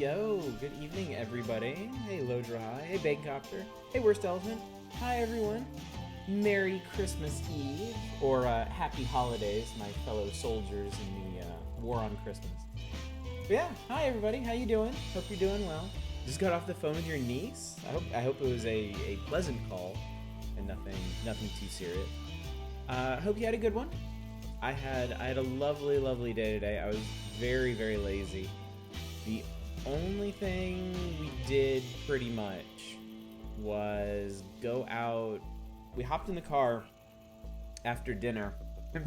Yo, good evening, everybody. Hey, Lodra High. Hey, Bagcopter. Hey, Worst Elephant. Hi, everyone. Merry Christmas Eve, or Happy Holidays, my fellow soldiers in the War on Christmas. But yeah, hi, everybody. How you doing? Hope you're doing well. Just got off the phone with your niece. I hope it was a pleasant call and nothing too serious. Hope you had a good one. I had a lovely day today. I was very lazy. The only thing we did pretty much was go out. We hopped in the car after dinner.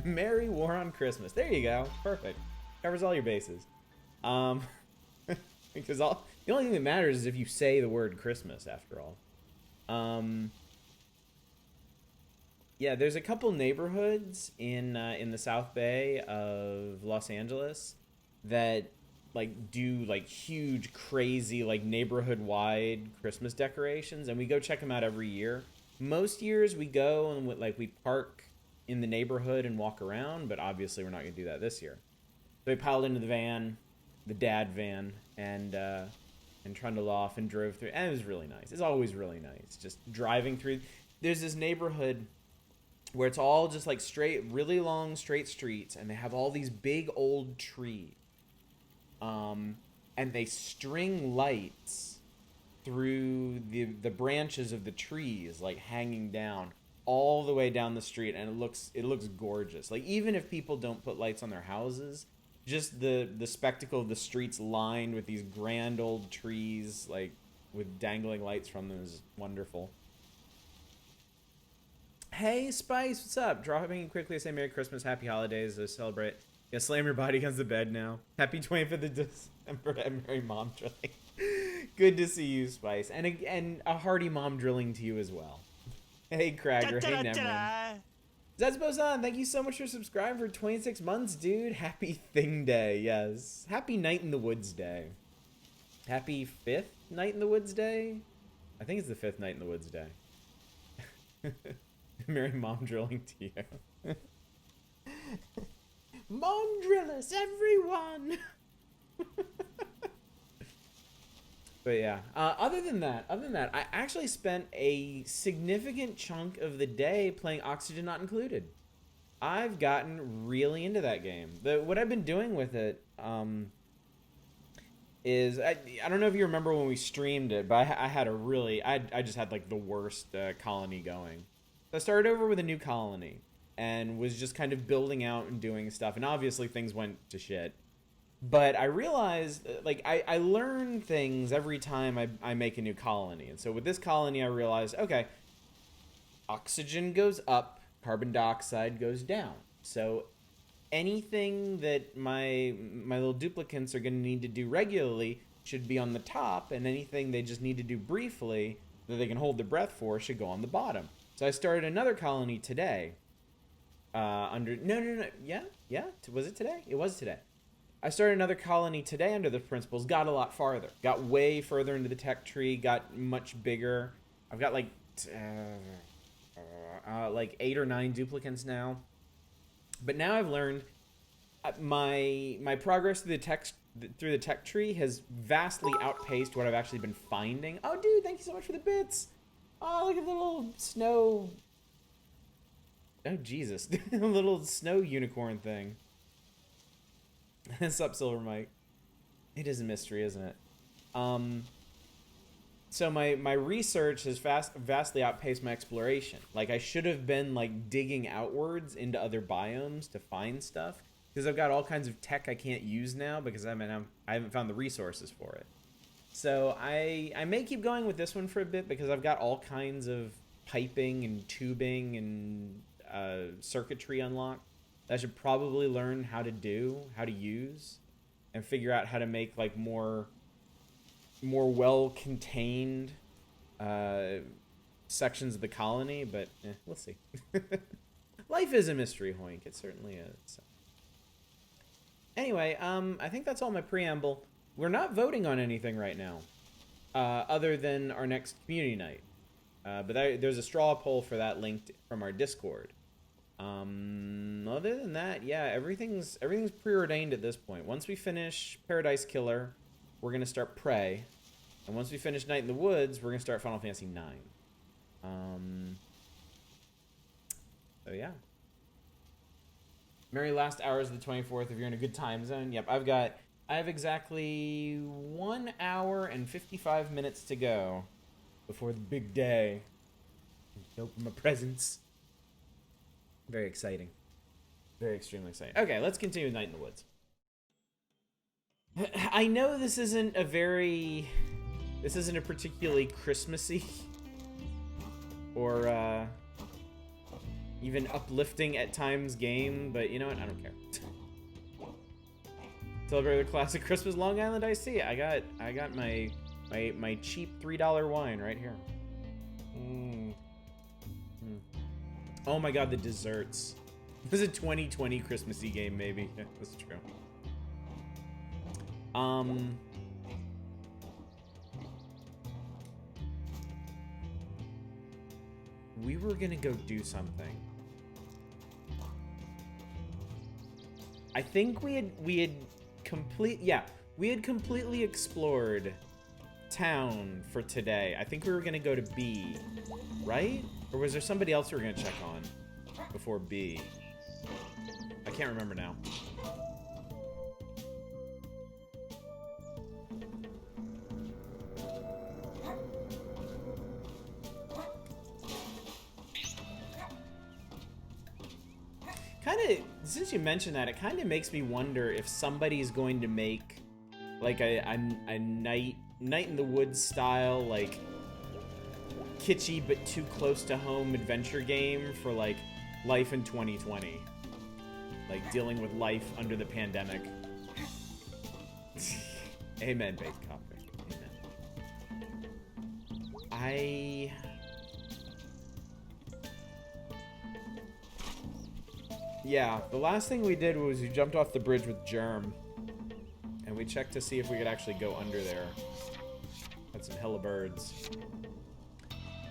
Merry War on Christmas. There you go. Perfect. Covers all your bases. Because the only thing that matters is if you say the word Christmas after all. Yeah, there's a couple neighborhoods in the South Bay of Los Angeles that do huge, crazy, neighborhood-wide Christmas decorations, and we go check them out every year. Most years we go and we park in the neighborhood and walk around, but obviously we're not going to do that this year. So we piled into the van, the dad van, and trundled off and drove through, and it was really nice. It's always really nice, just driving through. There's this neighborhood where it's all just straight, really long, straight streets, and they have all these big old trees. And they string lights through the branches of the trees, hanging down all the way down the street, and it looks gorgeous. Even if people don't put lights on their houses, just the spectacle of the streets lined with these grand old trees, with dangling lights from them is wonderful. Hey, Spice, what's up? Dropping in quickly to say Merry Christmas, Happy Holidays, to celebrate. Yeah, slam your body against the bed now. Happy 25th of December and Merry Mom Drilling. Good to see you, Spice. And a hearty mom drilling to you as well. Hey, Cragger. Hey, Nemrin. Zetsbo-san, thank you so much for subscribing for 26 months, dude. Happy Thing Day, yes. Happy Night in the Woods Day. Happy 5th Night in the Woods Day? I think it's the 5th Night in the Woods Day. Merry Mom Drilling to you. Mom drillers, everyone! But yeah, other than that, I actually spent a significant chunk of the day playing Oxygen Not Included. I've gotten really into that game. What I've been doing with it is, I don't know if you remember when we streamed it, but I had I just had the worst colony going. So I started over with a new colony and was just kind of building out and doing stuff, and obviously things went to shit. But I realized, I learn things every time I make a new colony. And so with this colony, I realized, okay, oxygen goes up, carbon dioxide goes down. So anything that my little duplicants are going to need to do regularly should be on the top, and anything they just need to do briefly that they can hold their breath for should go on the bottom. So I started another colony today. Yeah, was it today? It was today. I started another colony today under the principles, got a lot farther. Got way further into the tech tree, got much bigger. I've got 8 or 9 duplicants now. But now I've learned my progress through the tech tree has vastly outpaced what I've actually been finding. Oh, dude, thank you so much for the bits. Oh, look at the little snow. Oh, Jesus. A little snow unicorn thing. What's up, Silver Mike? It is a mystery, isn't it? So my research has vastly outpaced my exploration. I should have been digging outwards into other biomes to find stuff, because I've got all kinds of tech I can't use now because I haven't found the resources for it. So I may keep going with this one for a bit because I've got all kinds of piping and tubing and circuitry unlocked. I should probably learn how to use, and figure out how to make more well-contained sections of the colony, but we'll see. Life is a mystery, Hoink. It certainly is. So. Anyway, I think that's all my preamble. We're not voting on anything right now, other than our next community night. But there's a straw poll for that linked from our Discord. Other than that, yeah, everything's preordained at this point. Once we finish Paradise Killer, we're gonna start Prey, and once we finish Night in the Woods, we're gonna start Final Fantasy IX. So yeah. Merry last hours of the 24th if you're in a good time zone. Yep, I have exactly 1 hour and 55 minutes to go before the big day. Open my presents. Very exciting. Very extremely exciting. Okay, let's continue with Night in the Woods. I know this isn't a particularly Christmassy or even uplifting at times game, but you know what? I don't care. Celebrate the classic Christmas Long Island iced tea. I got my cheap $3 wine right here. Oh my god, the desserts. This is a 2020 Christmassy game, maybe. Yeah, that's true. We were gonna go do something. I think we had completely explored town for today. I think we were gonna go to B, right? Or was there somebody else we were gonna check on before B? I can't remember now. Since you mentioned that, it kind of makes me wonder if somebody's going to make like a night in the woods style, like kitschy but too close to home adventure game for like life in 2020, like dealing with life under the pandemic. Amen, Baked Copper. Amen. Yeah, the last thing we did was we jumped off the bridge with Germ, and we checked to see if we could actually go under there. Had some hella birds.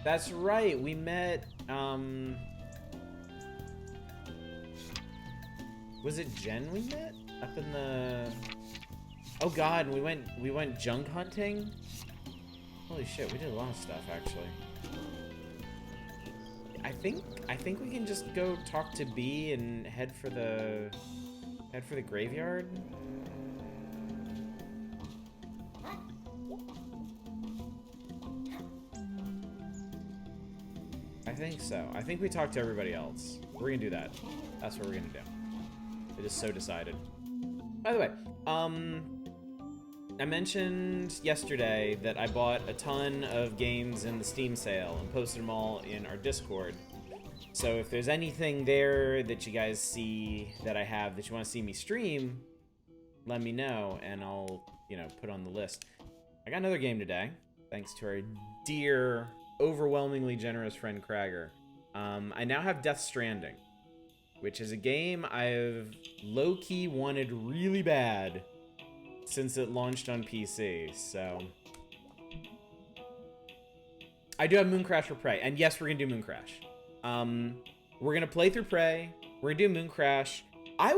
That's right, we met, was it Jen we met? Up in the... Oh god, we went junk hunting? Holy shit, we did a lot of stuff, actually. I think we can just go talk to B and head for the graveyard. I think so. I think we talked to everybody else. We're gonna do that. That's what we're gonna do. It is so decided. By the way, I mentioned yesterday that I bought a ton of games in the Steam sale and posted them all in our Discord. So if there's anything there that you guys see that I have that you want to see me stream, let me know and I'll, put on the list. I got another game today, thanks to our dear, overwhelmingly generous friend Krager. I now have Death Stranding, which is a game I've low-key wanted really bad since it launched on PC, so... I do have Mooncrash for Prey, and yes, we're gonna do Mooncrash. We're gonna play through Prey, we're gonna do Mooncrash. I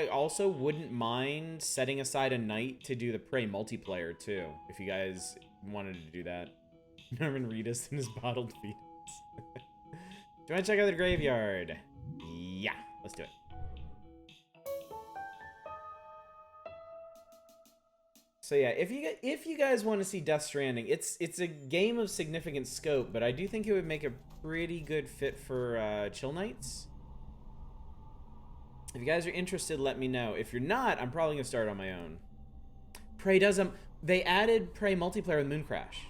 also wouldn't mind setting aside a night to do the Prey multiplayer, too, if you guys wanted to do that. Norman Reedus and his bottled fetus. Do you want to check out the graveyard? Yeah, let's do it. So yeah, if you guys want to see Death Stranding, it's a game of significant scope, but I do think it would make a pretty good fit for chill nights. If you guys are interested, let me know. If you're not, I'm probably gonna start on my own. Prey does they added Prey multiplayer with Mooncrash.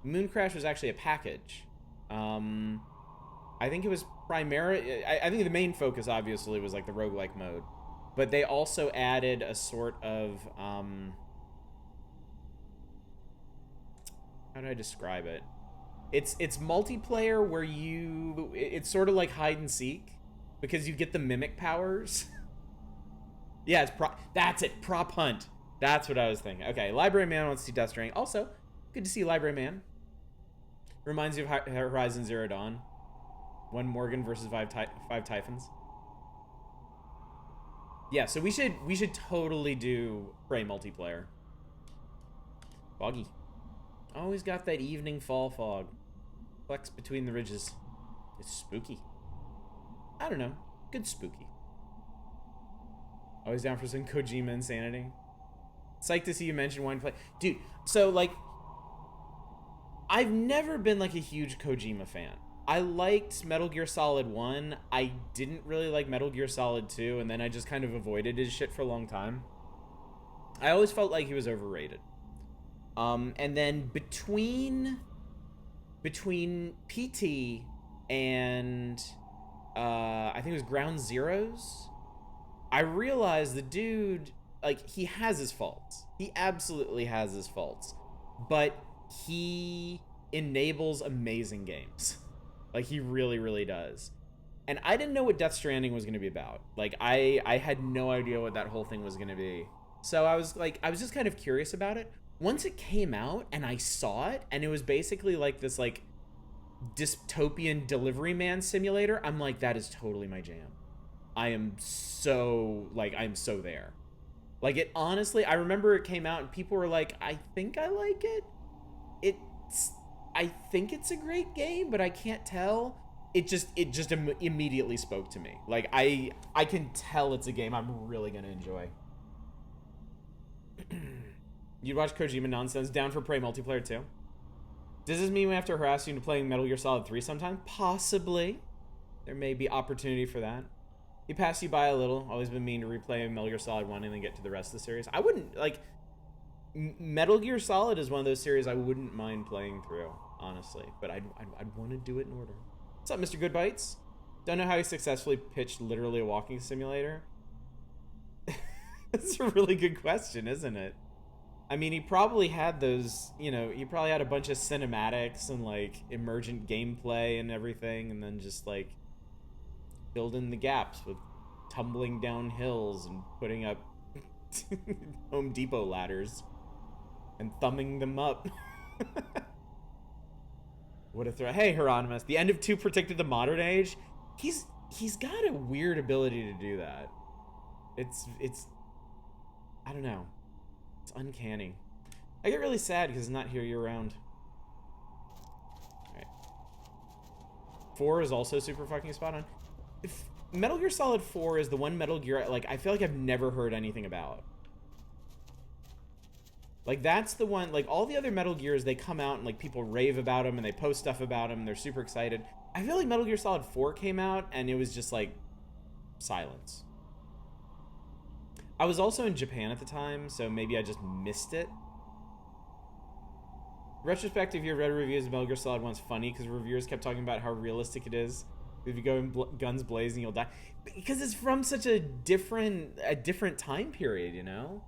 Mooncrash was actually a package. I think it was primarily... I think the main focus, obviously, was like the roguelike mode. But they also added a sort of... how do I describe it? It's multiplayer where it's sort of like hide and seek because you get the mimic powers. Yeah, that's it, prop hunt. That's what I was thinking. Okay, Library Man wants to see Death Stranding. Also, good to see Library Man. Reminds you of Horizon Zero Dawn. One Morgan versus five Typhons. Yeah, so we should totally do Prey multiplayer. Foggy. Always got that evening fall fog. Flex between the ridges. It's spooky. I don't know. Good spooky. Always down for some Kojima insanity. Psyched to see you mention wanting to play. Dude, so, like, I've never been, like, a huge Kojima fan. I liked Metal Gear Solid 1. I didn't really like Metal Gear Solid 2, and then I just kind of avoided his shit for a long time. I always felt like he was overrated. And then between PT and I think it was Ground Zeroes, I realized the dude, like, he has his faults. He absolutely has his faults. But he enables amazing games. Like, he really, really does. And I didn't know what Death Stranding was going to be about. Like, I had no idea what that whole thing was going to be. So I was just kind of curious about it. Once it came out and I saw it, and it was basically like this, like, dystopian delivery man simulator, I'm like, that is totally my jam. I'm so there. Like, it honestly, I remember it came out and people were like, I think I like it. I think it's a great game, but I can't tell. It just immediately spoke to me. Like, I can tell it's a game I'm really gonna enjoy. You'd watch Kojima nonsense. Down for Prey multiplayer too. Does this mean we have to harass you into playing Metal Gear Solid 3 sometime? Possibly. There may be opportunity for that. He passed you by a little. Always been mean to replay Metal Gear Solid 1 and then get to the rest of the series. I wouldn't, like... Metal Gear Solid is one of those series I wouldn't mind playing through, honestly. But I'd want to do it in order. What's up, Mr. Good Bites? Don't know how he successfully pitched literally a walking simulator. That's a really good question, isn't it? I mean, he probably had those, you know, he probably had a bunch of cinematics and, like, emergent gameplay and everything, and then just, like, filled in the gaps with tumbling down hills and putting up Home Depot ladders and thumbing them up. What a throw. Hey, Hieronymus, the end of 2 predicted the modern age. He's got a weird ability to do that. It's I don't know. It's uncanny. I get really sad because it's not here year-round. Alright. 4 is also super fucking spot on. If Metal Gear Solid 4 is the one Metal Gear, like, I feel like I've never heard anything about. Like, that's the one, like, all the other Metal Gears, they come out and, like, people rave about them and they post stuff about them and they're super excited. I feel like Metal Gear Solid 4 came out and it was just, like, silence. I was also in Japan at the time, so maybe I just missed it. Retrospective, your read reviews of Metal Gear Solid 1's funny because reviewers kept talking about how realistic it is. If you go in guns blazing, you'll die. Because it's from such a different time period, you know?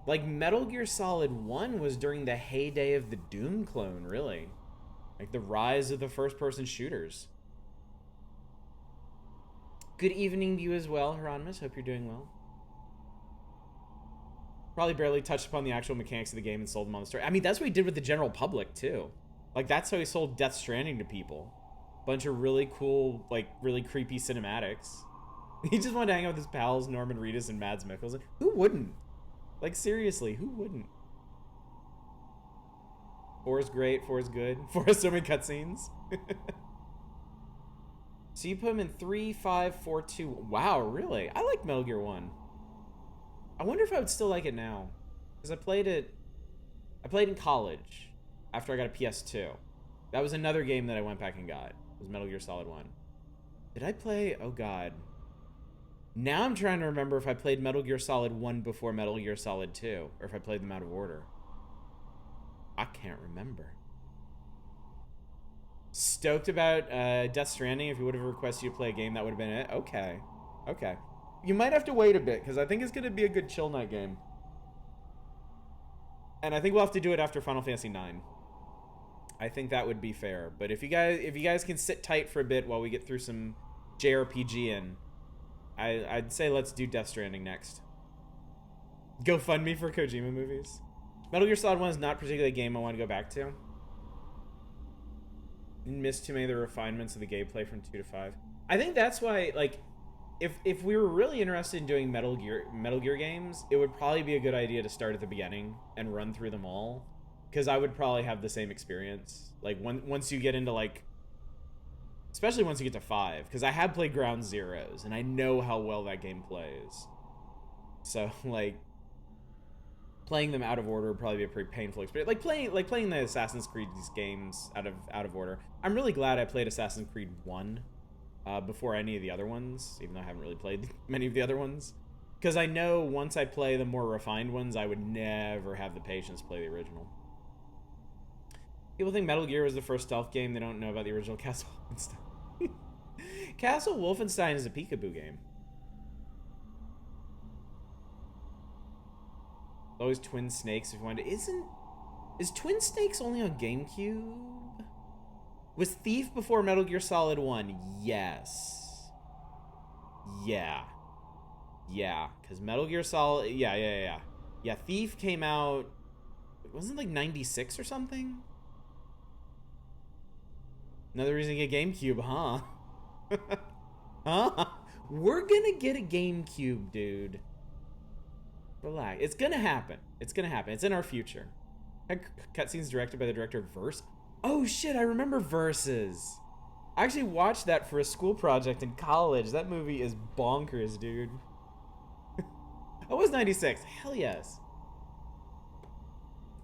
Like, Metal Gear Solid 1 was during the heyday of the Doom clone, really. Like, the rise of the first-person shooters. Good evening to you as well, Hieronymus. Hope you're doing well. Probably barely touched upon the actual mechanics of the game and sold them on the story. I mean, that's what he did with the general public, too. Like, that's how he sold Death Stranding to people. Bunch of really cool, like, really creepy cinematics. He just wanted to hang out with his pals, Norman Reedus and Mads Mikkelsen. Who wouldn't? Like, seriously, who wouldn't? 4 is great, 4 is good. 4 has so many cutscenes. So you put him in 3, 5, 4, 2. Wow, really? I like Metal Gear 1. I wonder if I would still like it now. Because I played in college after I got a PS2. That was another game that I went back and got. It was Metal Gear Solid 1. Did I play? Oh, God. Now I'm trying to remember if I played Metal Gear Solid 1 before Metal Gear Solid 2, or if I played them out of order. I can't remember. Stoked about Death Stranding. If you would have requested you to play a game, that would have been it. Okay. Okay. You might have to wait a bit, because I think it's going to be a good chill night game. And I think we'll have to do it after Final Fantasy IX. I think that would be fair. But if you guys can sit tight for a bit while we get through some JRPG in, I'd say let's do Death Stranding next. GoFundMe for Kojima movies. Metal Gear Solid 1 is not particularly a game I want to go back to. Didn't miss too many of the refinements of the gameplay from 2 to 5. I think that's why, like, if we were really interested in doing Metal Gear games, it would probably be a good idea to start at the beginning and run through them all, because I would probably have the same experience. Like once you get into like, especially once you get to 5, because I have played Ground Zeroes and I know how well that game plays. So like playing them out of order would probably be a pretty painful experience. Like playing the Assassin's Creed games out of order. I'm really glad I played Assassin's Creed 1 before any of the other ones, even though I haven't really played many of the other ones. Because I know once I play the more refined ones, I would never have the patience to play the original. People think Metal Gear was the first stealth game. They don't know about the original Castle Wolfenstein. Castle Wolfenstein is a peekaboo game. Always Twin Snakes if you want to. Is Twin Snakes only on GameCube? Was Thief before Metal Gear Solid 1? Yes. Yeah. Yeah, because Metal Gear Solid... Yeah. Yeah, Thief came out... Wasn't it like 96 or something? Another reason to get GameCube, huh? Huh? We're gonna get a GameCube, dude. Relax. It's gonna happen. It's gonna happen. It's in our future. Cutscenes directed by the director of Verse. Oh shit, I remember Versus. I actually watched that for a school project in college. That movie is bonkers, dude. Oh, it was 96. Hell yes.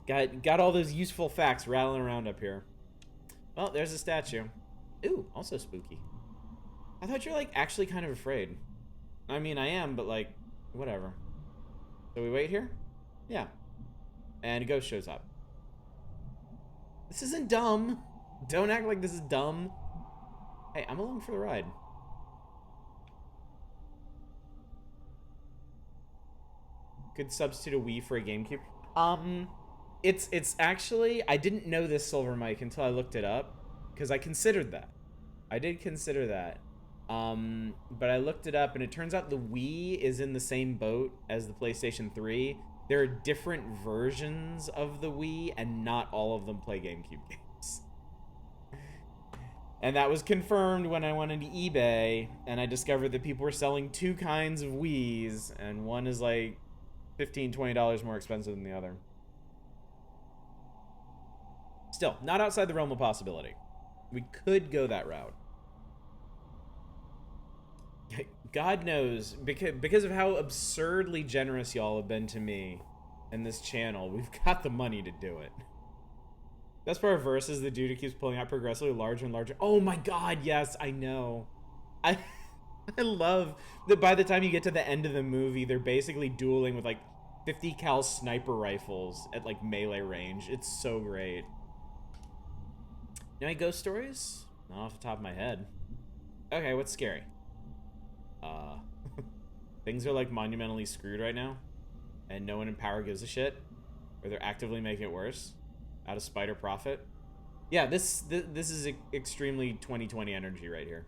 Got all those useful facts rattling around up here. Well, there's a statue. Ooh, also spooky. I thought you were like actually kind of afraid. I mean, I am, but like, whatever. So we wait here? Yeah. And a ghost shows up. This isn't dumb. Don't act like this is dumb. Hey, I'm along for the ride. Could substitute a Wii for a GameCube. It's actually, I didn't know this, Silver Mike, until I looked it up, because I considered that. I did consider that. But I looked it up, and it turns out the Wii is in the same boat as the PlayStation 3. There are different versions of the Wii, and not all of them play GameCube games. And that was confirmed when I went into eBay, and I discovered that people were selling 2 kinds of Wiis, and one is like $15, $20 more expensive than the other. Still, not outside the realm of possibility. We could go that route. God knows, because of how absurdly generous y'all have been to me and this channel, we've got the money to do it. Best part of Verse is the dude who keeps pulling out progressively larger and larger. Oh my god, yes, I know. I love that by the time you get to the end of the movie, they're basically dueling with like 50 cal sniper rifles at like melee range. It's so great. Any ghost stories? Not off the top of my head. Okay, what's scary? Things are like monumentally screwed right now, and no one in power gives a shit, or they're actively making it worse out of spite or profit. Yeah, this is extremely 2020 energy right here.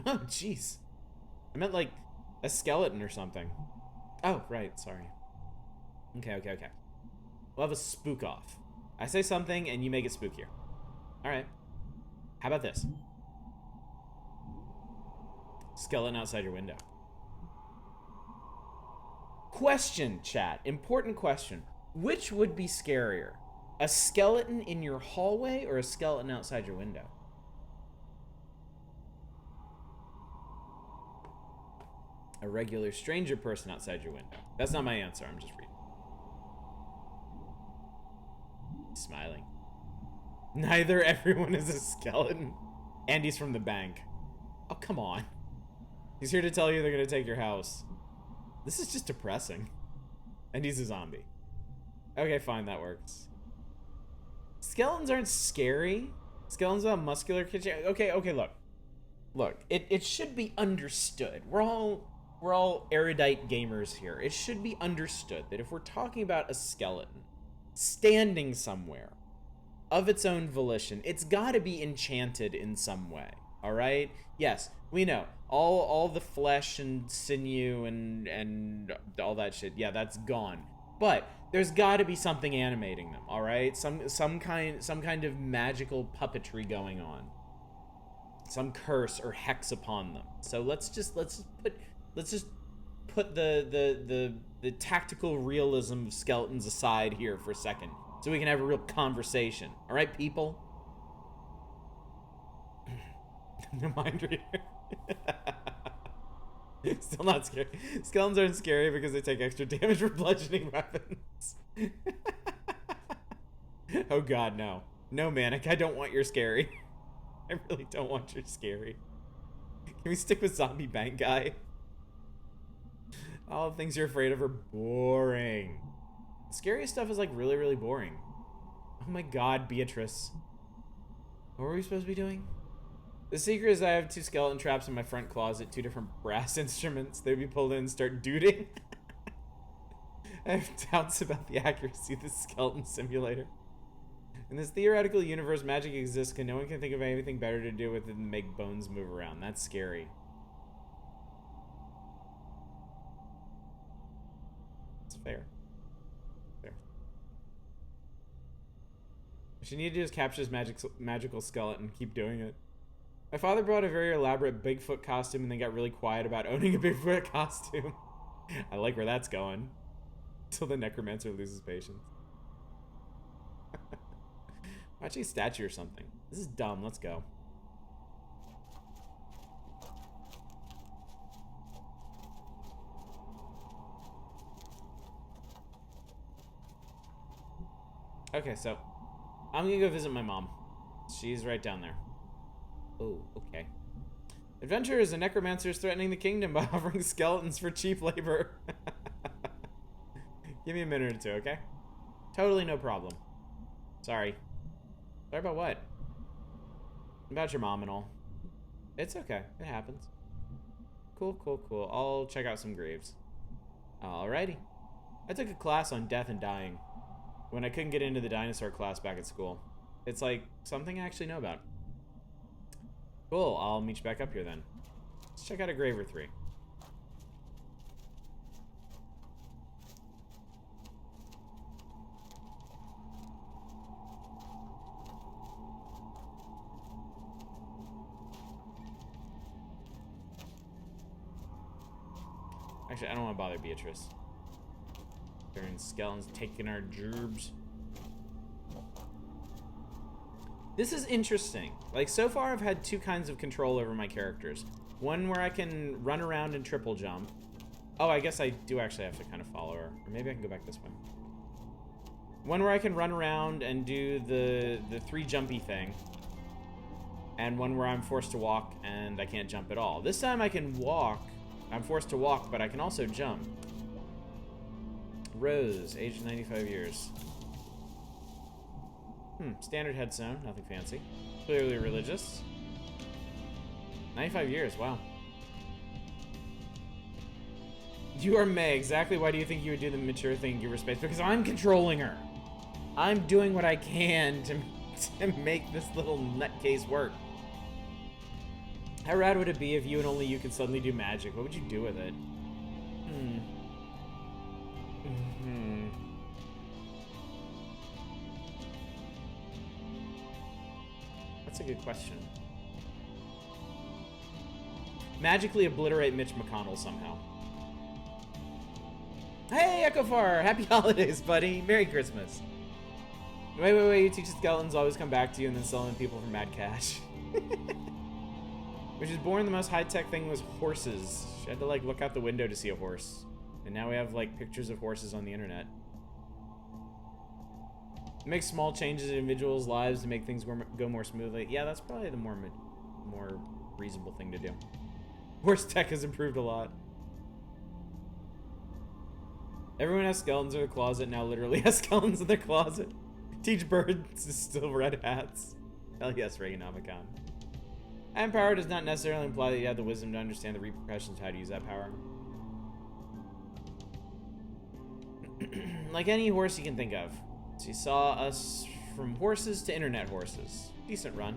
Oh, jeez. I meant like a skeleton or something. Oh, right, sorry. Okay. We'll have a spook off. I say something and you make it spookier. Alright. How about this? Skeleton outside your window. Question, chat. Important question. Which would be scarier? A skeleton in your hallway or a skeleton outside your window? A regular stranger person outside your window. That's not my answer. I'm just reading. Smiling. Neither everyone is a skeleton. Andy's from the bank. Oh, come on. He's here to tell you they're going to take your house. This is just depressing. And he's a zombie. Okay, fine, that works. Skeletons aren't scary. Skeletons have muscular kitchen. Okay, look. Look, it should be understood. We're all erudite gamers here. It should be understood that if we're talking about a skeleton standing somewhere of its own volition, it's got to be enchanted in some way. All right? Yes, we know. All the flesh and sinew and all that shit. Yeah, that's gone. But there's got to be something animating them, all right? Some kind of magical puppetry going on. some curse or hex upon them. So let's just put the tactical realism of skeletons aside here for a second, so we can have a real conversation. All right, people. No mind reader. Still not scary. Skeletons aren't scary because they take extra damage for bludgeoning weapons. Oh god, no. No, Manic, I don't want your scary. I really don't want your scary. Can we stick with zombie bank guy? All the things you're afraid of are boring. The scariest stuff is like really, really boring. Oh my god, Beatrice. What were we supposed to be doing? The secret is I have 2 skeleton traps in my front closet, 2 different brass instruments. They'd be pulled in and start duding. I have doubts about the accuracy of the skeleton simulator. In this theoretical universe, magic exists because no one can think of anything better to do with it than make bones move around. That's scary. It's fair. Fair. What you need to do is capture this magical skeleton and keep doing it. My father brought a very elaborate Bigfoot costume and then got really quiet about owning a Bigfoot costume. I like where that's going. Until the necromancer loses patience. Watching a statue or something. This is dumb. Let's go. Okay, so I'm gonna go visit my mom. She's right down there. Oh, okay. Adventurers and necromancers threatening the kingdom by offering skeletons for cheap labor. Give me a minute or two, okay? Totally no problem. Sorry. Sorry about what? About your mom and all. It's okay. It happens. Cool, cool, cool. I'll check out some graves. Alrighty. I took a class on death and dying when I couldn't get into the dinosaur class back at school. It's like something I actually know about. Cool, I'll meet you back up here then. Let's check out a grave or 3. Actually, I don't want to bother Beatrice. During skeletons taking our gerbs. This is interesting. Like, so far I've had 2 kinds of control over my characters. One where I can run around and triple jump. Oh, I guess I do actually have to kind of follow her. Or maybe I can go back this way. One where I can run around and do the 3 jumpy thing. And one where I'm forced to walk and I can't jump at all. This time I can walk. I'm forced to walk, but I can also jump. Rose, aged 95 years. Standard headstone, nothing fancy. Clearly religious. 95 years, wow. You are May. Exactly why do you think you would do the mature thing and give her space? Because I'm controlling her. I'm doing what I can to make this little nutcase work. How rad would it be if you and only you could suddenly do magic? What would you do with it? That's a good question. Magically obliterate Mitch McConnell somehow. Hey, Echofar! Happy holidays, buddy! Merry Christmas! Wait, you teach the skeletons always come back to you and then selling people for mad cash. Which is boring. The most high-tech thing was horses. She had to, like, look out the window to see a horse. And now we have, like, pictures of horses on the internet. Make small changes in individuals' lives to make things go more smoothly. Yeah, that's probably the more reasonable thing to do. Horse tech has improved a lot. Everyone has skeletons in their closet, now literally has skeletons in their closet. Teach birds to still red hats. Hell yes, Reaganomicon. And power does not necessarily imply that you have the wisdom to understand the repercussions of how to use that power. Like any horse you can think of. So you saw us from horses to internet horses. Decent run.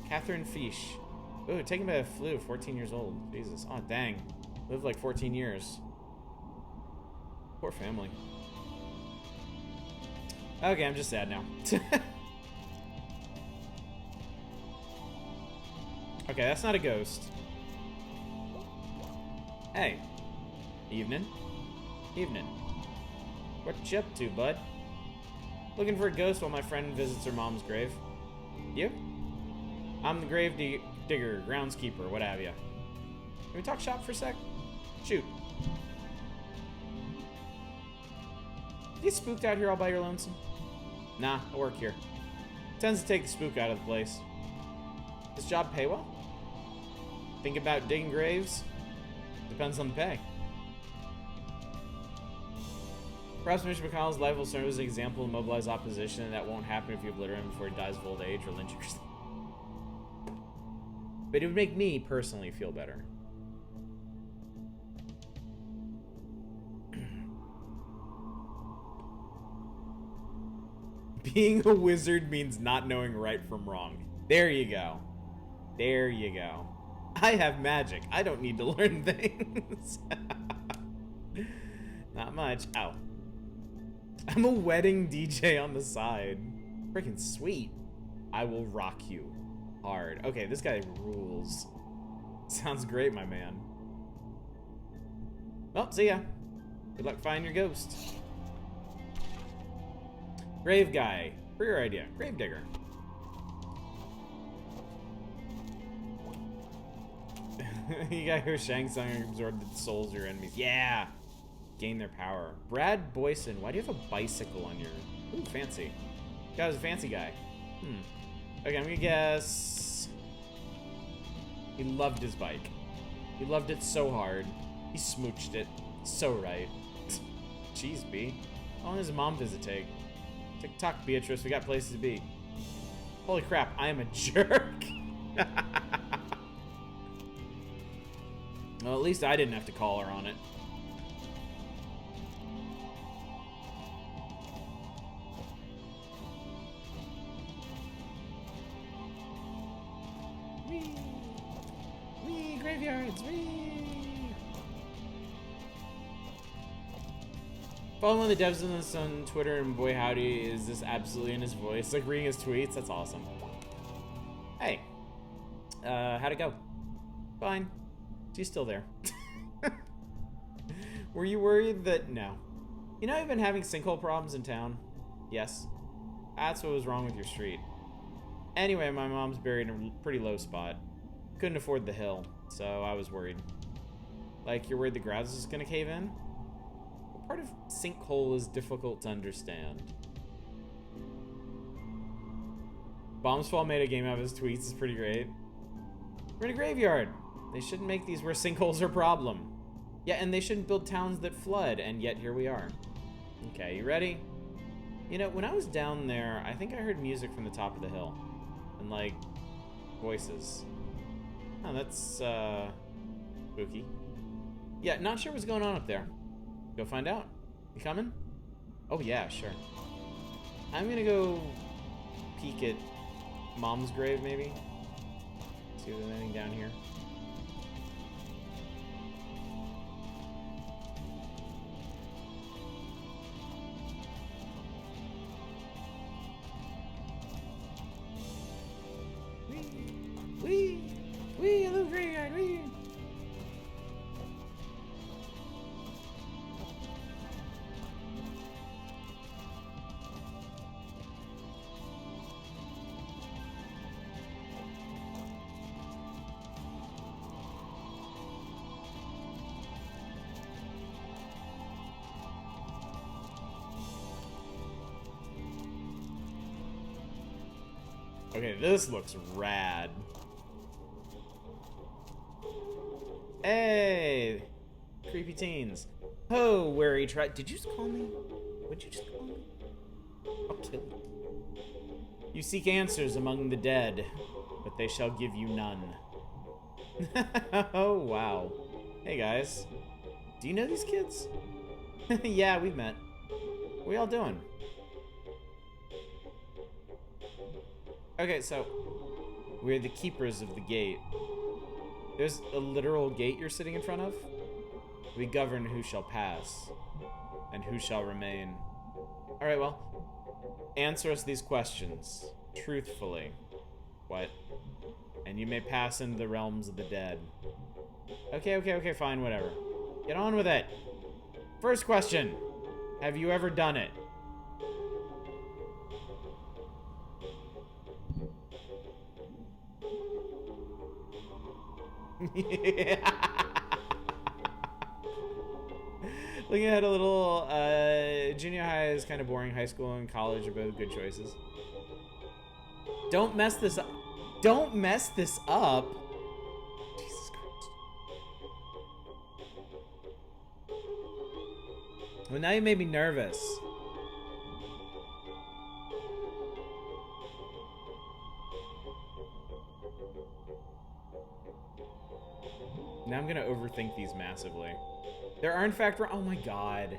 Catherine Fish. Ooh, taken by a flu, 14 years old. Jesus. Oh, dang. Lived like 14 years. Poor family. Okay, I'm just sad now. Okay, that's not a ghost. Hey. Evening. Evening. What you up to, bud? Looking for a ghost while my friend visits her mom's grave. You? I'm the grave digger, groundskeeper, what have ya. Can we talk shop for a sec? Shoot. You get spooked out here all by your lonesome? Nah, I work here. Tends to take the spook out of the place. Does this job pay well? Think about digging graves? Depends on the pay. Perhaps Mr. McConnell's life will serve as an example of mobilized opposition, and that won't happen if you obliterate him before he dies of old age or lynch yourself. But it would make me personally feel better. Being a wizard means not knowing right from wrong. There you go. There you go. I have magic. I don't need to learn things. Not much. Ow. I'm a wedding DJ on the side. Freaking sweet. I will rock you hard. Okay, this guy rules. Sounds great, my man. Well, see ya. Good luck finding your ghost. Grave guy. For your idea. Grave digger. You got your Shang Tsung absorb the souls of your enemies. Yeah! Gain their power. Brad Boyson, why do you have a bicycle on your... Ooh, fancy. Guy's a fancy guy. Okay, I'm gonna guess... He loved his bike. He loved it so hard. He smooched it. So right. Jeez, B. How long does a mom visit take? Tick-tock, Beatrice. We got places to be. Holy crap, I am a jerk. Well, at least I didn't have to call her on it. Whee! Whee! Graveyards! Whee! Following the devs on this on Twitter, and boy howdy, is this absolutely in his voice. Like reading his tweets, that's awesome. Hey. How'd it go? Fine. She's still there. Were you worried that... No. You know I've been having sinkhole problems in town? Yes. That's what was wrong with your street. Anyway, my mom's buried in a pretty low spot. Couldn't afford the hill, so I was worried. Like, you're worried the grass is gonna cave in? What part of sinkhole is difficult to understand? Bombsfall made a game out of his tweets. It's pretty great. We're in a graveyard. They shouldn't make these where sinkholes are a problem. Yeah, and they shouldn't build towns that flood, and yet here we are. Okay, you ready? You know, when I was down there, I think I heard music from the top of the hill. And, like, voices. Oh, that's, spooky. Yeah, not sure what's going on up there. Go find out. You coming? Oh, yeah, sure. I'm gonna go peek at Mom's grave, maybe. See if there's anything down here. Wee! Wee! A little graveyard! Wee! Okay, this looks rad. Hey! Creepy teens. Oh, where he tried. Did you just call me? Would you just call me? I'll kill you. You seek answers among the dead, but they shall give you none. Oh, wow. Hey, guys. Do you know these kids? Yeah, we've met. What are y'all doing? Okay, so we're the keepers of the gate. There's a literal gate you're sitting in front of. We govern who shall pass and who shall remain. All right, well, Answer us these questions truthfully. What? And you may pass into the realms of the dead. Okay, fine, whatever. Get on with it. First question. Have you ever done it? Looking at a little, junior high is kind of boring. High school and college are both good choices. Don't mess this up. Don't mess this up. Jesus Christ. Well, now you made me nervous. Now I'm gonna overthink these massively. There are in fact, oh my god.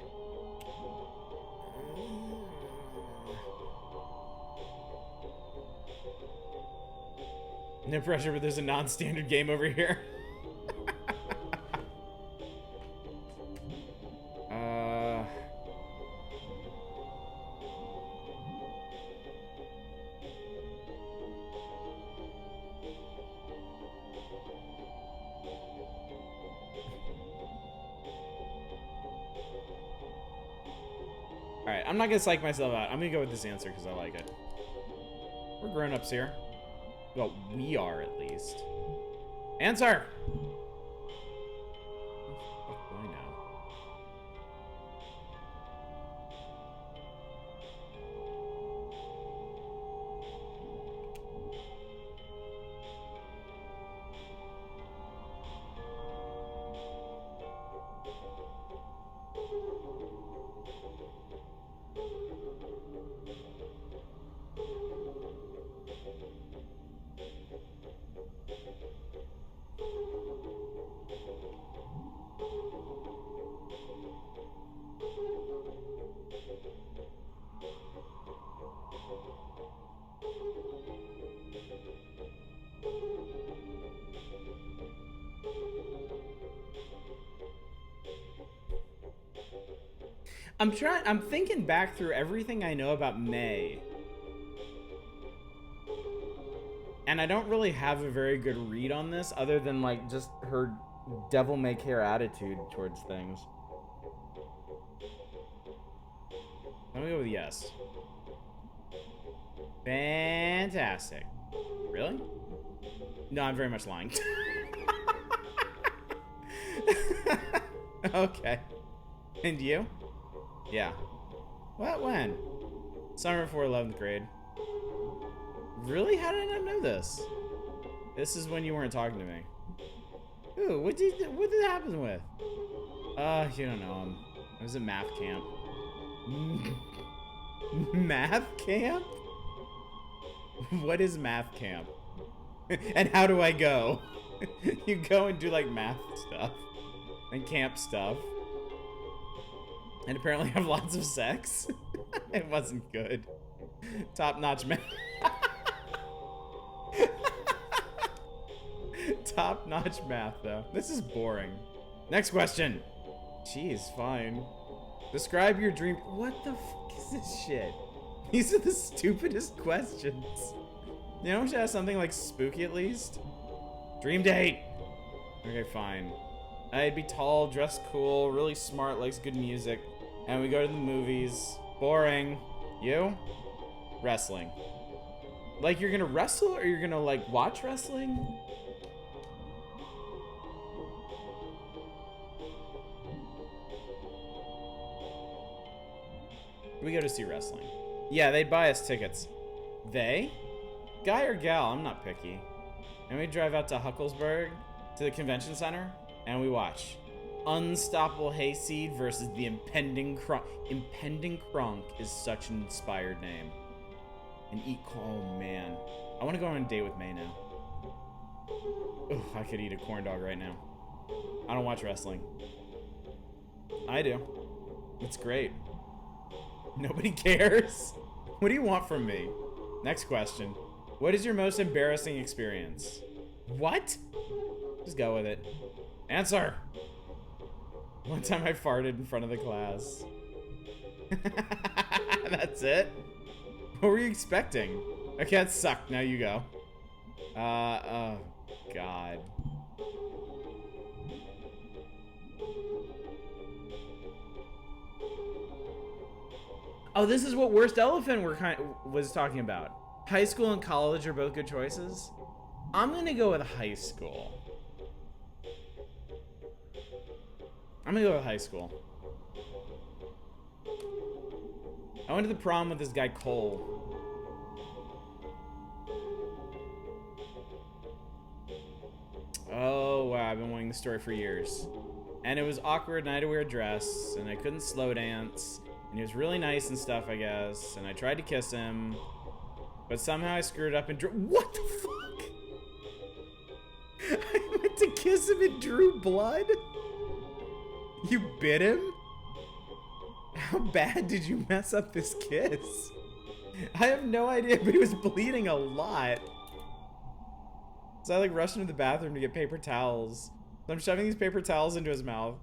No pressure, but there's a non-standard game over here. Alright, I'm not gonna psych myself out. I'm gonna go with this answer because I like it. We're grown-ups here. Well, we are at least. Answer! What do I know? I'm thinking back through everything I know about May. And I don't really have a very good read on this other than like just her devil may care attitude towards things. I'm gonna go with yes. Fantastic. Really? No, I'm very much lying. Okay. And you? Yeah. What? When? Summer before 11th grade. Really? How did I not know this? This is when you weren't talking to me. Ooh, what did that happen with? You don't know him. I was at math camp. Math camp? What is math camp? And how do I go? You go and do like math stuff and camp stuff. And apparently have lots of sex. It wasn't good. Top-notch math. Top-notch math, though. This is boring. Next question. Jeez, fine. Describe your dream. What the fuck is this shit? These are the stupidest questions. You know, we should have something like spooky at least. Dream date. Okay, fine. I'd be tall, dressed cool, really smart, likes good music. And we go to the movies. Boring. You? Wrestling. Like, you're gonna wrestle or you're gonna, like, watch wrestling? We go to see wrestling. Yeah, they'd buy us tickets. They? Guy or gal? I'm not picky. And we drive out to Hucklesburg, to the convention center, and we watch Unstoppable Hayseed versus the Impending Kronk. Impending Kronk is such an inspired name. And oh man. I want to go on a date with May now. Ugh, I could eat a corn dog right now. I don't watch wrestling. I do. It's great. Nobody cares. What do you want from me? Next question. What is your most embarrassing experience? What? Just go with it. Answer. One time I farted in front of the class. That's it? What were you expecting? Okay, that sucked. Now you go. Oh, God. Oh, this is what Worst Elephant was talking about. High school and college are both good choices. I'm gonna go with high school. I'm gonna go with high school. I went to the prom with this guy Cole. Oh wow, I've been wanting this story for years. And it was awkward and I had to wear a dress and I couldn't slow dance. And he was really nice and stuff, I guess. And I tried to kiss him. But somehow I screwed up and drew. What the fuck? I went to kiss him and drew blood? You bit him? How bad did you mess up this kiss? I have no idea, but he was bleeding a lot. So I like rushed into the bathroom to get paper towels. So I'm shoving these paper towels into his mouth.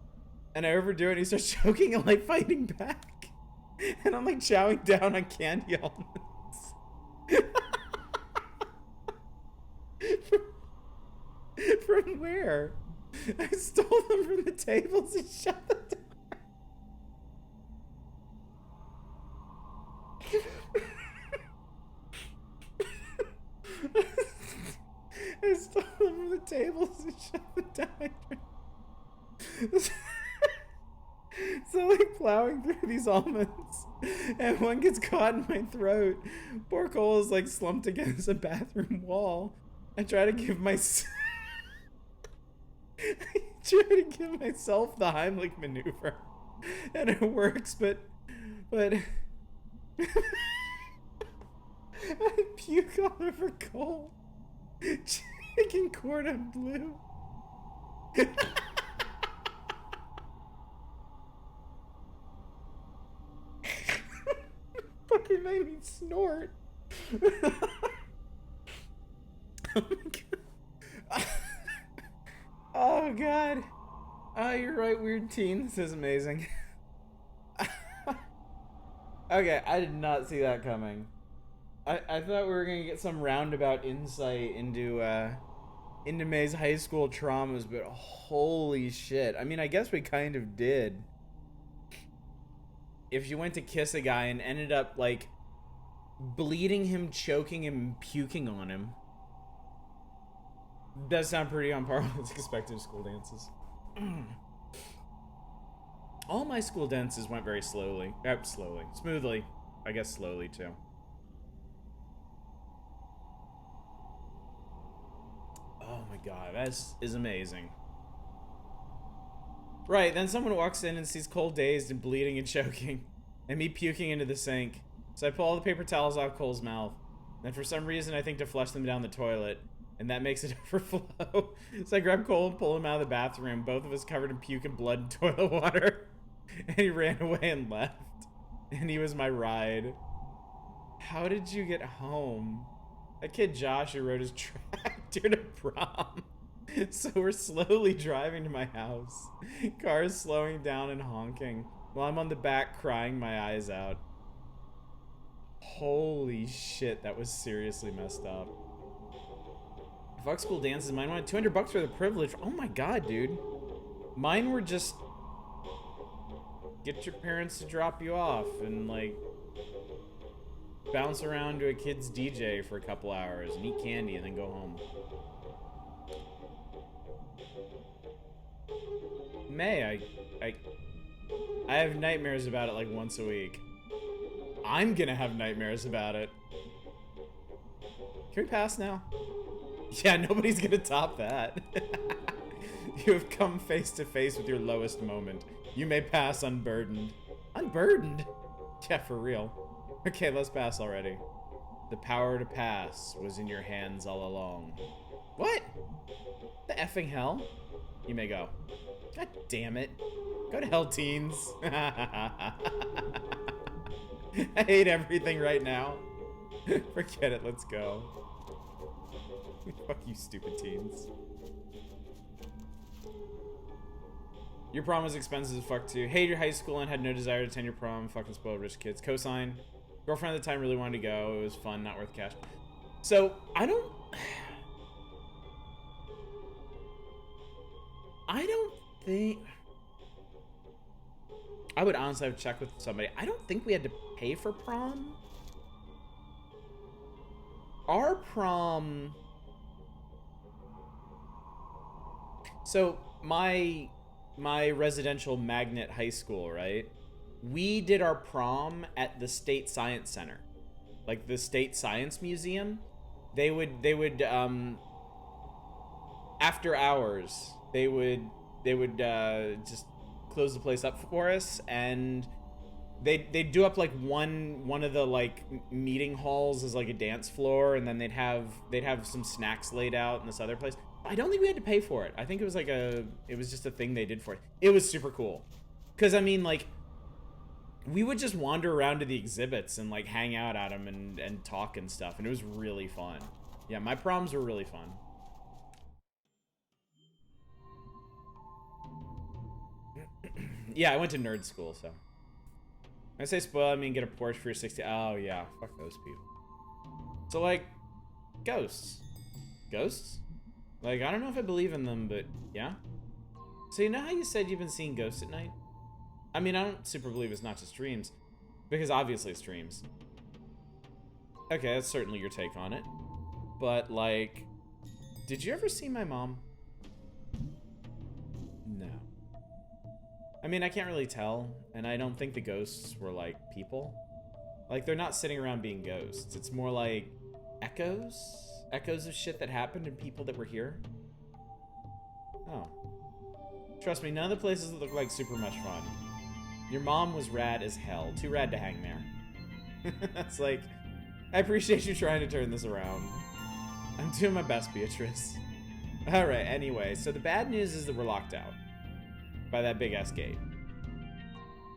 And I overdo it and he starts choking and like fighting back. And I'm like chowing down on candy almonds. From where? I stole them from the tables and shut the door. I stole them from the tables and shut the door. So like plowing through these almonds and one gets caught in my throat. Poor Cole is like slumped against a bathroom wall. I try to give myself the Heimlich maneuver and it works, but I puke all over Cole. Chicken cordon bleu. Fucking made me snort. Oh my god. Oh god. Oh, you're right, weird teen. This is amazing. Okay, I did not see that coming. I thought we were gonna get some roundabout insight into May's high school traumas, but holy shit. I mean, I guess we kind of did. If you went to kiss a guy and ended up, like, bleeding him, choking him, and puking on him. Does sound pretty on par with expected school dances. All my school dances went very slowly. Smoothly. I guess slowly, too. Oh my god, that is amazing. Right, then someone walks in and sees Cole dazed and bleeding and choking, and me puking into the sink. So I pull all the paper towels off Cole's mouth. Then for some reason I think to flush them down the toilet, and that makes it overflow. So I grab Cole and pull him out of the bathroom, both of us covered in puke and blood and toilet water. And he ran away and left. And he was my ride. How did you get home? That kid Josh who rode his tractor to prom. So we're slowly driving to my house. Cars slowing down and honking while I'm on the back crying my eyes out. Holy shit, that was seriously messed up. Fuck school dances. Mine wanted $200 for the privilege. Oh my god, dude. Mine were just get your parents to drop you off and like bounce around to a kid's DJ for a couple hours and eat candy and then go home. May, I have nightmares about it like once a week. I'm gonna have nightmares about it. Can we pass now? Yeah, nobody's gonna top that. You have come face to face with your lowest moment. You may pass unburdened. Unburdened? Yeah, for real. Okay, let's pass already. The power to pass was in your hands all along. What? The effing hell? You may go. God damn it. Go to hell, teens. I hate everything right now. Forget it, let's go. Fuck you, stupid teens. Your prom was expensive as fuck too. Hated your high school and had no desire to attend your prom. Fucking spoiled rich kids. Cosign. Girlfriend at the time really wanted to go. It was fun, not worth cash. So, I don't think... I would honestly have to check with somebody. I don't think we had to pay for prom. Our prom... So, my residential magnet high school, right? We did our prom at the State Science Center. Like, the State Science Museum. They would, after hours, they would just close the place up for us, and they'd do up like one of the like meeting halls as like a dance floor, and then they'd have some snacks laid out in this other place. I don't think we had to pay for it. I think it was like it was just a thing they did for it. It was super cool, because I mean, like, we would just wander around to the exhibits and like hang out at them and talk and stuff, and it was really fun. Yeah, my proms were really fun. Yeah, I went to nerd school, so. When I say spoil, I mean get a Porsche for your 60. Oh, yeah. Fuck those people. So, like, ghosts. Ghosts? Like, I don't know if I believe in them, but yeah. So, you know how you said you've been seeing ghosts at night? I mean, I don't super believe it's not just dreams. Because obviously it's dreams. Okay, that's certainly your take on it. But, like, did you ever see my mom? No. I mean, I can't really tell, and I don't think the ghosts were, like, people. Like, they're not sitting around being ghosts. It's more like echoes? Echoes of shit that happened and people that were here. Oh. Trust me, none of the places look like super much fun. Your mom was rad as hell. Too rad to hang there. That's like, I appreciate you trying to turn this around. I'm doing my best, Beatrice. Alright, anyway, so the bad news is that we're locked out. By that big-ass gate.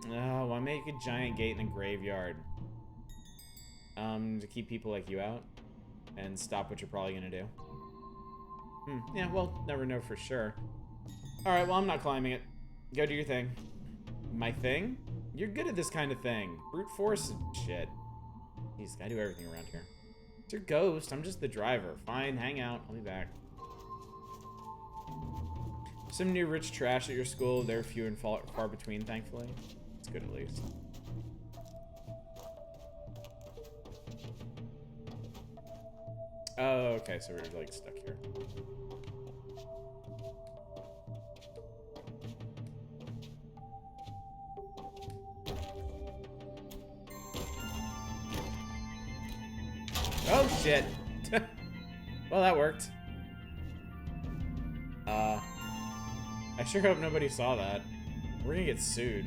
Oh, why make a giant gate in a graveyard? To keep people like you out? And stop what you're probably gonna do? Yeah, well, never know for sure. Alright, well, I'm not climbing it. Go do your thing. My thing? You're good at this kind of thing. Brute force and shit. Jeez, I do everything around here. It's your ghost. I'm just the driver. Fine, hang out. I'll be back. Some new rich trash at your school. They're few and far between, thankfully. It's good at least. Oh, okay, so we're like stuck here. Oh shit. Well, that worked. I sure hope nobody saw that. We're gonna get sued.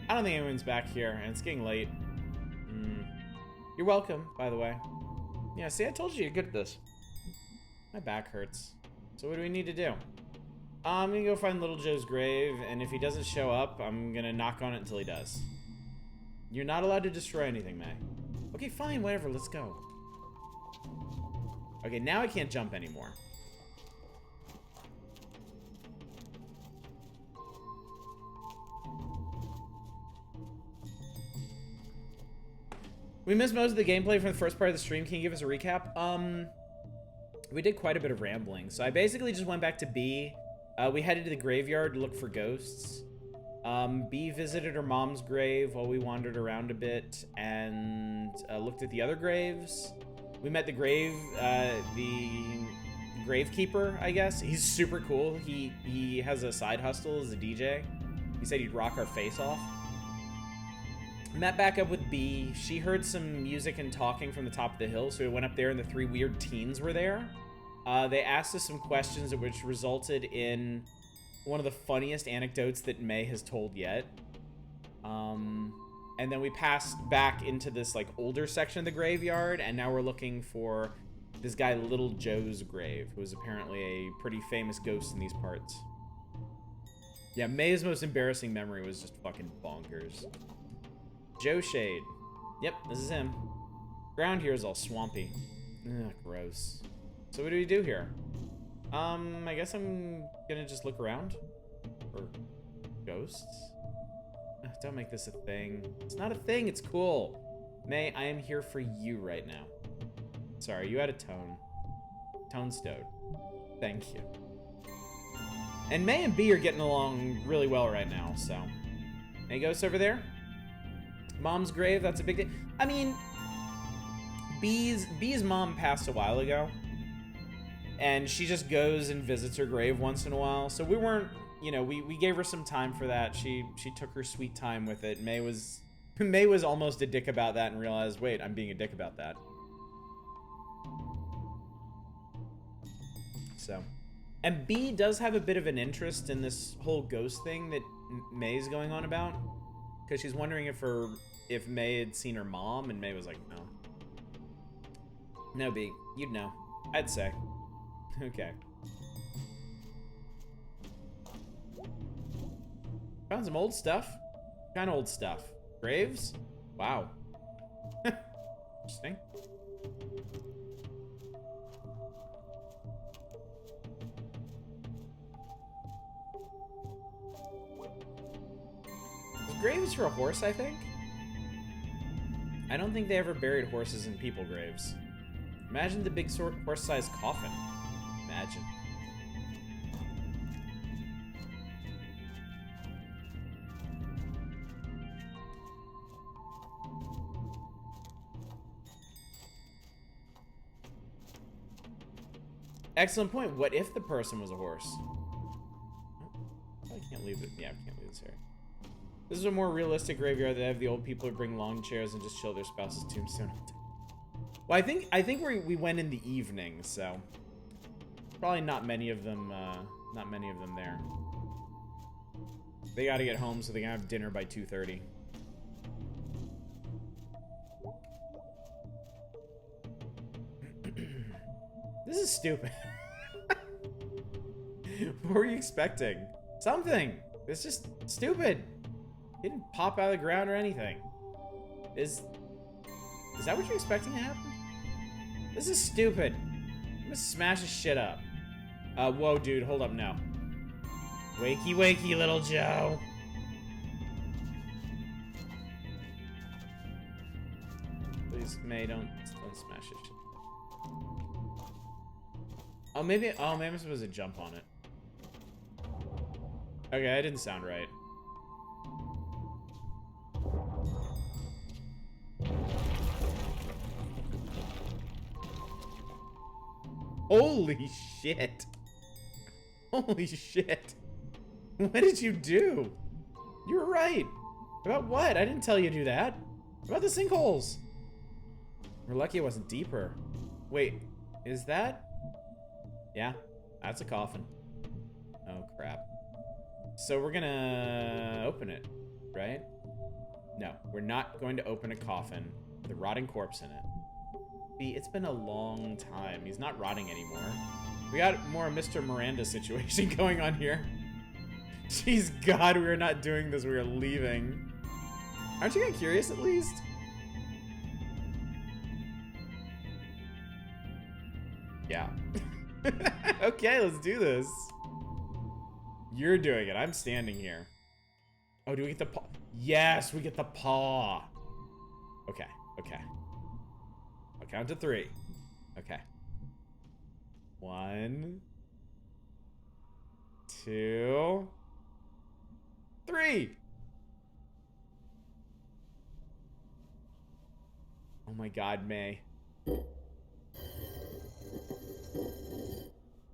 I don't think anyone's back here, and it's getting late. You're welcome, by the way. Yeah, see, I told you you're good at this. My back hurts. So what do we need to do? I'm gonna go find Little Joe's grave, and if he doesn't show up, I'm gonna knock on it until he does. You're not allowed to destroy anything, May. Okay, fine, whatever, let's go. Okay, now I can't jump anymore. We missed most of the gameplay from the first part of the stream. Can you give us a recap? We did quite a bit of rambling. So I basically just went back to B. We headed to the graveyard to look for ghosts. B visited her mom's grave while we wandered around a bit and looked at the other graves. We met the gravekeeper, I guess. He's super cool. He has a side hustle as a DJ. He said he'd rock our face off. Met back up with B. She heard some music and talking from the top of the hill, so we went up there and the three weird teens were there. They asked us some questions which resulted in one of the funniest anecdotes that May has told yet. And then we passed back into this like older section of the graveyard, and now we're looking for this guy Little Joe's grave, who is apparently a pretty famous ghost in these parts. Yeah, May's most embarrassing memory was just fucking bonkers. Joe Shade. Yep, this is him. Ground here is all swampy. Ugh, gross. So what do we do here? I guess I'm gonna just look around for ghosts. Don't make this a thing. It's not a thing, it's cool. May, I am here for you right now. Sorry, you had a tone. Tone stowed. Thank you. And May and B are getting along really well right now, so. May Ghost over there. Mom's grave, that's a big deal. I mean, B's mom passed a while ago. And she just goes and visits her grave once in a while. So we weren't, you know, we gave her some time for that. She took her sweet time with it. May was almost a dick about that and realized, wait, I'm being a dick about that. So, and B does have a bit of an interest in this whole ghost thing that May's going on about, because she's wondering if May had seen her mom, and May was like, no. No, B, you'd know. I'd say. Okay. Found some old stuff. What kind of old stuff? Graves? Wow. Interesting. Graves for a horse, I think? I don't think they ever buried horses in people graves. Imagine the big horse-sized coffin. Imagine. Excellent point. What if the person was a horse? Oh, I can't leave it. Yeah, I can't leave this here. This is a more realistic graveyard that have the old people who bring lawn chairs and just chill their spouse's tombstone. Well, I think we went in the evening, so probably not many of them there. They got to get home so they can have dinner by 2:30. This is stupid. What were you expecting? Something. It's just stupid. It didn't pop out of the ground or anything. Is that what you're expecting to happen? This is stupid. I'm gonna smash this shit up. Whoa, dude, hold up, no. Wakey, wakey, little Joe. Please, May, don't smash it. Oh, maybe I'm supposed to jump on it. Okay, that didn't sound right. Holy shit. Holy shit. What did you do? You were right. About what? I didn't tell you to do that. About the sinkholes. We're lucky it wasn't deeper. Wait, is that? Yeah, that's a coffin. Oh, crap. So we're gonna open it, right? No, we're not going to open a coffin with a rotting corpse in it. It's been a long time. He's not rotting anymore. We got more Mr. Miranda situation going on here. Jeez, God, we are not doing this. We are leaving. Aren't you guys curious at least? Yeah. Okay, let's do this. You're doing it. I'm standing here. Oh, do we get the paw? Yes, we get the paw. Okay, okay. I'll count to 3. Okay. 1, 2, 3. Oh my God, May.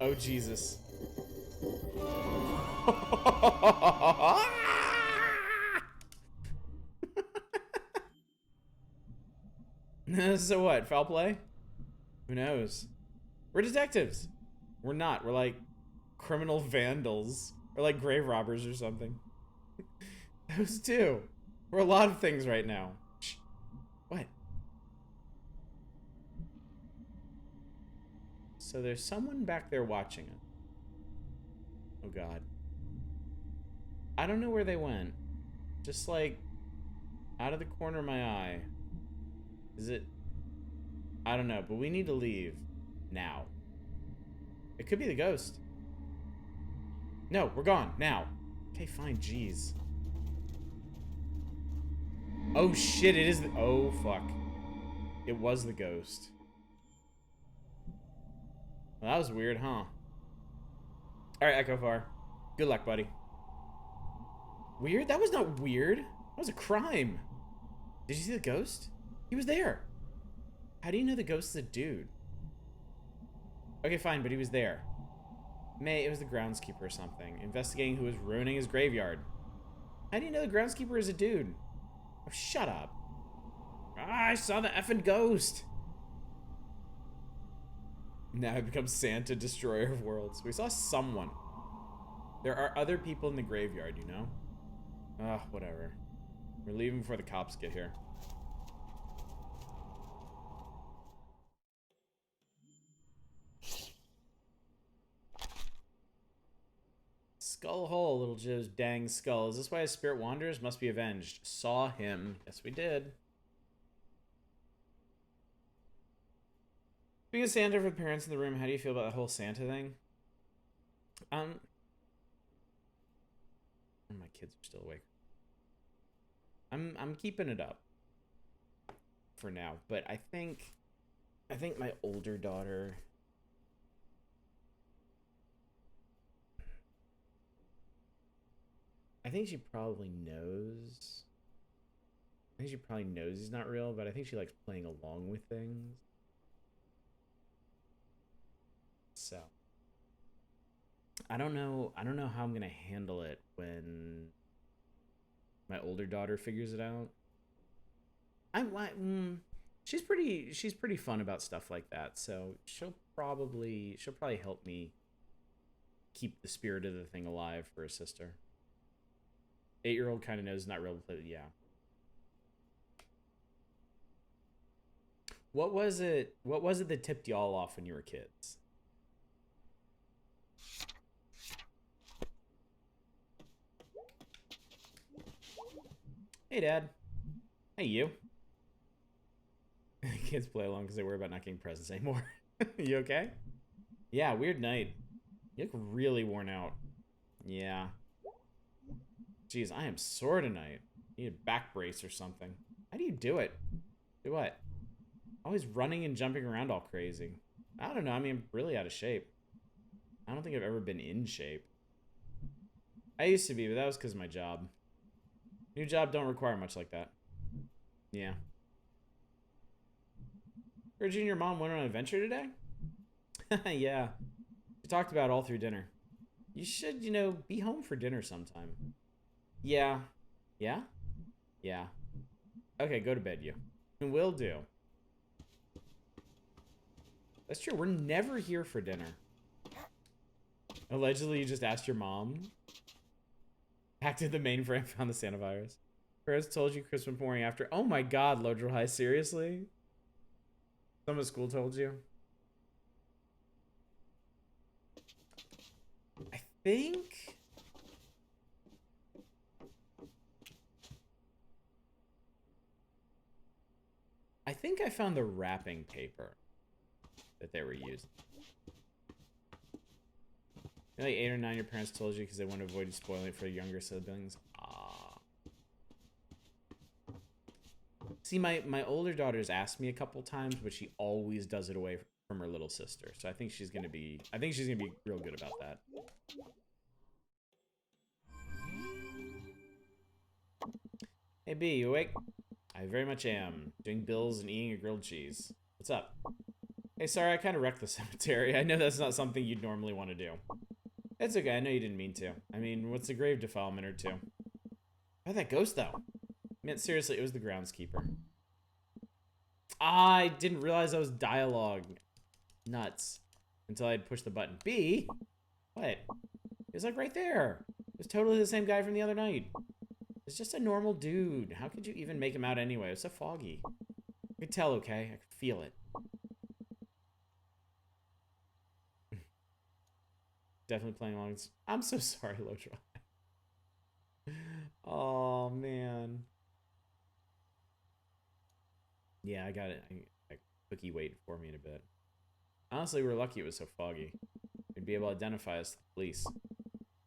Oh, Jesus. So what? Foul play? Who knows? We're detectives. We're not. We're like criminal vandals. Or like grave robbers or something. Those two. We're a lot of things right now. Shh. What? So there's someone back there watching it. Oh God. I don't know where they went. Just like out of the corner of my eye. Is it? I don't know, but we need to leave now. It could be the ghost. No, we're gone now. Okay, fine, jeez. Oh shit, it is the... Oh fuck. It was the ghost. Well, that was weird, huh? Alright, Echo Far. Good luck, buddy. Weird? That was not weird. That was a crime. Did you see the ghost? He was there. How do you know the ghost is a dude? Okay, fine, but he was there. May, it was the groundskeeper or something. Investigating who was ruining his graveyard. How do you know the groundskeeper is a dude? Oh, shut up. Ah, I saw the effing ghost. Now it becomes Santa, destroyer of worlds. We saw someone. There are other people in the graveyard, you know? Ugh, whatever. We're leaving before the cops get here. Skull hole, little Joe's dang skull. Is this why his spirit wanders? Must be avenged. Saw him. Yes, we did. Being a Santa for parents in the room, how do you feel about the whole Santa thing? My kids are still awake. I'm keeping it up for now, but I think my older daughter, I think she probably knows. I think she probably knows he's not real, but I think she likes playing along with things. So I don't know how I'm gonna handle it when my older daughter figures it out. She's pretty fun about stuff like that, so she'll probably help me keep the spirit of the thing alive for her sister. 8-year-old kind of knows it's not real, but yeah. What was it that tipped y'all off when you were kids? Hey, Dad. Hey, you. Kids play along because they worry about not getting presents anymore. You okay? Yeah, weird night. You look really worn out. Yeah. Jeez, I am sore tonight. Need a back brace or something. How do you do it? Do what? Always running and jumping around all crazy. I don't know. I mean, I'm really out of shape. I don't think I've ever been in shape. I used to be, but that was because of my job. New job don't require much like that. Yeah. Heard you and your mom went on an adventure today? Yeah. We talked about it all through dinner. You should, be home for dinner sometime. Yeah. Yeah? Yeah. Okay, go to bed, you. Will do. That's true. We're never here for dinner. Allegedly, you just asked your mom. Hacked into the mainframe, found the Santa virus. Parents told you Christmas morning after. Oh my god, Lodro High, seriously? Someone at school told you? I think... I found the wrapping paper that they were using. Like 8 or 9, your parents told you because they want to avoid you spoiling it for younger siblings. Ah. See, my older daughter's asked me a couple times, but she always does it away from her little sister. So I think she's gonna be real good about that. Hey B, you awake? I very much am. Doing bills and eating a grilled cheese. What's up? Hey, sorry, I kind of wrecked the cemetery. I know that's not something you'd normally want to do. It's okay, I know you didn't mean to. I mean, what's a grave defilement or two? How'd that ghost, though? Man, seriously, it was the groundskeeper. I didn't realize that was dialogue. Nuts. Until I'd pushed the button. B? What? It was like right there. It was totally the same guy from the other night. It's just a normal dude. How could you even make him out anyway? It was so foggy. I could tell, okay? I could feel it. Definitely playing along. I'm so sorry, Lodra. Oh, man. Yeah, I got it. Cookie waited for me in a bit. Honestly, we're lucky it was so foggy. We'd be able to identify us to the police.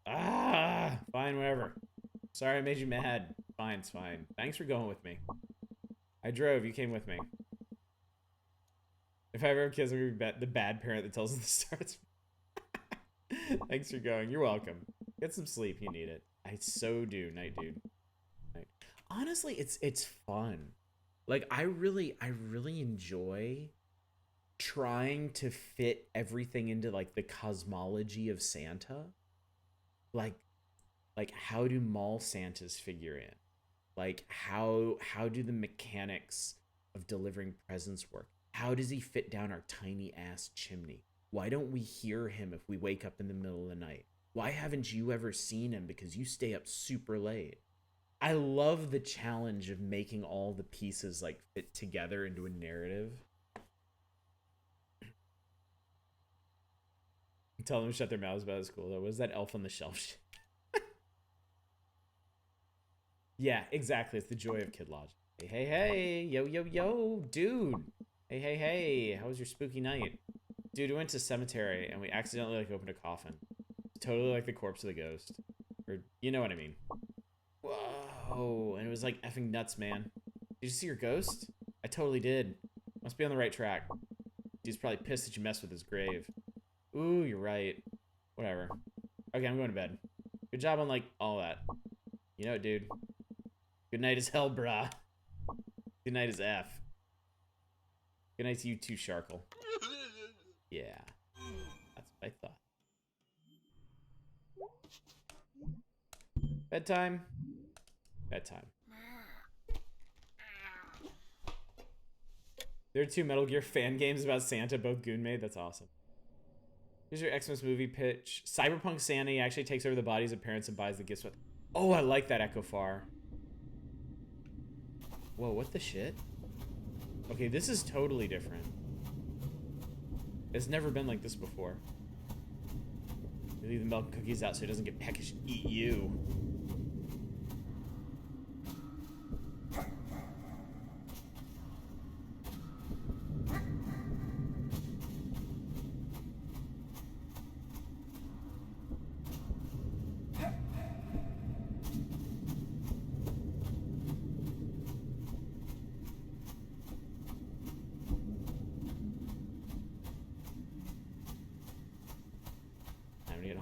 Ah! Fine, whatever. Sorry I made you mad. fine, it's fine. Thanks for going with me. I drove, you came with me. If I ever have kids, I'm gonna be the bad parent that tells them to start. Thanks for going. You're welcome. Get some sleep. You need it. I so do, night dude. Night. Honestly, it's fun. Like I really enjoy trying to fit everything into like the cosmology of Santa. Like how do mall Santas figure in? Like how do the mechanics of delivering presents work? How does he fit down our tiny ass chimney? Why don't we hear him if we wake up in the middle of the night? Why haven't you ever seen him because you stay up super late? I love the challenge of making all the pieces like fit together into a narrative. Tell them to shut their mouths about school though. Was that elf on the shelf shit? Yeah, exactly. It's the joy of kid logic. Hey, hey, hey, yo, yo, yo, dude. Hey, hey, hey. How was your spooky night? Dude, we went to cemetery and we accidentally like opened a coffin. It's totally like the corpse of the ghost. Or you know what I mean. Whoa. And it was like effing nuts, man. Did you see your ghost? I totally did. Must be on the right track. He's probably pissed that you messed with his grave. Ooh, you're right. Whatever. Okay, I'm going to bed. Good job on like all that. You know it, dude. Good night as hell, brah. Good night as F. Good night to you too, Sharkle. Yeah. That's what I thought. Bedtime. Bedtime. There are 2 Metal Gear fan games about Santa, both Goon made. That's awesome. Here's your Xmas movie pitch. Cyberpunk Santa actually takes over the bodies of parents and buys the gifts with. Oh, I like that Echo Far. Whoa, what the shit? Okay, this is totally different. It's never been like this before. You leave the milk and cookies out so it doesn't get peckish and eat you.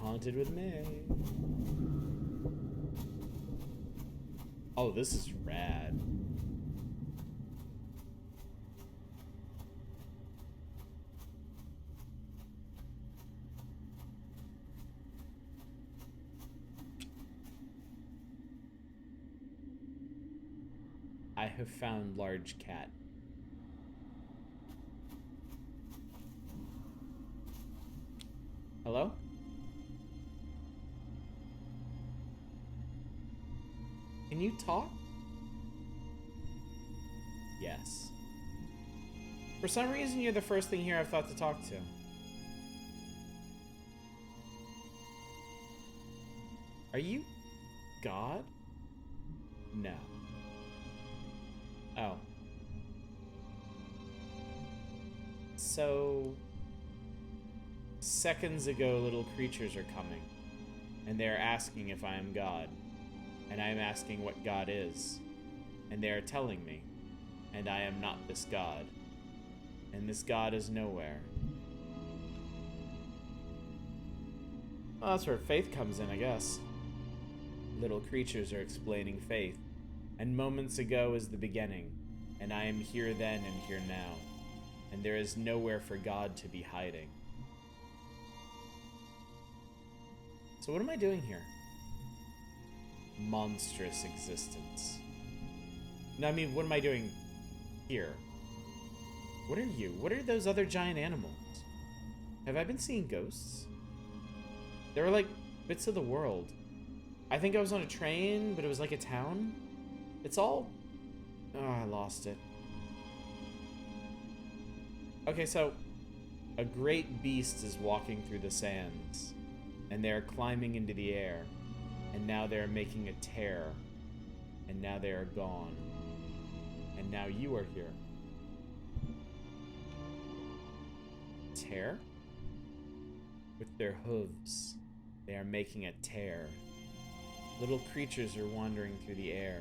Haunted with me. Oh, this is rad. I have found large cat. Hello? Can you talk? Yes. For some reason, you're the first thing here I've thought to talk to. Are you God? No. Oh. So, seconds ago, little creatures are coming, and they're asking if I am God. And I am asking what God is, and they are telling me, and I am not this God, and this God is nowhere. Well, that's where faith comes in, I guess. Little creatures are explaining faith, and moments ago is the beginning, and I am here then and here now, and there is nowhere for God to be hiding. So what am I doing here? Monstrous existence. No, I mean, what am I doing here? What are you? What are those other giant animals? Have I been seeing ghosts? They were like bits of the world. I think I was on a train, but it was like a town. It's all... Oh, I lost it. Okay, so a great beast is walking through the sands, and they are climbing into the air. And now they are making a tear. And now they are gone. And now you are here. Tear? With their hooves, they are making a tear. Little creatures are wandering through the air.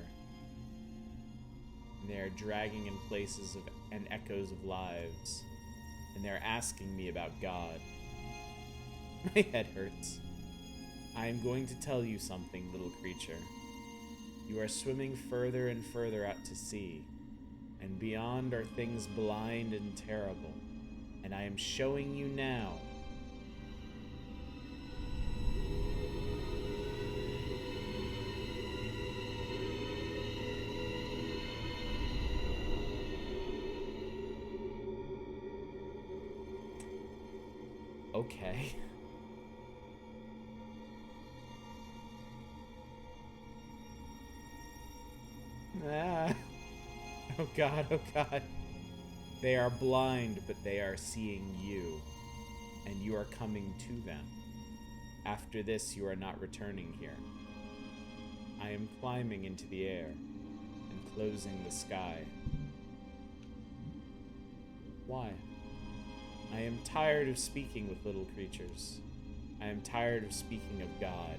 And they are dragging in places of and echoes of lives. And they're asking me about God. My head hurts. I am going to tell you something, little creature. You are swimming further and further out to sea, and beyond are things blind and terrible, and I am showing you now. Okay. Ah. Oh god, oh god. They are blind, but they are seeing you, and you are coming to them. After this, you are not returning here. I am climbing into the air and closing the sky. Why? I am tired of speaking with little creatures. I am tired of speaking of God.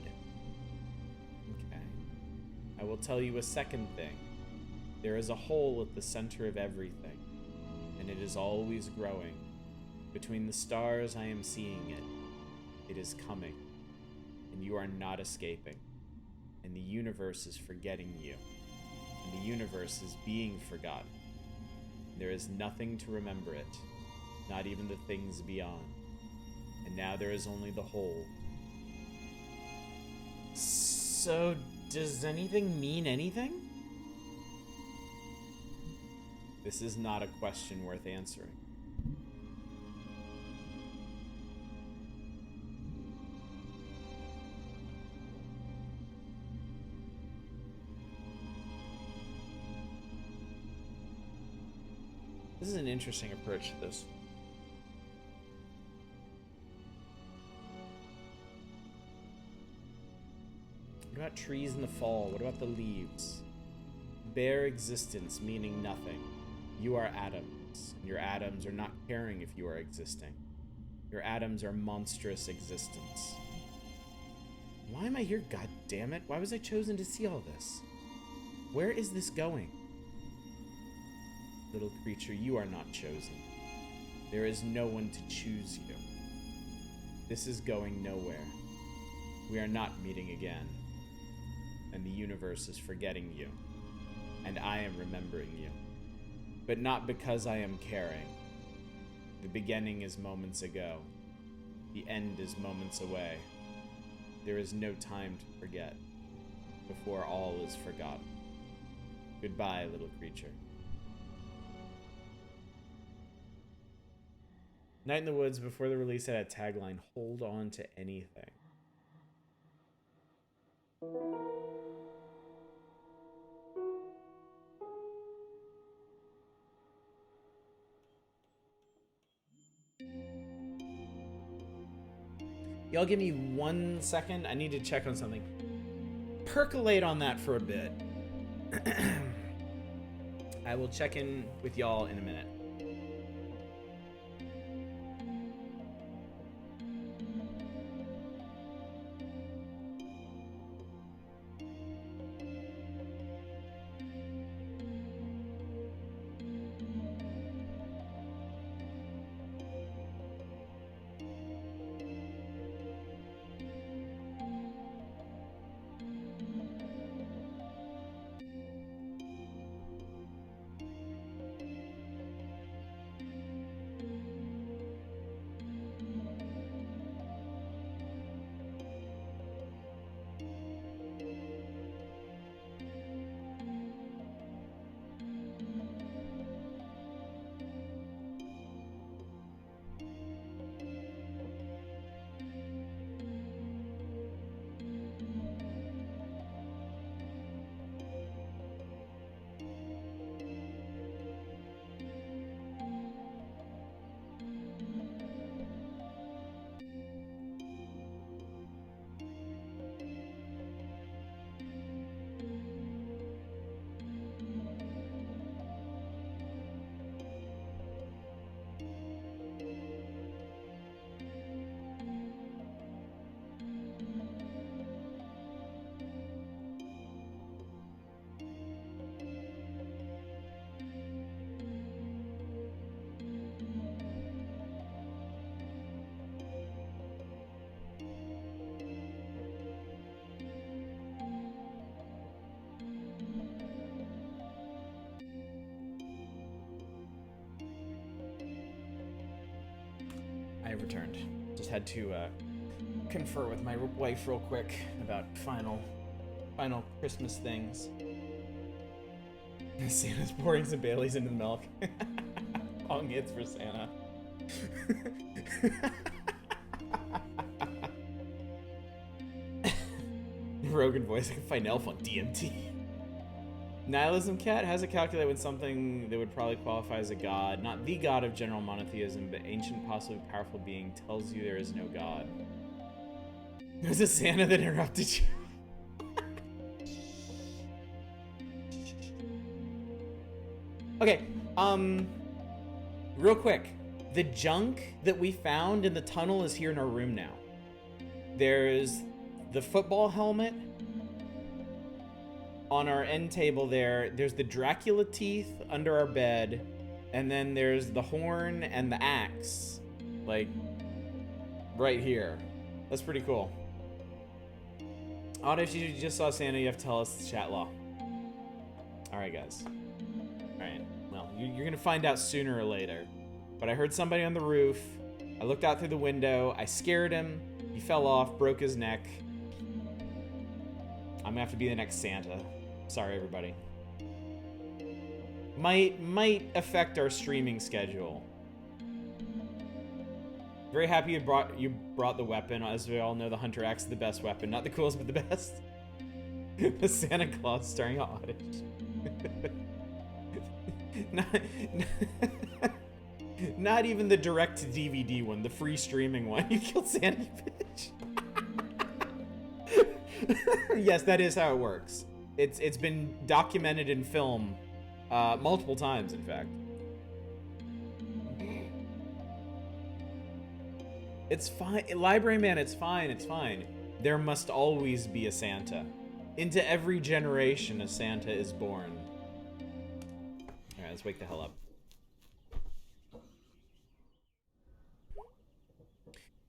Okay. I will tell you a second thing. There is a hole at the center of everything, and it is always growing. Between the stars, I am seeing it. It is coming, and you are not escaping. And the universe is forgetting you, and the universe is being forgotten. There is nothing to remember it, not even the things beyond. And now there is only the hole. So, does anything mean anything? This is not a question worth answering. This is an interesting approach to this. What about trees in the fall? What about the leaves? Bare existence meaning nothing. You are atoms, and your atoms are not caring if you are existing. Your atoms are monstrous existence. Why am I here, god damn it? Why was I chosen to see all this? Where is this going? Little creature, you are not chosen. There is no one to choose you. This is going nowhere. We are not meeting again. And the universe is forgetting you. And I am remembering you. But not because I am caring. The beginning is moments ago. The end is moments away. There is no time to forget before all is forgotten. Goodbye, little creature. Night in the Woods, before the release, had a tagline, hold on to anything. Y'all give me 1 second. I need to check on something. Percolate on that for a bit. I will check in with y'all in a minute. I've returned. Just had to confer with my wife real quick about final Christmas things. Santa's pouring some Baileys into the milk. Long hits for Santa. Rogan voice, I can find an elf on DMT. Nihilism Cat has it calculate when something that would probably qualify as a god, not the god of general monotheism, but ancient, possibly powerful being, tells you there is no god. It was a Santa that interrupted you. Okay, real quick. The junk that we found in the tunnel is here in our room now. There's the football helmet on our end table there. There's the Dracula teeth under our bed. And then there's the horn and the axe, like, right here. That's pretty cool. Otto, if you just saw Santa, you have to tell us the chat law. Alright, guys. Alright, well, you're gonna find out sooner or later. But I heard somebody on the roof. I looked out through the window. I scared him. He fell off, broke his neck. I'm gonna have to be the next Santa. Sorry, everybody. Might affect our streaming schedule. Very happy you brought the weapon. As we all know, the Hunter Axe is the best weapon. Not the coolest, but the best. The Santa Claus starring Oddish. Not even the direct-to-DVD one, the free streaming one. You killed Santa, you bitch. Yes, that is how it works. It's been documented in film multiple times, in fact. It's fine. Library Man, it's fine, it's fine. There must always be a Santa. Into every generation, a Santa is born. Alright, let's wake the hell up.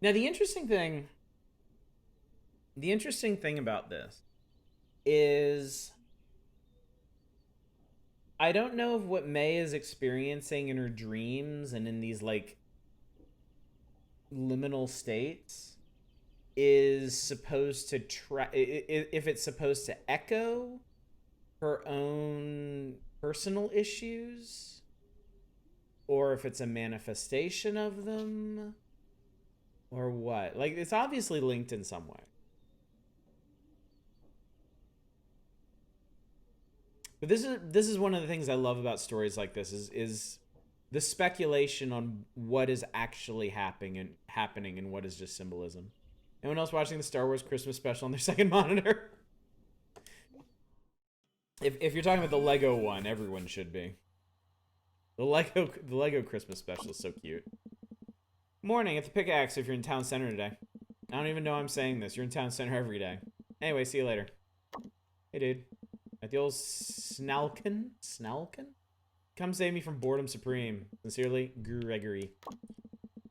Now, the interesting thing about this is I don't know if what May is experiencing in her dreams and in these, like, liminal states is supposed to if it's supposed to echo her own personal issues or if it's a manifestation of them. Or what? Like, it's obviously linked in some way. But this is one of the things I love about stories like this is the speculation on what is actually happening and what is just symbolism. Anyone else watching the Star Wars Christmas special on their second monitor? If you're talking about the Lego one, everyone should be. The Lego Christmas special is so cute. Morning, it's the pickaxe if you're in town center today. I don't even know I'm saying this. You're in town center every day. Anyway, see you later. Hey, dude. At the old Snalkin? Come save me from boredom supreme. Sincerely, Gregory.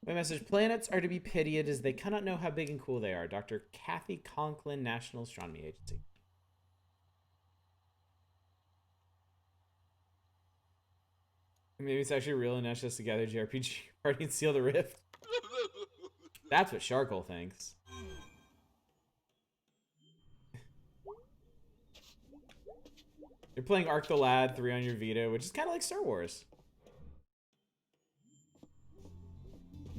My message, planets are to be pitied as they cannot know how big and cool they are. Dr. Kathy Conklin, National Astronomy Agency. Maybe it's actually real and Nash us together, JRPG party and seal the rift. That's what Sharkle thinks. You're playing Arc the Lad 3 on your Vita, which is kind of like Star Wars.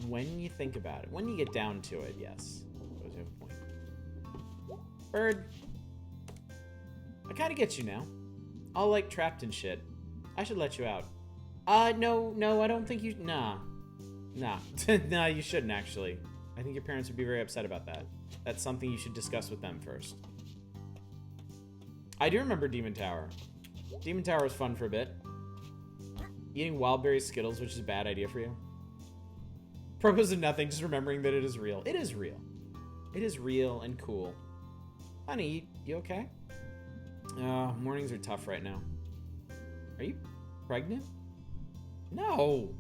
When you think about it. When you get down to it, yes. That was your point. Bird. I kind of get you now. All, like, trapped and shit. I should let you out. No, I don't think you... Nah. Nah, you shouldn't, actually. I think your parents would be very upset about that. That's something you should discuss with them first. I do remember Demon Tower. Demon Tower was fun for a bit. Eating Wildberry Skittles, which is a bad idea for you. Purpose of nothing, just remembering that it is real. It is real. It is real and cool. Honey, you okay? Mornings are tough right now. Are you pregnant? No.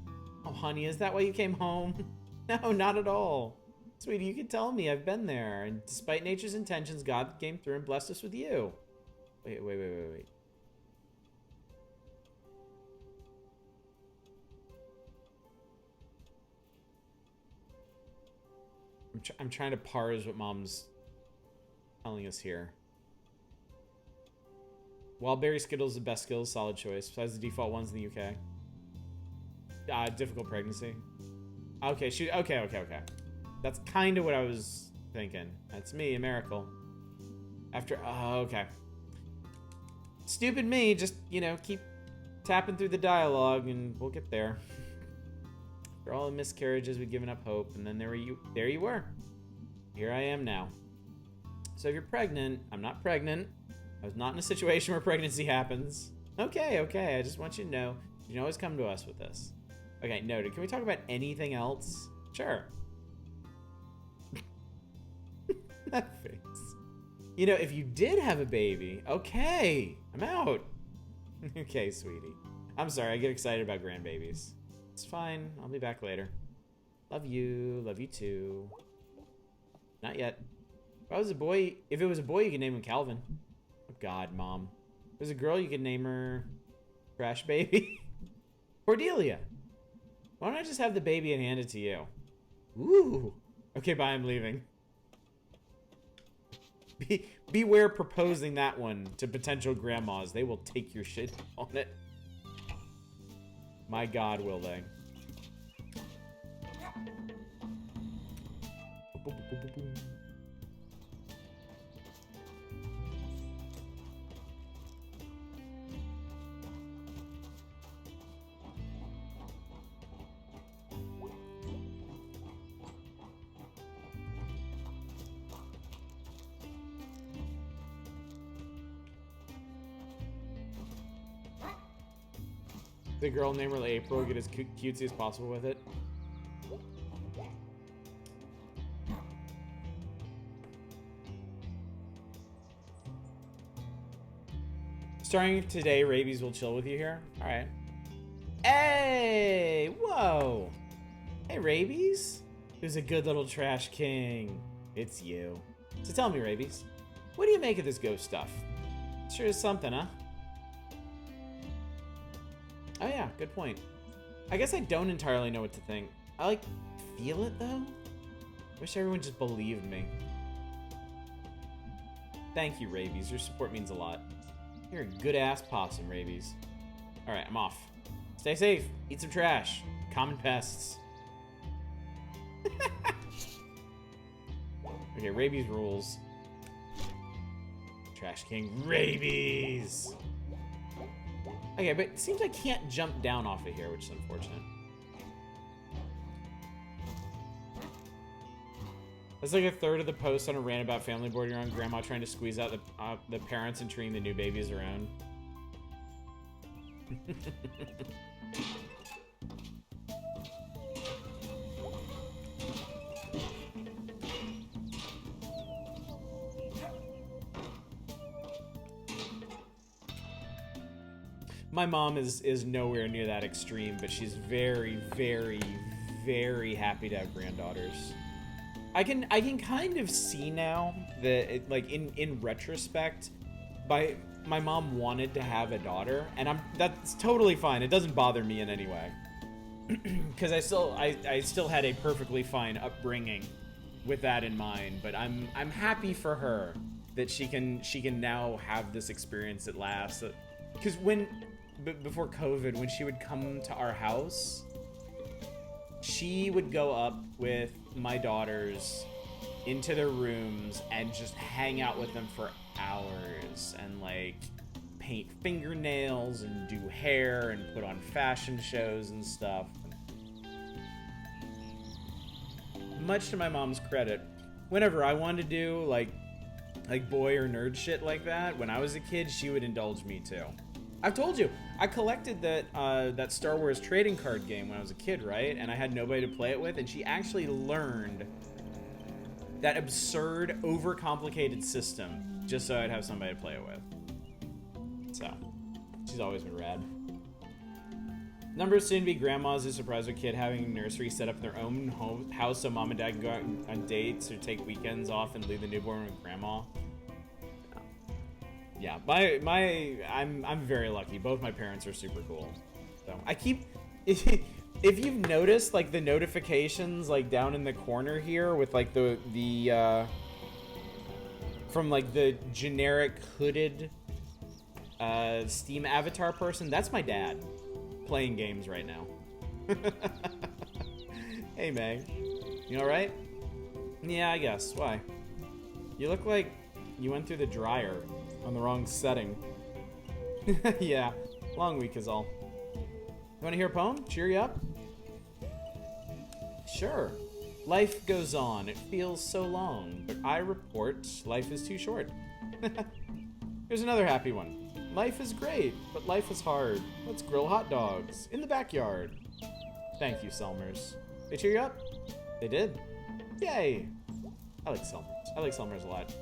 Oh, honey, is that why you came home? No, not at all. Sweetie, you can tell me. I've been there. And despite nature's intentions, God came through and blessed us with you. Wait. I'm trying to parse what Mom's telling us here. Wildberry Skittles the best Skittles, solid choice. Besides the default ones in the UK. Difficult pregnancy. Okay, okay. That's kind of what I was thinking. That's me, a miracle. After, okay. Stupid me, just, you know, keep tapping through the dialogue and we'll get there. For all the miscarriages, we've given up hope, and then there you were. Here I am now. So if you're pregnant, I'm not pregnant. I was not in a situation where pregnancy happens. Okay, I just want you to know, you can always come to us with this. Okay, noted. Can we talk about anything else? Sure. That face. You know, if you did have a baby, okay, I'm out. Okay, sweetie. I'm sorry, I get excited about grandbabies. It's fine, I'll be back later. Love you too. Not yet. If it was a boy, you could name him Calvin. Oh God, Mom. If it was a girl, you could name her Crash Baby. Cordelia. Why don't I just have the baby and hand it to you? Ooh. Okay, bye, I'm leaving. Beware proposing that one to potential grandmas. They will take your shit on it. My God, will they? The girl named her April, get as cutesy as possible with it. Starting today, Rabies will chill with you here. All right. Hey! Whoa! Hey, Rabies? Who's a good little trash king? It's you. So tell me, Rabies, what do you make of this ghost stuff? Sure is something, huh? Oh yeah, good point. I guess I don't entirely know what to think. I, like, feel it, though? Wish everyone just believed me. Thank you, Rabies. Your support means a lot. You're a good-ass possum, Rabies. Alright, I'm off. Stay safe. Eat some trash. Common pests. Okay, Rabies rules. Trash King Rabies! Okay, but it seems I can't jump down off of here, which is unfortunate. That's like a third of the post on a rant about family board you're on. Grandma trying to squeeze out the parents and treating the new babies around. My mom is nowhere near that extreme, but she's very, very, very happy to have granddaughters. I can kind of see now that, like, in retrospect, my mom wanted to have a daughter, and that's totally fine. It doesn't bother me in any way, because I still had a perfectly fine upbringing with that in mind. But I'm happy for her that she can now have this experience at last. Because before COVID, when she would come to our house, she would go up with my daughters into their rooms and just hang out with them for hours and, like, paint fingernails and do hair and put on fashion shows and stuff. Much to my mom's credit, whenever I wanted to do like boy or nerd shit like that when I was a kid, she would indulge me too. I've told you, I collected that Star Wars trading card game when I was a kid, right? And I had nobody to play it with, and she actually learned that absurd, overcomplicated system just so I'd have somebody to play it with. So, she's always been rad. Number of soon-to-be grandmas is surprised with kid having a nursery set up in their own house so mom and dad can go out on dates or take weekends off and leave the newborn with grandma. Yeah, I'm very lucky. Both my parents are super cool. So I keep If you've noticed, like, the notifications, like, down in the corner here with, like, from, like, the generic hooded Steam avatar person, that's my dad playing games right now. Hey, Meg. You alright? Yeah, I guess. Why? You look like you went through the dryer on the wrong setting. Yeah, long week is all. You want to hear a poem? Cheer you up? Sure. Life goes on. It feels so long, but I report life is too short. Here's another happy one. Life is great, but life is hard. Let's grill hot dogs in the backyard. Thank you, Selmers. They cheer you up? They did. Yay! I like Selmers. I like Selmers a lot.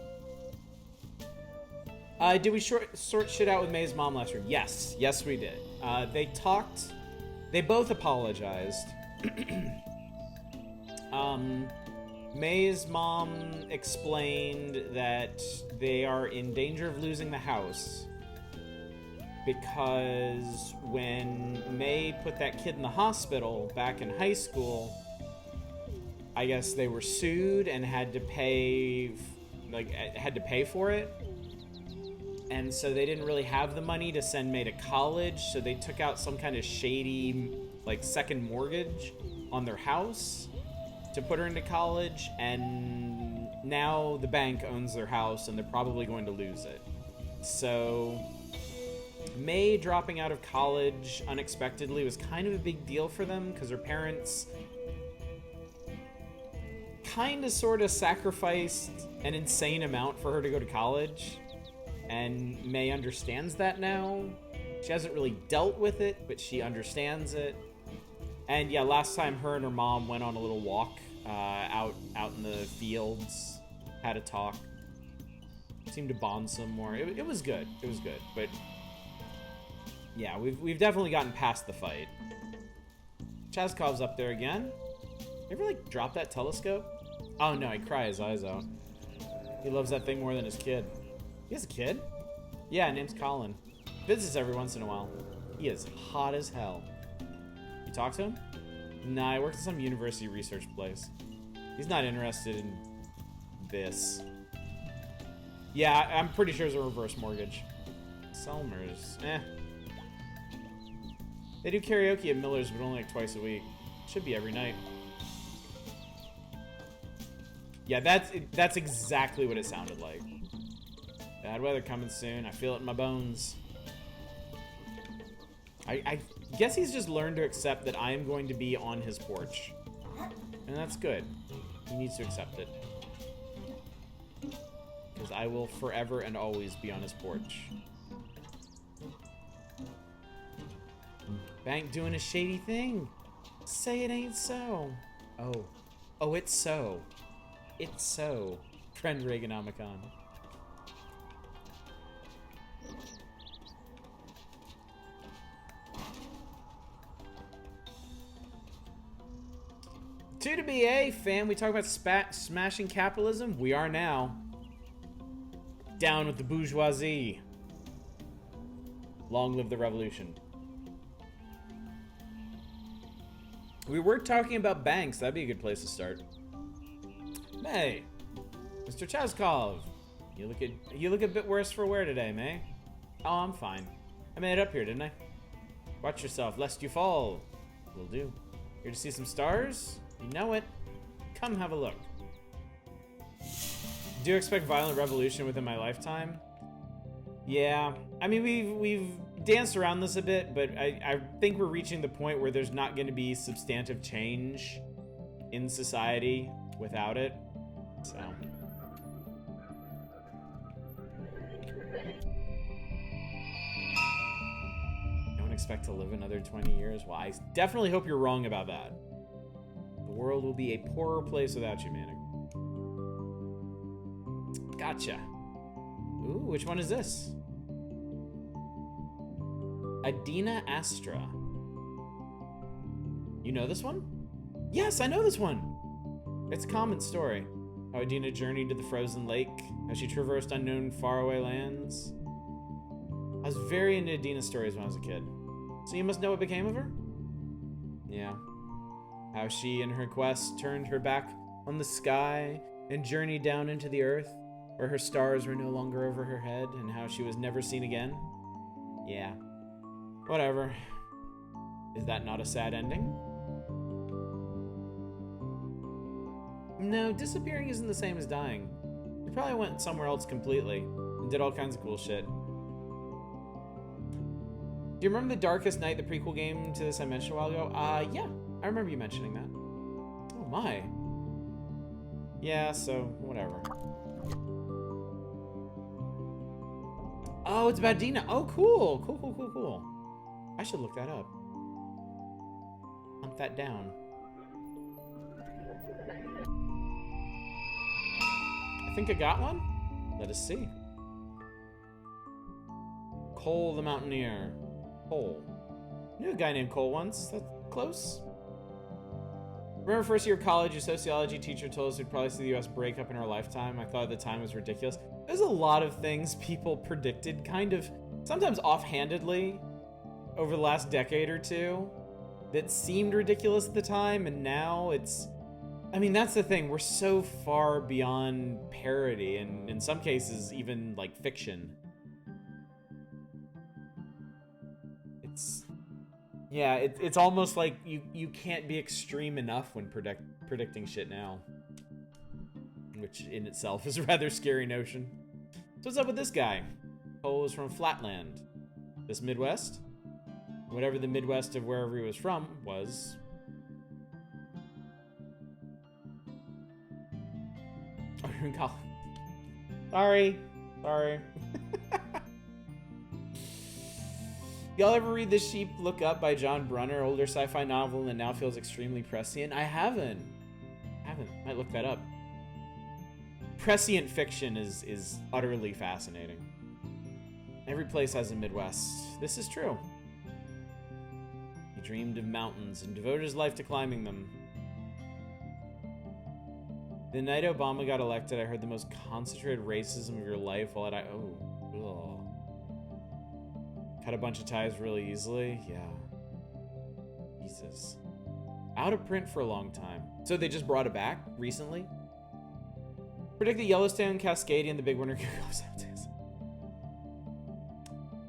Did we sort shit out with May's mom last year? Yes. Yes, we did. They talked. They both apologized. May's mom explained that they are in danger of losing the house because when May put that kid in the hospital back in high school, I guess they were sued and had to pay for it. And so they didn't really have the money to send May to college, so they took out some kind of shady, like, second mortgage on their house to put her into college, and now the bank owns their house and they're probably going to lose it. So May dropping out of college unexpectedly was kind of a big deal for them because her parents kind of sort of sacrificed an insane amount for her to go to college, and May understands that now. She hasn't really dealt with it, but she understands it. And yeah, last time her and her mom went on a little walk out in the fields, had a talk, seemed to bond some more. It was good. It was good. But yeah, we've definitely gotten past the fight. Chazkov's up there again. You ever, like, drop that telescope? Oh no, he'd cry his eyes out. He loves that thing more than his kid. He has a kid? Yeah, name's Colin. Visits every once in a while. He is hot as hell. You talk to him? Nah, he works at some university research place. He's not interested in this. Yeah, I'm pretty sure it's a reverse mortgage. Selmers, They do karaoke at Miller's, but only like twice a week. Should be every night. Yeah, that's exactly what it sounded like. Bad weather coming soon. I feel it in my bones. I guess he's just learned to accept that I am going to be on his porch. And that's good. He needs to accept it. Because I will forever and always be on his porch. Bank doing a shady thing. Say it ain't so. Oh. Oh, it's so. It's so. Friend Reaganomicon. To be a fan, we talk about smashing capitalism. We are now. Down with the bourgeoisie. Long live the revolution. We were talking about banks. That'd be a good place to start. May, Mr. Chazkov, you look a bit worse for wear today, May. Oh, I'm fine. I made it up here, didn't I? Watch yourself, lest you fall. Will do. Here to see some stars? You know it. Come have a look. Do you expect violent revolution within my lifetime? Yeah. I mean, we've danced around this a bit, but I think we're reaching the point where there's not going to be substantive change in society without it. So. Don't expect to live another 20 years? Well, I definitely hope you're wrong about that. The world will be a poorer place without you, Manic. Gotcha. Ooh, which one is this? Adina Astra. You know this one? Yes, I know this one. It's a common story. How Adina journeyed to the frozen lake, how she traversed unknown faraway lands. I was very into Adina's stories when I was a kid. So you must know what became of her? Yeah. How she and her quest turned her back on the sky and journeyed down into the earth, where her stars were no longer over her head, and how she was never seen again. Yeah. Whatever. Is that not a sad ending? No, disappearing isn't the same as dying. She probably went somewhere else completely and did all kinds of cool shit. Do you remember The Darkest Night, the prequel game to this I mentioned a while ago? Yeah, I remember you mentioning that. Oh my. Yeah, so, whatever. Oh, it's about Dina. Oh, cool. Cool. I should look that up. Hunt that down. I think I got one. Let us see. Cole the Mountaineer. Cole. Knew a guy named Cole once. That's close. Remember first year of college, your sociology teacher told us we'd probably see the US break up in our lifetime. I thought at the time it was ridiculous. There's a lot of things people predicted kind of, sometimes offhandedly, over the last decade or two that seemed ridiculous at the time, and now it's... I mean, that's the thing. We're so far beyond parody, and in some cases, even, like, fiction. Yeah, it's almost like you can't be extreme enough when predicting shit now. Which in itself is a rather scary notion. So what's up with this guy? Cole is from Flatland. This Midwest? Whatever the Midwest of wherever he was from was. Oh, you're in college. Sorry. Y'all ever read The Sheep Look Up by John Brunner, older sci-fi novel that now feels extremely prescient? I haven't. Might look that up. Prescient fiction is utterly fascinating. Every place has a Midwest. This is true. He dreamed of mountains and devoted his life to climbing them. The night Obama got elected, I heard the most concentrated racism of your life while ugh. Cut a bunch of ties really easily? Yeah. Jesus. Out of print for a long time. So they just brought it back recently? Predict the Yellowstone, Cascadian, the big winner goes out.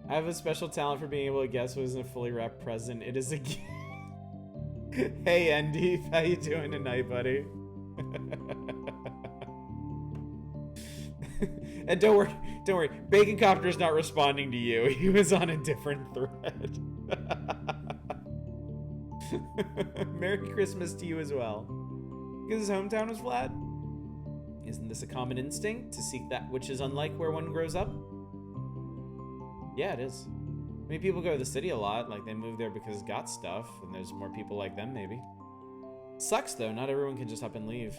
I have a special talent for being able to guess what is in a fully wrapped present. It is a Hey Andy, how you doing tonight, buddy? And don't worry, Bacon Copter's not responding to you. He was on a different thread. Merry Christmas to you as well. Because his hometown was flat? Isn't this a common instinct, to seek that which is unlike where one grows up? Yeah, it is. I mean, people go to the city a lot, like they move there because it's got stuff, and there's more people like them, maybe. Sucks, though, not everyone can just up and leave.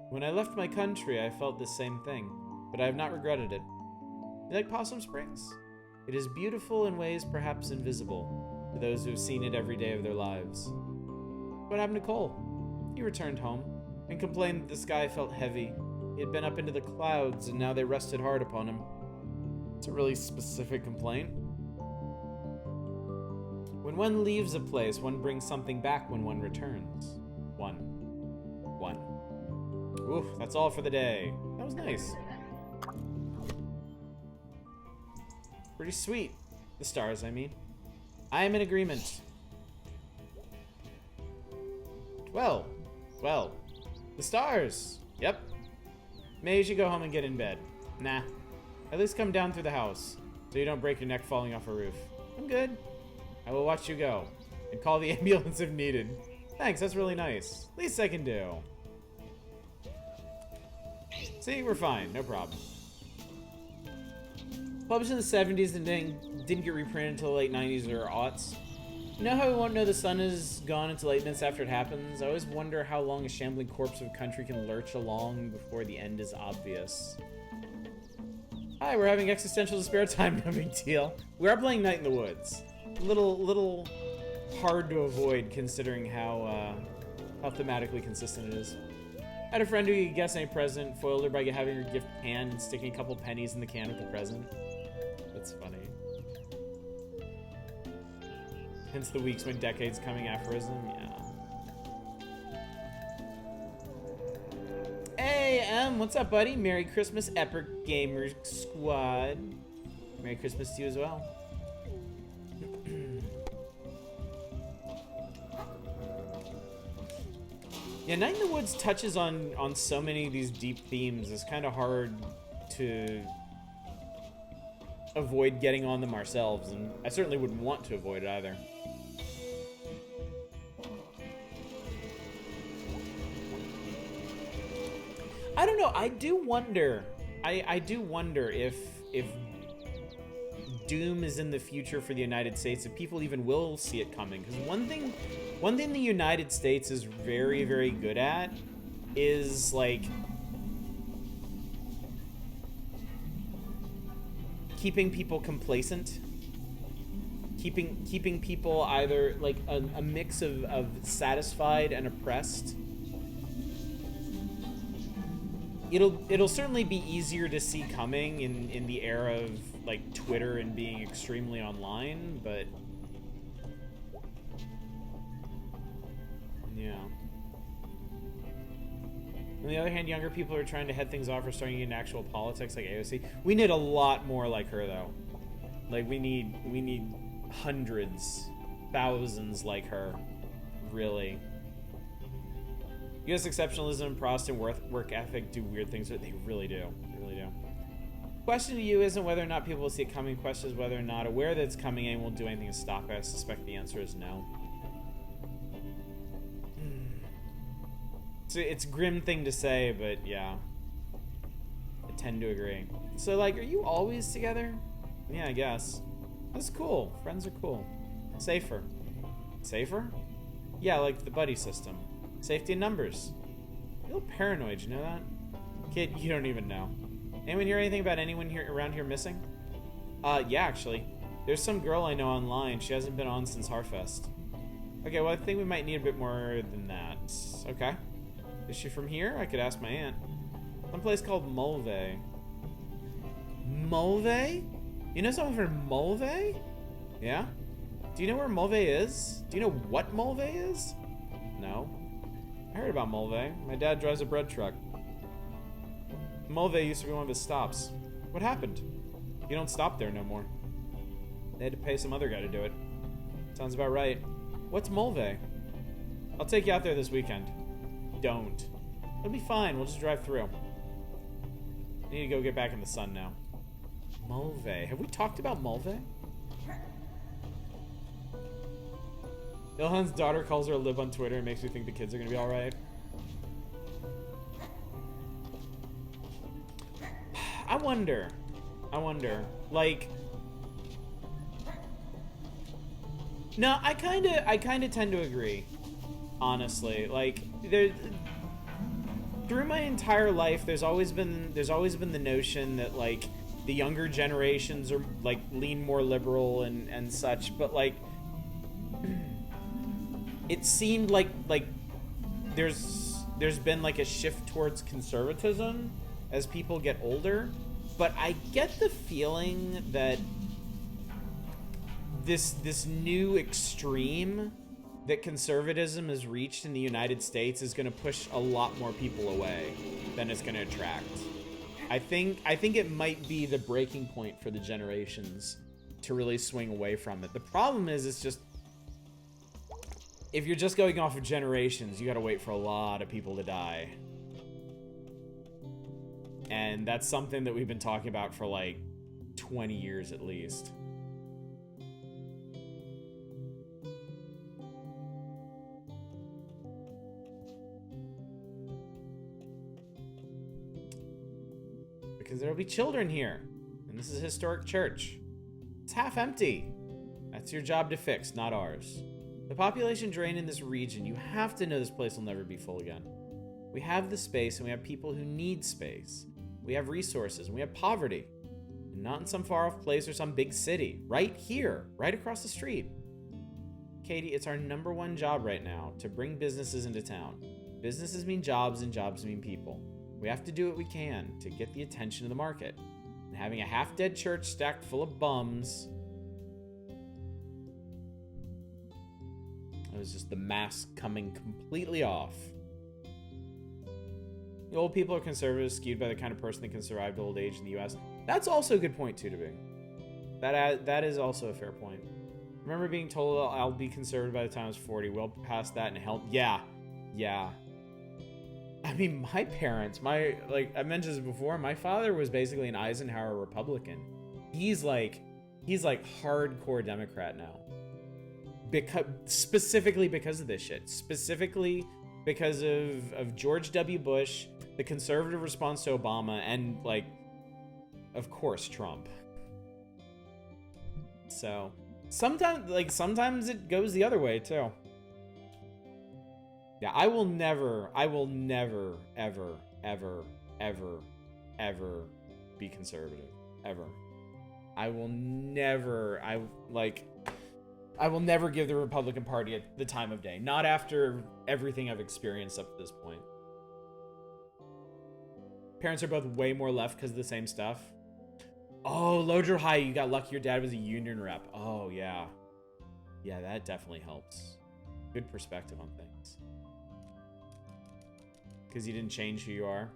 When I left my country, I felt the same thing, but I have not regretted it. You like Possum Springs? It is beautiful in ways perhaps invisible to those who have seen it every day of their lives. What happened to Cole? He returned home and complained that the sky felt heavy. He had been up into the clouds, and now they rested hard upon him. It's a really specific complaint. When one leaves a place, one brings something back when one returns. One. Oof, that's all for the day. That was nice. Pretty sweet. The stars, I mean. I am in agreement. Well, the stars. Yep. Maybe you should go home and get in bed. Nah. At least come down through the house, so you don't break your neck falling off a roof. I'm good. I will watch you go, and call the ambulance if needed. Thanks, that's really nice. Least I can do. See, we're fine, no problem. Published in the 70s and didn't get reprinted until the late 90s or aughts. You know how we won't know the sun is gone until 8 minutes after it happens? I always wonder how long a shambling corpse of a country can lurch along before the end is obvious. Hi, we're having existential spare time, no big deal. We are playing Night in the Woods. Little hard to avoid considering how thematically consistent it is. I had a friend who could guess any present, foiled her by having her gift canned and sticking a couple pennies in the can with the present. That's funny. Hence the weeks when decades coming aphorism, yeah. M, what's up, buddy? Merry Christmas, Epic Gamer Squad. Merry Christmas to you as well. Yeah, Night in the Woods touches on so many of these deep themes. It's kind of hard to avoid getting on them ourselves, and I certainly wouldn't want to avoid it either. I don't know. I do wonder. I do wonder if Doom is in the future for the United States, if people even will see it coming. Because one thing the United States is very, very good at is like keeping people complacent, keeping people either like a mix of satisfied and oppressed. It'll certainly be easier to see coming in the era of like Twitter and being extremely online, but yeah. On the other hand, younger people are trying to head things off or starting in actual politics like AOC. We need a lot more like her though. Like we need hundreds, thousands like her, really. U.S. exceptionalism, Protestant work ethic do weird things. They really do. They really do. Question to you isn't whether or not people will see it coming. Question is whether or not aware that it's coming and won't do anything to stop it. I suspect the answer is no. It's a grim thing to say, but yeah. I tend to agree. So, like, are you always together? Yeah, I guess. That's cool. Friends are cool. Safer. Safer? Yeah, like the buddy system. Safety in numbers. You're a little paranoid, you know that? Kid, you don't even know. Anyone hear anything about anyone here around here missing? Yeah, actually. There's some girl I know online. She hasn't been on since Harfest. Okay, well, I think we might need a bit more than that. Okay. Is she from here? I could ask my aunt. Some place called Mulvey. Mulvey? You know someone from Mulvey? Yeah? Do you know where Mulvey is? Do you know what Mulvey is? No. I heard about Mulvey. My dad drives a bread truck. Mulvey used to be one of his stops. What happened? You don't stop there no more. They had to pay some other guy to do it. Sounds about right. What's Mulvey? I'll take you out there this weekend. Don't. It'll be fine. We'll just drive through. I need to go get back in the sun now. Mulvey. Have we talked about Mulvey? Ilhan's daughter calls her a lib on Twitter and makes me think the kids are gonna be alright. I wonder. Like... No, I kinda tend to agree. Honestly. Like, through my entire life, there's always been the notion that, like, the younger generations are, like, lean more liberal and such, but, like... It seemed like there's been like a shift towards conservatism as people get older, but I get the feeling that this new extreme that conservatism has reached in the United States is going to push a lot more people away than it's going to attract. I think it might be the breaking point for the generations to really swing away from it. The problem is it's just if you're just going off of generations, you gotta wait for a lot of people to die. And that's something that we've been talking about for like 20 years at least. Because there'll be children here. And this is a historic church. It's half empty. That's your job to fix, not ours. The population drain in this region, you have to know this place will never be full again. We have the space and we have people who need space. We have resources and we have poverty. And not in some far off place or some big city. Right here, right across the street. Katie, it's our #1 job right now to bring businesses into town. Businesses mean jobs and jobs mean people. We have to do what we can to get the attention of the market. And having a half-dead church stacked full of bums... It was just the mask coming completely off. Old people are conservative, skewed by the kind of person that can survive to old age in the U.S. That's also a good point, too, to be. That is also a fair point. Remember being told I'll be conservative by the time I was 40. Well past that and help. Yeah. I mean, my parents, like I mentioned this before, my father was basically an Eisenhower Republican. He's like hardcore Democrat now. Specifically because of this shit. Specifically because of George W. Bush, the conservative response to Obama, and, like, of course, Trump. So, sometimes it goes the other way, too. Yeah, I will never, ever be conservative. Ever. I will never give the Republican Party at the time of day. Not after everything I've experienced up to this point. Parents are both way more left because of the same stuff. Oh, Lodro High, you got lucky your dad was a union rep. Oh, yeah. Yeah, that definitely helps. Good perspective on things. Because you didn't change who you are.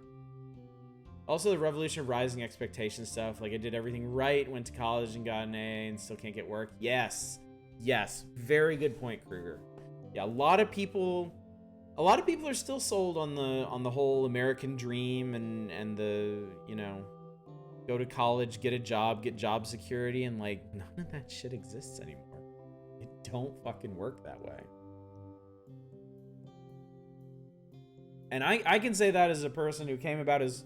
Also, the Revolution of Rising Expectation stuff. Like, I did everything right, went to college and got an A and still can't get work. Yes. Very good point, Kruger. Yeah, a lot of people are still sold on the whole American dream and the, you know, go to college, get a job, get job security, and, like, none of that shit exists anymore. It don't fucking work that way. And I can say that as a person who came about as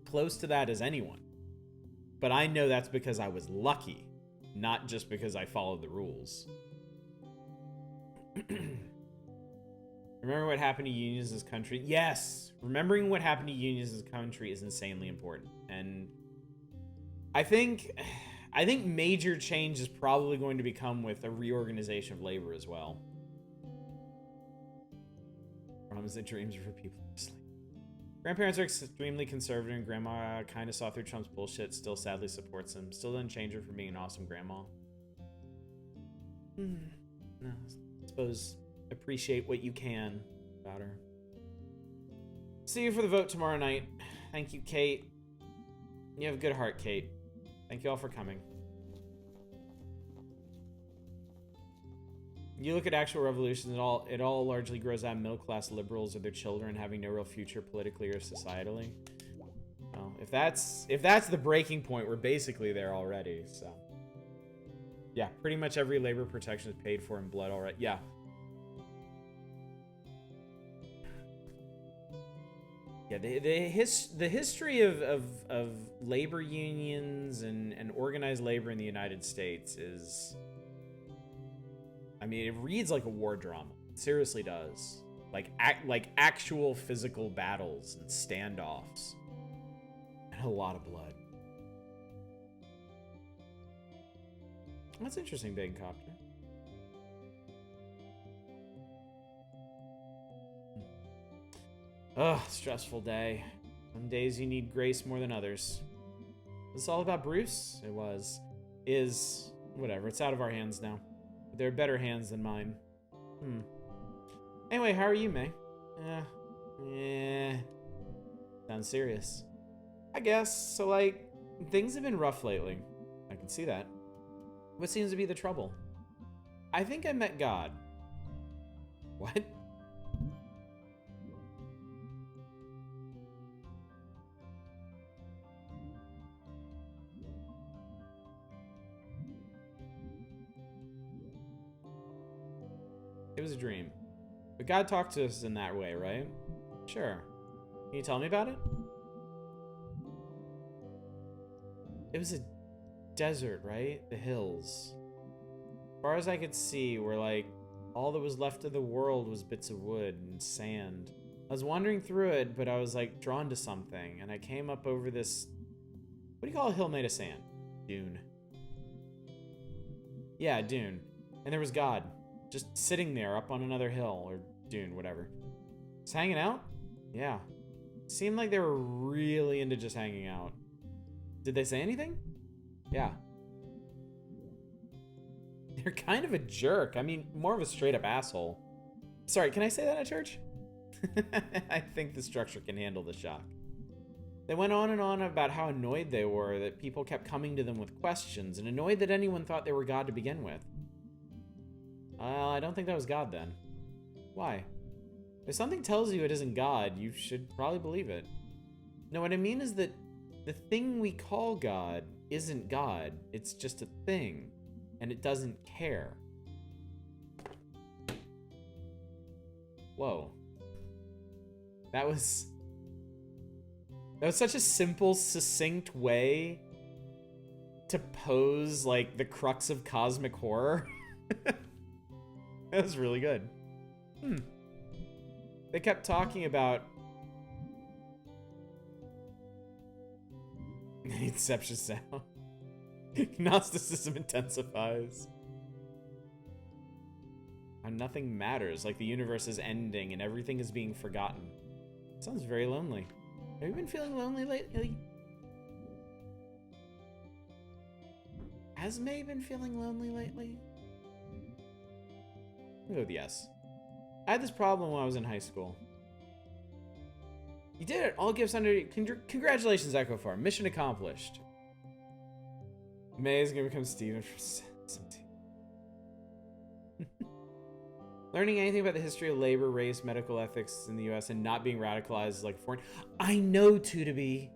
close to that as anyone. But I know that's because I was lucky, not just because I followed the rules. Remember what happened to unions in this country? Yes! Remembering what happened to unions in this country is insanely important. And I think major change is probably going to become with a reorganization of labor as well. Promise that dreams are for people who sleep. Grandparents are extremely conservative, and Grandma kind of saw through Trump's bullshit, still sadly supports him. Still doesn't change her from being an awesome grandma. No, I suppose appreciate what you can about her. See you for the vote tomorrow night. Thank you, Kate. You have a good heart, Kate. Thank you all for coming. You look at actual revolutions, it all largely grows out of middle-class liberals or their children having no real future politically or societally. Well, if that's the breaking point, we're basically there already, so. Yeah, pretty much every labor protection is paid for in blood already. Yeah. Yeah, the history of labor unions and organized labor in the United States is... I mean, it reads like a war drama. It seriously does. Like actual physical battles and standoffs. And a lot of blood. That's interesting, Big Copter. Ugh, stressful day. Some days you need grace more than others. Was this all about Bruce? It was. Is. Whatever, it's out of our hands now. But there are better hands than mine. Anyway, how are you, May? Sounds serious. I guess. So, like, things have been rough lately. I can see that. What seems to be the trouble? I think I met God. What? It was a dream. But God talked to us in that way, right? Sure. Can you tell me about it? It was a desert, right? The hills. As far as I could see, were like, all that was left of the world was bits of wood and sand. I was wandering through it, but I was like drawn to something, and I came up over this... What do you call a hill made of sand? Dune. Yeah, dune. And there was God. Just sitting there up on another hill, or dune, whatever. Just hanging out? Yeah. Seemed like they were really into just hanging out. Did they say anything? Yeah. They're kind of a jerk. I mean, more of a straight up asshole. Sorry, can I say that at church? I think the structure can handle the shock. They went on and on about how annoyed they were that people kept coming to them with questions, and annoyed that anyone thought they were God to begin with. I don't think that was God then. Why? If something tells you it isn't God, you should probably believe it. No, what I mean is that the thing we call God isn't God. It's just a thing, and it doesn't care. Whoa. That was such a simple, succinct way to pose, like, the crux of cosmic horror. That was really good. They kept talking about... Inception sound. Gnosticism intensifies. How nothing matters, like the universe is ending and everything is being forgotten. Sounds very lonely. Have you been feeling lonely lately? Has May been feeling lonely lately? I'll go with yes. I had this problem when I was in high school. You did it! All gifts under... Congratulations, Echo Farm. Mission accomplished. May is gonna become Steven for 17. Learning anything about the history of labor, race, medical ethics in the US and not being radicalized is like foreign. I know, Tudaby.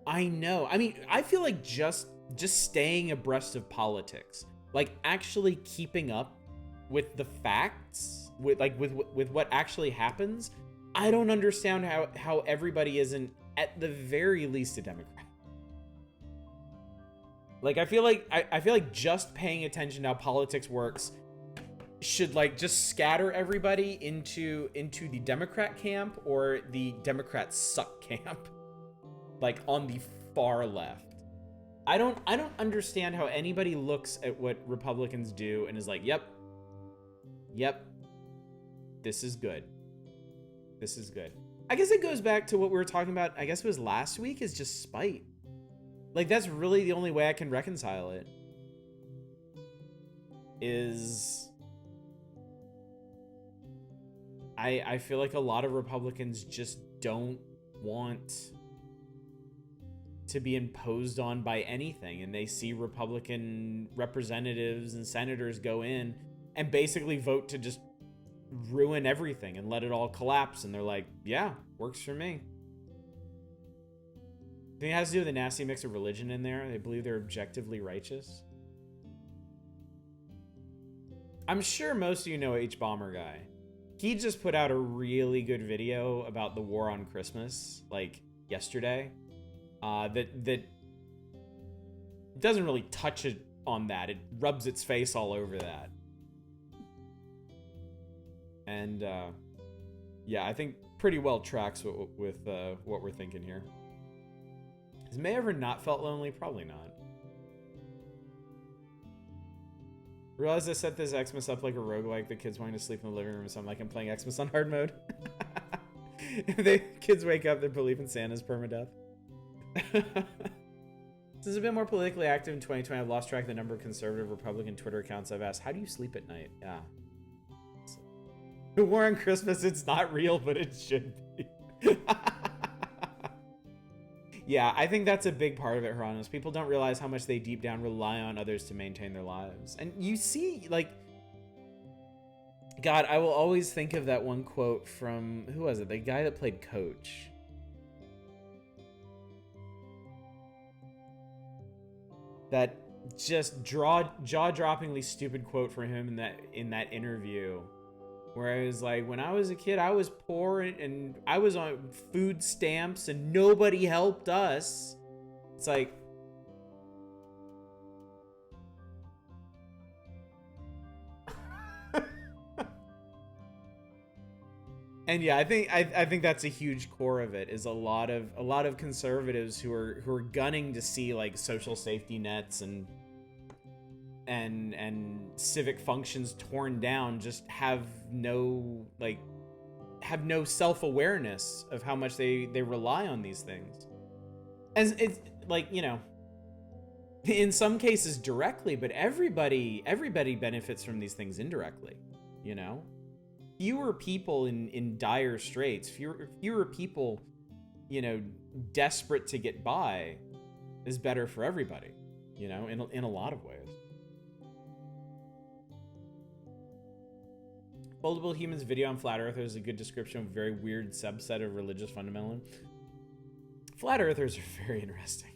I know. I mean, I feel like just staying abreast of politics, like actually keeping up with the facts, with what actually happens. I don't understand how everybody isn't at the very least a Democrat. Like I feel like just paying attention to how politics works should like just scatter everybody into the Democrat camp or the Democrats suck camp, like on the far left. I don't understand how anybody looks at what Republicans do and is like, yep, this is good. This is good. I guess it goes back to what we were talking about, I guess it was last week, is just spite. Like, that's really the only way I can reconcile it. Is... I feel like a lot of Republicans just don't want to be imposed on by anything, and they see Republican representatives and senators go in and basically vote to just ruin everything and let it all collapse, and they're like, yeah, works for me. I think it has to do with a nasty mix of religion in there. They believe they're objectively righteous. I'm sure most of you know H. Bomber Guy. He just put out a really good video about the war on Christmas, like yesterday. That doesn't really touch it on that. It rubs its face all over that. And yeah, I think pretty well tracks with what we're thinking here. Has May ever not felt lonely? Probably not. Realize I set this Xmas up like a roguelike. The kids wanting to sleep in the living room, so I'm like, I'm playing Xmas on hard mode. If the kids wake up, their belief in Santa's permadeath. Since I've been more politically active in 2020, I've lost track of the number of conservative Republican Twitter accounts I've asked, how do you sleep at night? Yeah. The war on Christmas, it's not real, but it should be. Yeah, I think that's a big part of it, Heranos. People don't realize how much they deep down rely on others to maintain their lives. And you see, like, God, I will always think of that one quote from, who was it? The guy that played Coach. That just jaw-droppingly stupid quote from him in that interview. Where I was like, when I was a kid, I was poor and I was on food stamps and nobody helped us. It's like... And yeah, I think that's a huge core of it, is a lot of conservatives who are gunning to see like social safety nets and civic functions torn down, just have no self-awareness of how much they rely on these things. And it's like, you know, in some cases directly, but everybody benefits from these things indirectly, you know? fewer people in dire straits, fewer people, you know, desperate to get by, is better for everybody, you know, in a lot of ways. Foldable Humans video on Flat Earthers is a good description of a very weird subset of religious fundamentalism. Flat Earthers are very interesting.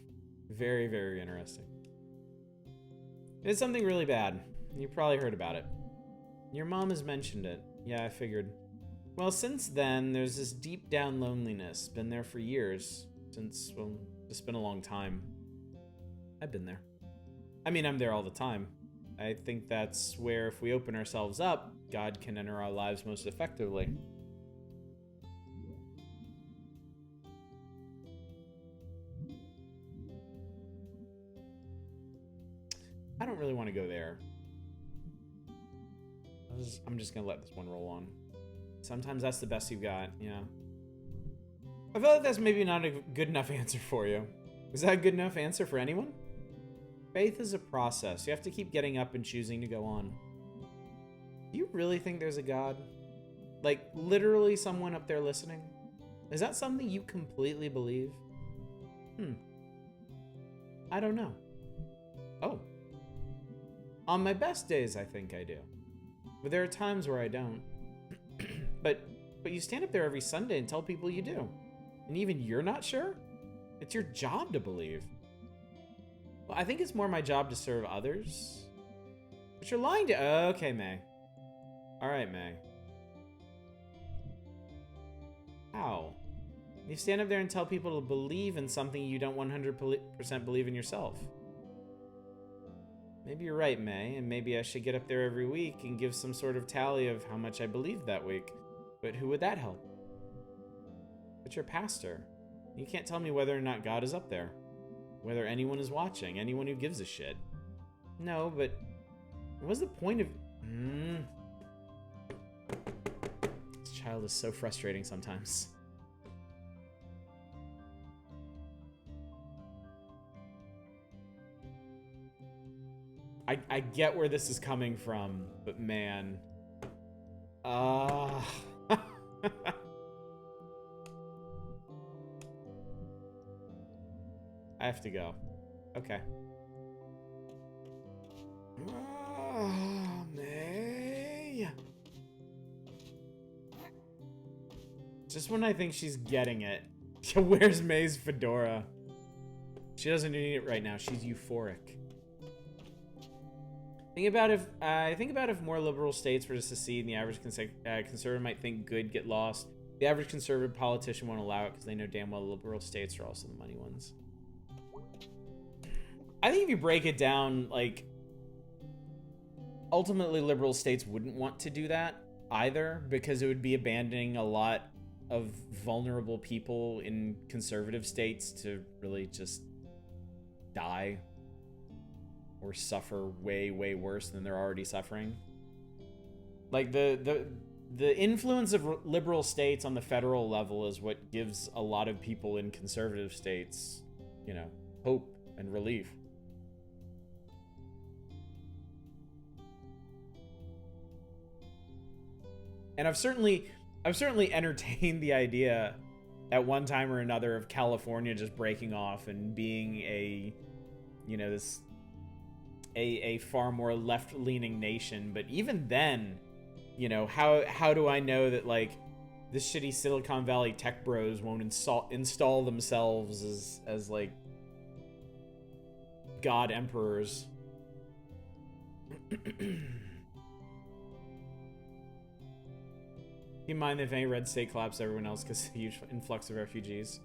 Very, very interesting. It's something really bad. You probably heard about it. Your mom has mentioned it. Yeah, I figured. Well, since then, there's this deep down loneliness. Been there for years. Since, well, it's been a long time. I've been there. I mean, I'm there all the time. I think that's where, if we open ourselves up, God can enter our lives most effectively. I don't really want to go there. I'm just gonna let this one roll on. Sometimes that's the best you've got, yeah. I feel like that's maybe not a good enough answer for you. Is that a good enough answer for anyone? Faith is a process. You have to keep getting up and choosing to go on. Do you really think there's a God? Like, literally someone up there listening? Is that something you completely believe? I don't know. Oh. On my best days, I think I do. But there are times where I don't. But you stand up there every Sunday and tell people you do. And even you're not sure? It's your job to believe. Well, I think it's more my job to serve others. But you're lying to... Okay, May. Alright, May. How? You stand up there and tell people to believe in something you don't 100% believe in yourself. Maybe you're right, May, and maybe I should get up there every week and give some sort of tally of how much I believed that week. But who would that help? But you're a pastor. You can't tell me whether or not God is up there. Whether anyone is watching, anyone who gives a shit. No, but what's the point of... This child is so frustrating sometimes. I get where this is coming from, but man... I have to go. Okay. May. Just when I think she's getting it. Where's May's fedora? She doesn't need it right now. She's euphoric. Think about if more liberal states were to secede, and the average conservative might think good get lost. The average conservative politician won't allow it because they know damn well liberal states are also the money ones. I think if you break it down, like, ultimately liberal states wouldn't want to do that either, because it would be abandoning a lot of vulnerable people in conservative states to really just die or suffer way, way worse than they're already suffering. Like, the influence of liberal states on the federal level is what gives a lot of people in conservative states, you know, hope and relief. And I've certainly entertained the idea at one time or another of California just breaking off and being a, you know, a far more left-leaning nation. But even then, you know, how do I know that, like, the shitty Silicon Valley tech bros won't install themselves as like god emperors? Keep in mind that if any red state collapses, everyone else because a huge influx of refugees.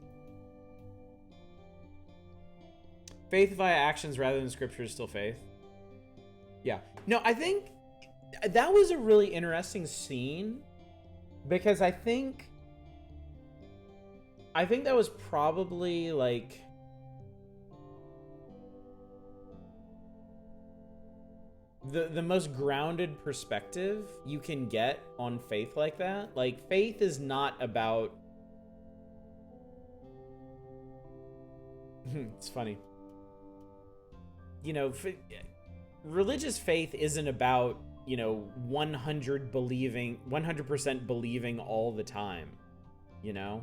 Faith via actions rather than scripture is still faith. Yeah. No, I think that was a really interesting scene because I think that was probably like the most grounded perspective you can get on faith like that. Like, faith is not about... It's funny. You know, religious faith isn't about, you know, 100% believing all the time, you know?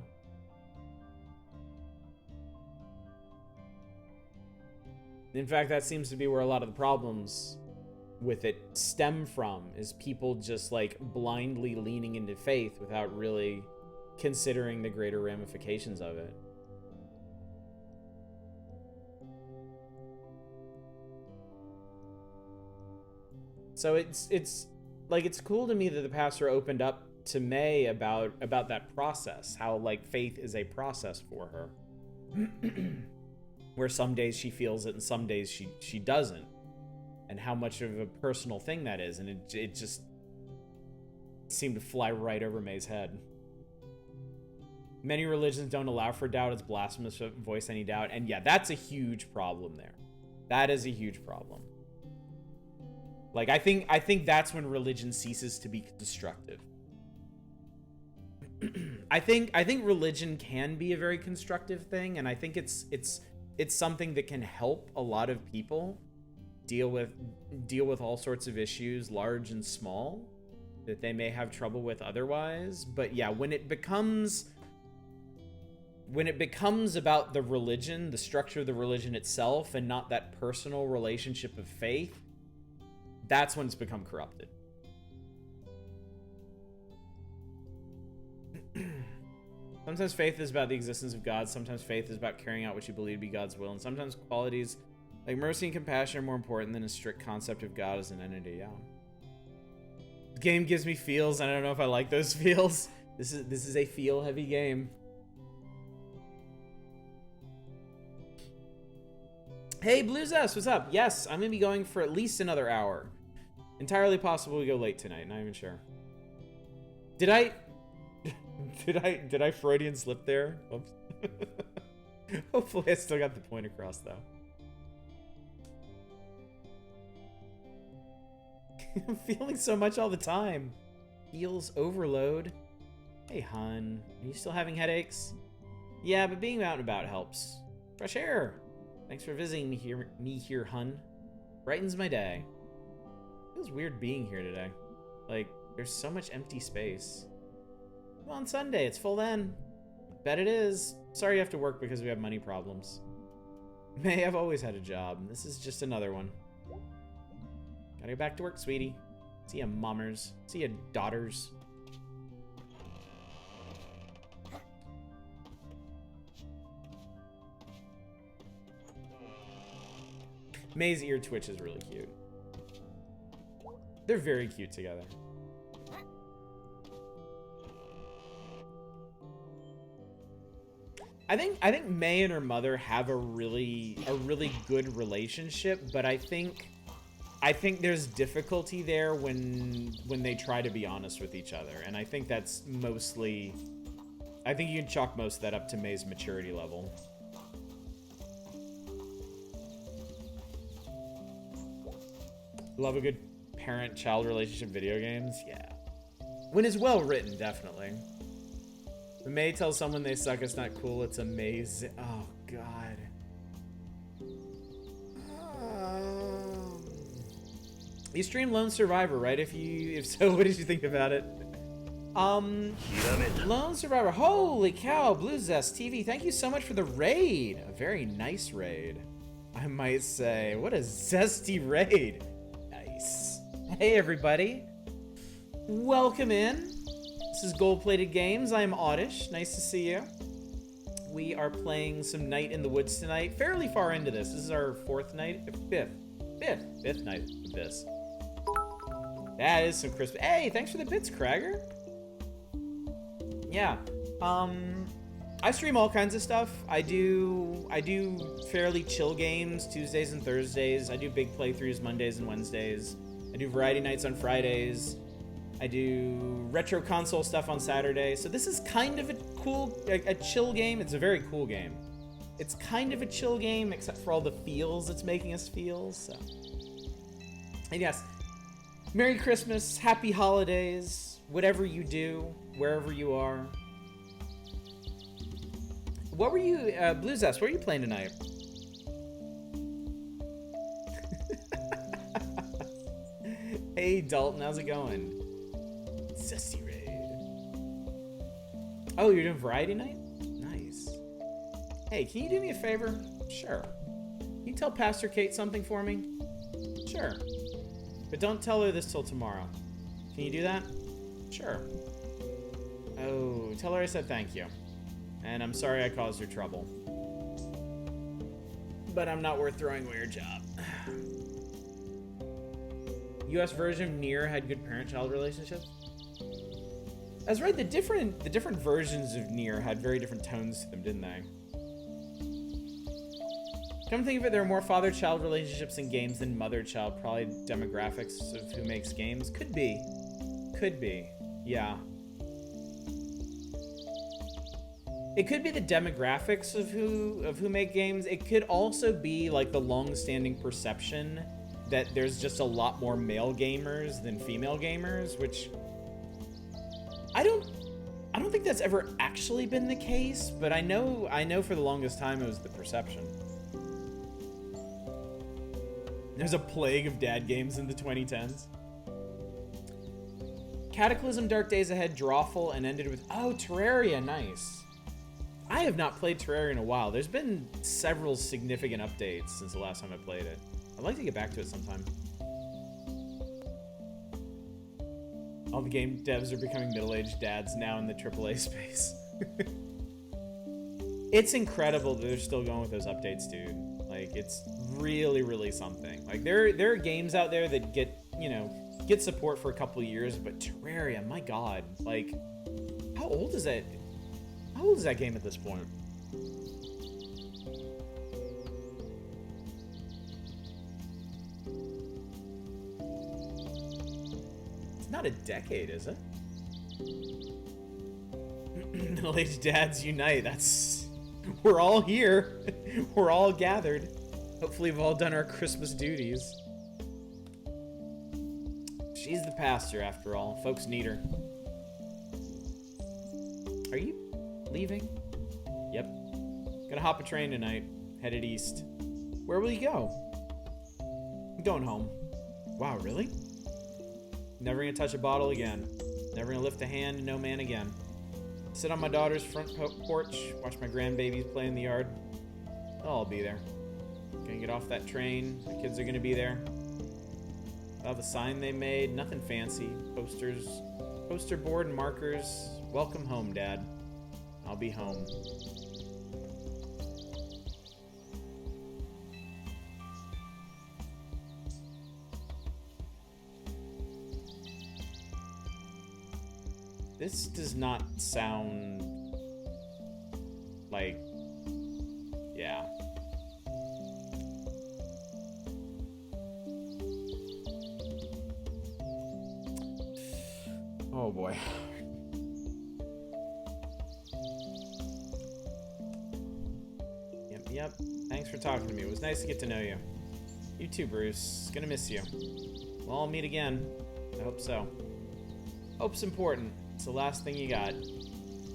In fact, that seems to be where a lot of the problems with it stem from, is people just like blindly leaning into faith without really considering the greater ramifications of it. So it's like, it's cool to me that the pastor opened up to May about that process, how like faith is a process for her. Where some days she feels it and some days she doesn't, and how much of a personal thing that is. And it just seemed to fly right over May's head. Many religions don't allow for doubt. It's blasphemous to voice any doubt. And yeah, that's a huge problem there. That is a huge problem. Like, I think that's when religion ceases to be constructive. I think religion can be a very constructive thing, and I think it's something that can help a lot of people deal with all sorts of issues, large and small, that they may have trouble with otherwise. But yeah, when it becomes about the religion, the structure of the religion itself, and not that personal relationship of faith, that's when it's become corrupted. Sometimes faith is about the existence of God. Sometimes faith is about carrying out what you believe to be God's will. And sometimes qualities like mercy and compassion are more important than a strict concept of God as an entity. Yeah. The game gives me feels, and I don't know if I like those feels. This is a feel-heavy game. Hey, Blues S, what's up? Yes, I'm gonna be going for at least another hour. Entirely possible we go late tonight. Not even sure. Did I Freudian slip there? Oops. Hopefully I still got the point across, though. I'm feeling so much all the time. Feels overload. Hey, hun. Are you still having headaches? Yeah, but being out and about helps. Fresh air. Thanks for visiting me here, hun. Brightens my day. Feels weird being here today. Like, there's so much empty space. Well, on Sunday, it's full then. Bet it is. Sorry you have to work because we have money problems. May, I've always had a job. This is just another one. Gotta get back to work, sweetie. See ya, mommers. See ya, daughters. May's ear twitch is really cute. They're very cute together. I think May and her mother have a really good relationship, but I think there's difficulty there when they try to be honest with each other, and I think that's mostly, I think you can chalk most of that up to May's maturity level. Love a good parent-child relationship video games? Yeah. When it's well written, definitely. When May tells someone they suck, it's not cool, it's amazing. Oh, God. You streamed Lone Survivor, right? If so, what did you think about it? Lone Survivor. Holy cow, Blue Zest TV. Thank you so much for the raid. A very nice raid, I might say. What a zesty raid. Nice. Hey, everybody. Welcome in. This is Gold Plated Games. I am Oddish. Nice to see you. We are playing some Night in the Woods tonight. Fairly far into this. This is our fifth night of this. That is some crisp. Hey, thanks for the bits, Cragger. Yeah. I stream all kinds of stuff. I do fairly chill games Tuesdays and Thursdays. I do big playthroughs Mondays and Wednesdays. I do variety nights on Fridays. I do retro console stuff on Saturday. So this is kind of a chill game. It's a very cool game. It's kind of a chill game, except for all the feels it's making us feel. So, and yes, Merry Christmas, Happy Holidays, whatever you do, wherever you are. What were you, Blues S, what are you playing tonight? Hey, Dalton, how's it going? Zesty Raid. Oh, you're doing Variety Night? Nice. Hey, can you do me a favor? Sure. Can you tell Pastor Kate something for me? Sure. But don't tell her this till tomorrow. Can you do that? Sure. Oh, tell her I said thank you. And I'm sorry I caused her trouble. But I'm not worth throwing away your job. US version of Nier had good parent-child relationships? That's right, the different versions of Nier had very different tones to them, didn't they? Come to think of it, there are more father-child relationships in games than mother-child. Probably demographics of who makes games. Could be. Could be. Yeah. It could be the demographics of who make games. It could also be like the long-standing perception that there's just a lot more male gamers than female gamers, which I don't think that's ever actually been the case, but I know for the longest time it was the perception. There's a plague of dad games in the 2010s. Cataclysm Dark Days Ahead Drawful and ended with, oh, Terraria, nice. I have not played Terraria in a while. There's been several significant updates since the last time I played it. I'd like to get back to it sometime. All the game devs are becoming middle-aged dads now in the AAA space. It's incredible that they're still going with those updates, dude. Like, it's really, really something. Like, there are games out there that get support for a couple of years, but Terraria, my god. Like, how old is that? How old is that game at this point? It's not a decade, is it? Middle-aged dads unite. We're all here. We're all gathered. Hopefully we've all done our Christmas duties. She's the pastor, after all. Folks need her. Are you leaving? Yep. Gonna hop a train tonight. Headed east. Where will you go? I'm going home. Wow, really? Never gonna touch a bottle again. Never gonna lift a hand to no man again. Sit on my daughter's front porch, watch my grandbabies play in the yard. They'll all be there. Gonna get off that train. The kids are gonna be there. Saw the sign they made. Nothing fancy. Posters. Poster board and markers. Welcome home, Dad. I'll be home. This does not sound like... Yeah. Oh boy. Yep. Thanks for talking to me. It was nice to get to know you. You too, Bruce. Gonna miss you. We'll all meet again. I hope so. Hope's important. It's the last thing you got.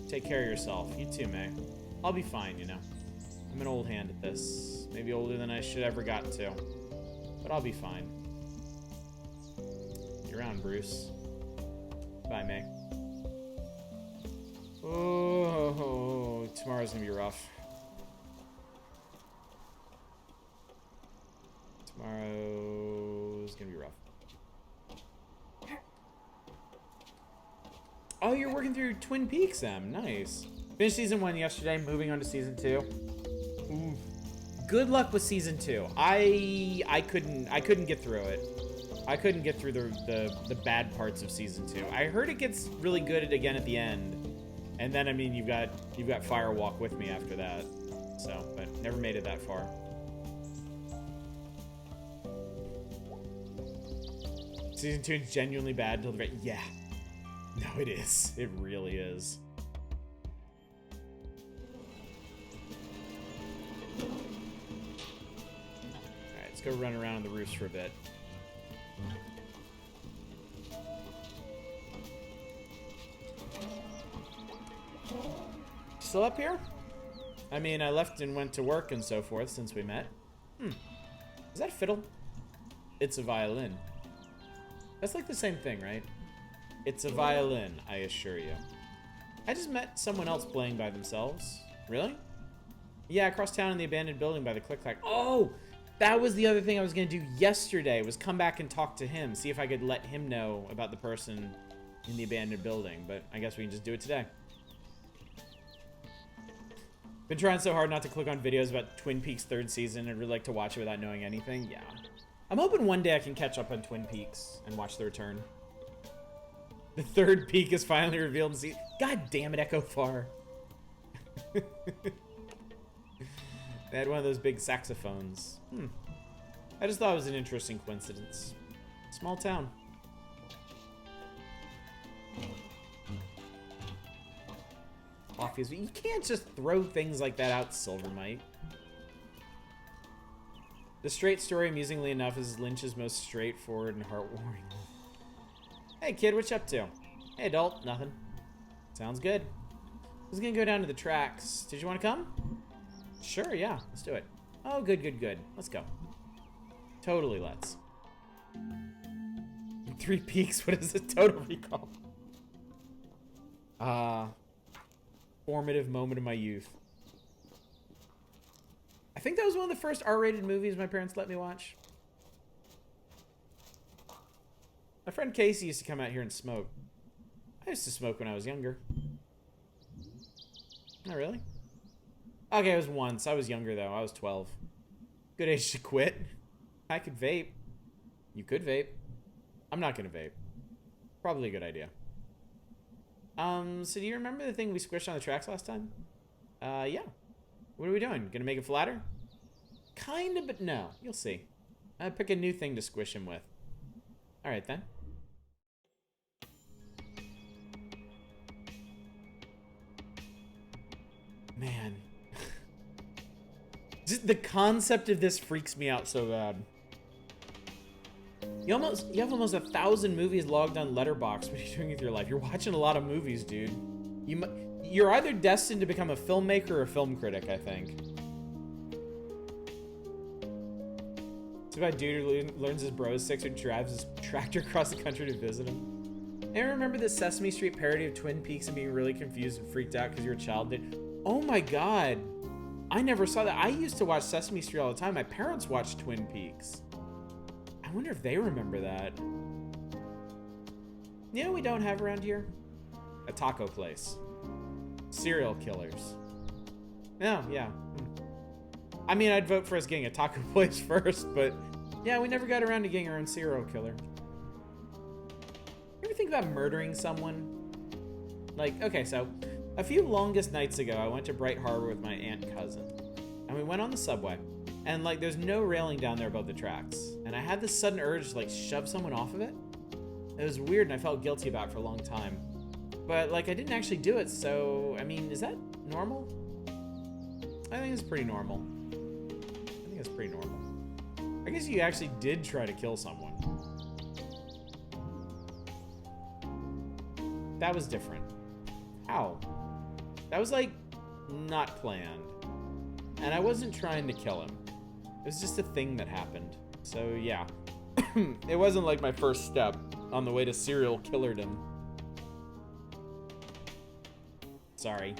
Take care of yourself. You too, May. I'll be fine, you know. I'm an old hand at this. Maybe older than I should ever got to. But I'll be fine. You're around, Bruce. Bye, May. Oh, tomorrow's gonna be rough. Tomorrow's gonna be rough. Oh, you're working through Twin Peaks, Em. Nice. Finished season 1 yesterday, moving on to season 2. Ooh. Good luck with season 2. I couldn't get through it. I couldn't get through the bad parts of season 2. I heard it gets really good again at the end. And then I mean you've got Firewalk with me after that. So, but never made it that far. Season 2 is genuinely bad until the very... Yeah. No, it is. It really is. Alright, let's go run around on the roofs for a bit. Still up here? I mean, I left and went to work and so forth since we met. Is that a fiddle? It's a violin. That's like the same thing, right? It's a violin, I assure you. I just met someone else playing by themselves. Really? Yeah, across town in the abandoned building by the click-clack. Oh! That was the other thing I was going to do yesterday, was come back and talk to him. See if I could let him know about the person in the abandoned building. But I guess we can just do it today. Been trying so hard not to click on videos about Twin Peaks 3rd season. I'd really like to watch it without knowing anything. Yeah. I'm hoping one day I can catch up on Twin Peaks and watch The Return. The 3rd peak is finally revealed in season. God damn it, Echo Far. They had one of those big saxophones. I just thought it was an interesting coincidence. Small town. You can't just throw things like that out, Silvermite. The straight story, amusingly enough, is Lynch's most straightforward and heartwarming. Hey, kid, what you up to? Hey, adult, nothing. Sounds good. I was gonna go down to the tracks. Did you want to come? Sure, yeah, let's do it. Oh, good, good, good. Let's go. Totally, let's. 3 Peaks, what is it? Total Recall. Formative moment of my youth. I think that was one of the first R-rated movies my parents let me watch. My friend Casey used to come out here and smoke. I used to smoke when I was younger. Not really. Okay, it was once. I was younger, though. I was 12. Good age to quit. I could vape. You could vape. I'm not gonna vape. Probably a good idea. So do you remember the thing we squished on the tracks last time? Yeah. What are we doing? Gonna make it flatter? Kinda, but no. You'll see. Pick a new thing to squish him with. Alright, then. Man. Just the concept of this freaks me out so bad. You have almost 1,000 movies logged on Letterboxd. What are you doing with your life? You're watching a lot of movies, dude. You're either destined to become a filmmaker or a film critic, I think. It's about a dude who learns his bro is sick and drives his tractor across the country to visit him. And remember the Sesame Street parody of Twin Peaks and being really confused and freaked out because you're a child? Oh my god. I never saw that. I used to watch Sesame Street all the time. My parents watched Twin Peaks. I wonder if they remember that. You know what we don't have around here? A taco place. Serial killers. No, yeah. I mean, I'd vote for us getting a taco place first, but yeah, we never got around to getting our own serial killer. You ever think about murdering someone? Like, okay, so a few longest nights ago, I went to Bright Harbor with my aunt and cousin, and we went on the subway. And, like, there's no railing down there above the tracks. And I had this sudden urge to, like, shove someone off of it. It was weird, and I felt guilty about it for a long time. But, like, I didn't actually do it, so, I mean, is that normal? I think it's pretty normal. I think it's pretty normal. I guess you actually did try to kill someone. That was different. How? That was, like, not planned. And I wasn't trying to kill him. It was just a thing that happened. So, yeah. It wasn't like my first step on the way to serial killerdom. Sorry.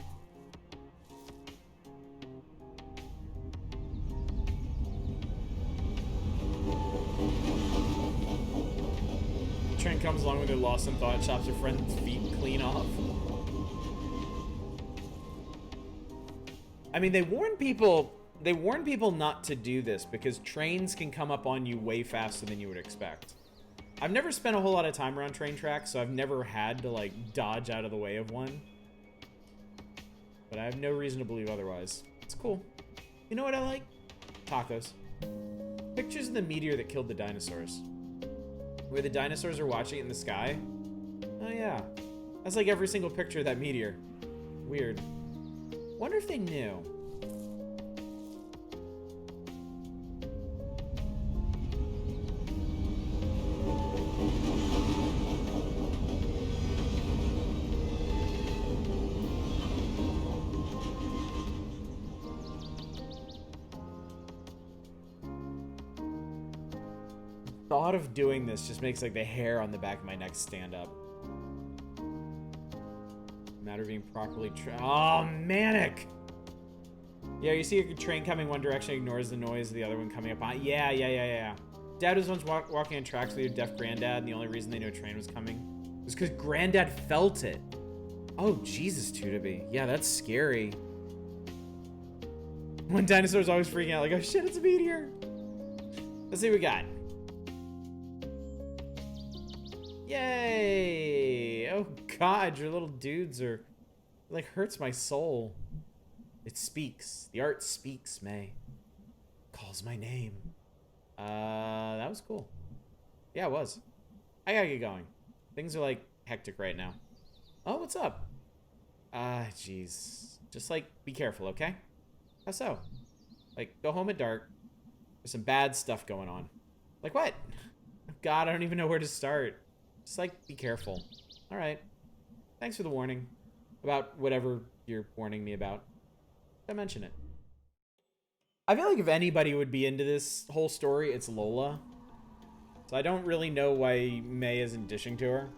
Train comes along with her lost in thought, chops her friend's feet clean off. I mean, they warn people not to do this because trains can come up on you way faster than you would expect. I've never spent a whole lot of time around train tracks, so I've never had to, like, dodge out of the way of one. But I have no reason to believe otherwise. It's cool. You know what I like? Tacos. Pictures of the meteor that killed the dinosaurs. Where the dinosaurs are watching it in the sky. Oh yeah. That's like every single picture of that meteor. Weird. Wonder if they knew. thought of doing this just makes like the hair on the back of my neck stand up. Matter of being properly oh, manic! Yeah, you see a train coming one direction, ignores the noise of the other one coming up on. Yeah. Dad was once walking on tracks with your deaf granddad, and the only reason they knew a train was coming was because granddad felt it. Oh, Jesus, Tudaby. Yeah, that's scary. When dinosaurs always freaking out, like, oh shit, it's a meteor. Let's see what we got. Yay! Oh god, your little dudes are, like, hurts my soul. It speaks. The art speaks, May. Calls my name. That was cool. Yeah, it was. I gotta get going. Things are, like, hectic right now. Oh, what's up? Jeez. Just, like, be careful, okay? How so? Like, go home at dark. There's some bad stuff going on. Like what? God, I don't even know where to start. Just, like, be careful. Alright. Thanks for the warning. About whatever you're warning me about. Don't mention it. I feel like if anybody would be into this whole story, it's Lola. So I don't really know why May isn't dishing to her.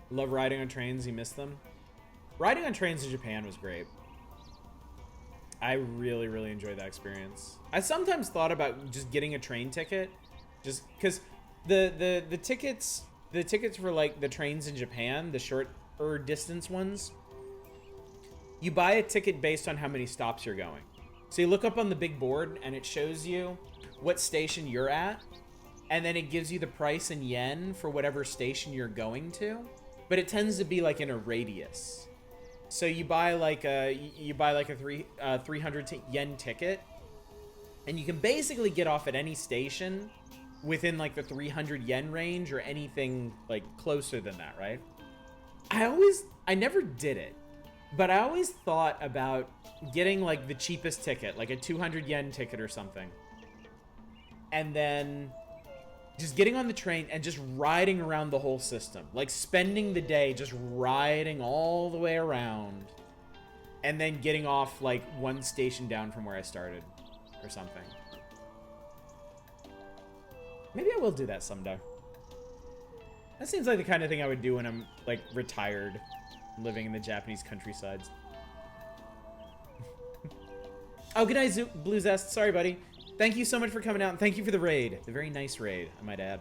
Love riding on trains. You miss them? Riding on trains in Japan was great. I really, really enjoyed that experience. I sometimes thought about just getting a train ticket, just because the tickets for like the trains in Japan, the shorter distance ones, you buy a ticket based on how many stops you're going. So you look up on the big board and it shows you what station you're at, and then it gives you the price in yen for whatever station you're going to. But it tends to be like in a radius. So you buy like a 300 yen ticket, and you can basically get off at any station within like the 300 yen range or anything like closer than that, right? I never did it, but I always thought about getting like the cheapest ticket, like a 200 yen ticket or something, and then just getting on the train and just riding around the whole system. Like, spending the day just riding all the way around. And then getting off, like, one station down from where I started. Or something. Maybe I will do that someday. That seems like the kind of thing I would do when I'm, like, retired. Living in the Japanese countrysides. Oh, good night, Blue Zest. Sorry, buddy. Thank you so much for coming out, and thank you for the raid. The very nice raid, I might add.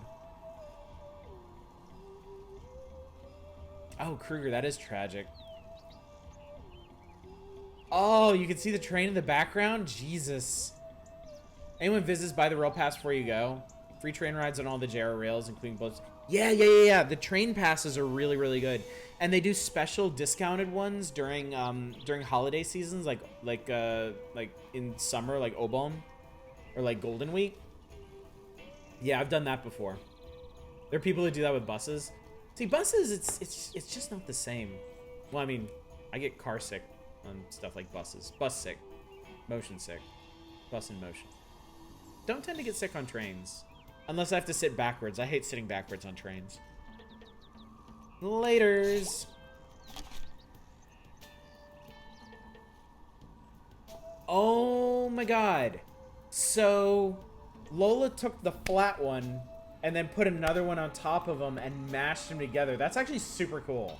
Oh, Kruger, that is tragic. Oh, you can see the train in the background? Jesus. Anyone visits, buy the rail pass before you go. Free train rides on all the JR rails, including both. Yeah. The train passes are really, really good. And they do special discounted ones during holiday seasons, like in summer, like Obon. Or like Golden Week. Yeah, I've done that before. There are people who do that with buses. See, buses, it's just not the same. Well, I mean, I get car sick on stuff like buses. Bus sick. Motion sick. Bus in motion. Don't tend to get sick on trains. Unless I have to sit backwards. I hate sitting backwards on trains. Laters. Oh my god. So, Lola took the flat one and then put another one on top of them and mashed them together. That's actually super cool.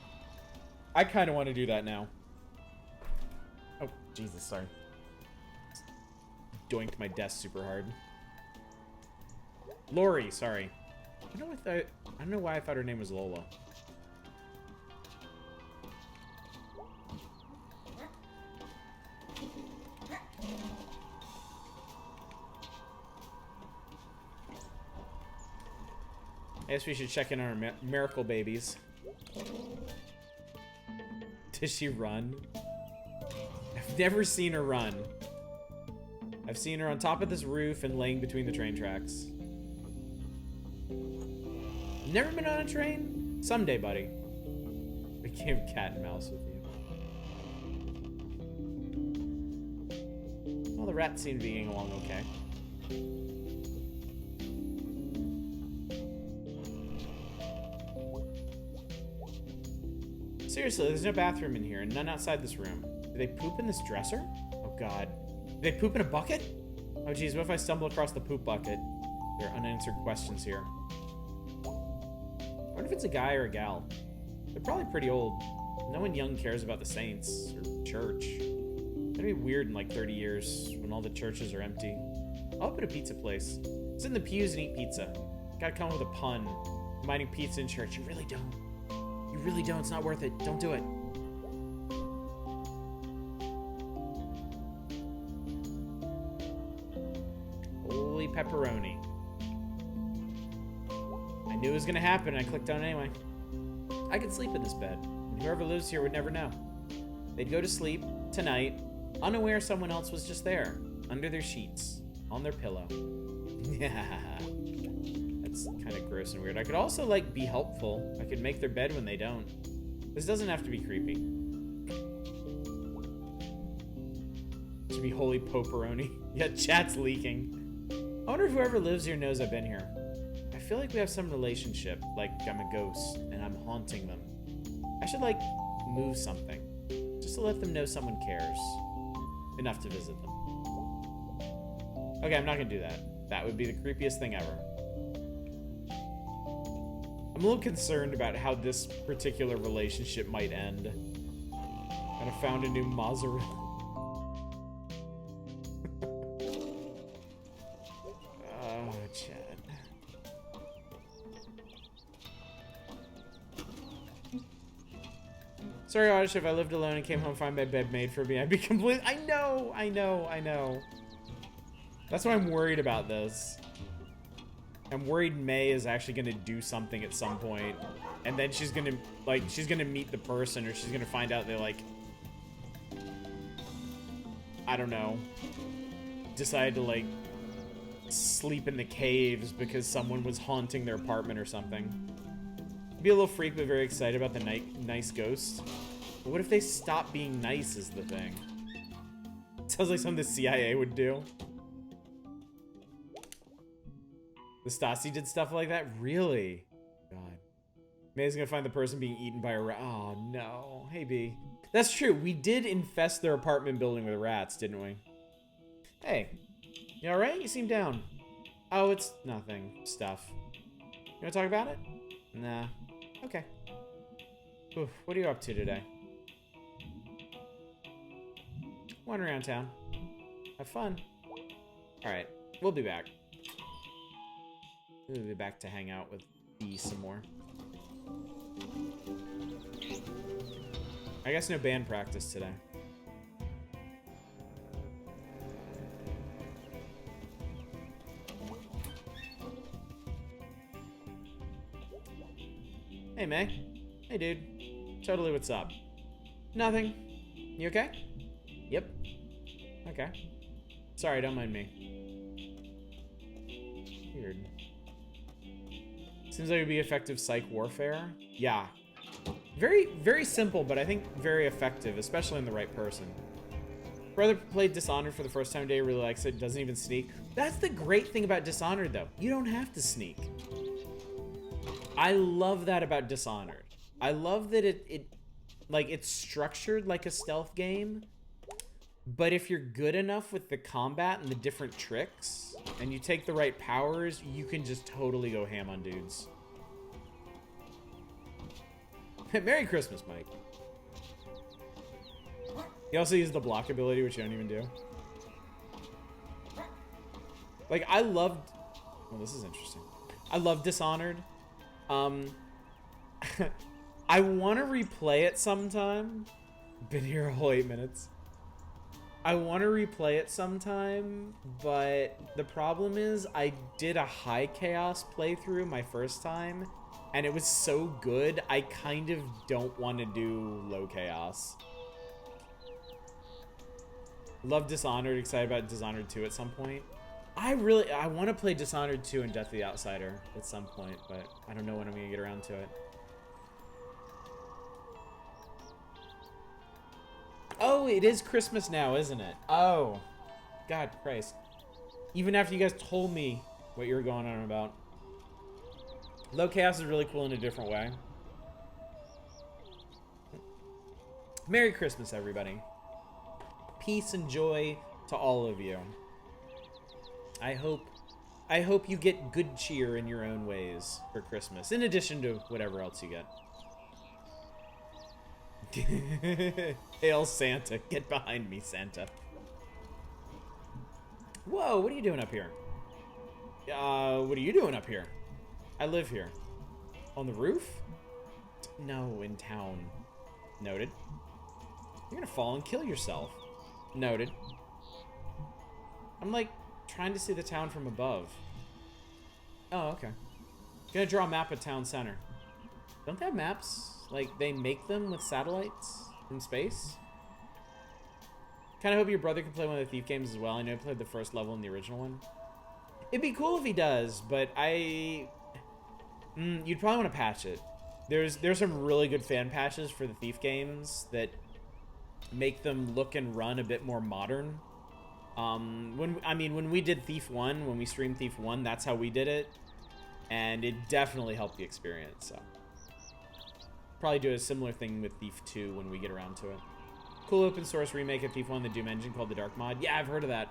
I kind of want to do that now. Oh, Jesus, sorry. Doinked my desk super hard. Lori, sorry. I don't know why I thought her name was Lola. I guess we should check in on our miracle babies. Does she run? I've never seen her run. I've seen her on top of this roof and laying between the train tracks. Never been on a train? Someday, buddy. We can have cat and mouse with you. Well, the rats seem to be getting along okay. Seriously, there's no bathroom in here, and none outside this room. Do they poop in this dresser? Oh, God. They poop in a bucket? Oh geez, what if I stumble across the poop bucket? There are unanswered questions here. I wonder if it's a guy or a gal. They're probably pretty old. No one young cares about the saints or church. It'd be weird in like 30 years when all the churches are empty. I'll open a pizza place. Sit in the pews and eat pizza. Gotta come up with a pun. Combining pizza and church. You really don't. You really don't. It's not worth it. Don't do it. Holy pepperoni. I knew it was gonna happen and I clicked on it anyway. I could sleep in this bed, and whoever lives here would never know. They'd go to sleep tonight, unaware someone else was just there, under their sheets, on their pillow. Yeah. That's kind of gross and weird. I could also, like, be helpful. I could make their bed when they don't. This doesn't have to be creepy. It should be holy poperoni. Yeah, chat's leaking. I wonder if whoever lives here knows I've been here. I feel like we have some relationship, like I'm a ghost, and I'm haunting them. I should, like, move something. Just to let them know someone cares. Enough to visit them. Okay, I'm not gonna do that. That would be the creepiest thing ever. I'm a little concerned about how this particular relationship might end. And I found a new mozzarella. Oh, Chad. Sorry, Oddish, if I lived alone and came home find my bed made for me, I'd be complete. I know. That's why I'm worried about this. I'm worried May is actually gonna do something at some point, and then she's gonna meet the person, or she's gonna find out they, like, I don't know, decided to, like, sleep in the caves because someone was haunting their apartment or something. Be a little freaked, but very excited about the nice ghost. But what if they stop being nice is the thing? Sounds like something the CIA would do. The Stasi did stuff like that? Really? God. May's gonna find the person being eaten by a rat. Oh, no. Hey, B. That's true. We did infest their apartment building with rats, didn't we? Hey. You alright? You seem down. Oh, it's nothing. Stuff. You wanna talk about it? Nah. Okay. Oof, what are you up to today? Wandering around town. Have fun. Alright, we'll be back. We'll be back to hang out with B some more. I guess no band practice today. Hey, May. Hey, dude. Totally, what's up? Nothing. You okay? Yep. Okay. Sorry, don't mind me. Weird. Seems like it would be effective psych warfare. Yeah. Very, very simple, but I think very effective, especially in the right person. Brother played Dishonored for the first time today, really likes it, doesn't even sneak. That's the great thing about Dishonored, though. You don't have to sneak. I love that about Dishonored. I love that it's structured like a stealth game, but if you're good enough with the combat and the different tricks, and you take the right powers, you can just totally go ham on dudes. Merry Christmas, Mike. You also use the block ability, which you don't even do. Like, I loved... Well, this is interesting. I love Dishonored. I want to replay it sometime. Been here a whole 8 minutes. I want to replay it sometime, but the problem is I did a high chaos playthrough my first time, and it was so good, I kind of don't want to do low chaos. Love Dishonored, excited about Dishonored 2 at some point. I want to play Dishonored 2 and Death of the Outsider at some point, but I don't know when I'm going to get around to it. Oh, it is Christmas now, isn't it? Oh, God Christ. Even after you guys told me what you were going on about. Low chaos is really cool in a different way. Merry Christmas, everybody. Peace and joy to all of you. I hope you get good cheer in your own ways for Christmas, in addition to whatever else you get. Hail Santa. Get behind me, Santa. Whoa, what are you doing up here? What are you doing up here? I live here. On the roof? No, in town. Noted. You're gonna fall and kill yourself. Noted. I'm like trying to see the town from above. Oh, okay. Gonna draw a map of town center. Don't they have maps? Like, they make them with satellites in space? Kinda hope your brother can play one of the Thief games as well. I know he played the first level in the original one. It'd be cool if he does, but you'd probably want to patch it. There's some really good fan patches for the Thief games that make them look and run a bit more modern. When we did Thief 1, when we streamed Thief 1, that's how we did it. And it definitely helped the experience, so. Probably do a similar thing with Thief 2 when we get around to it. Cool open source remake of Thief 1, the Doom engine called the Dark Mod. Yeah, I've heard of that.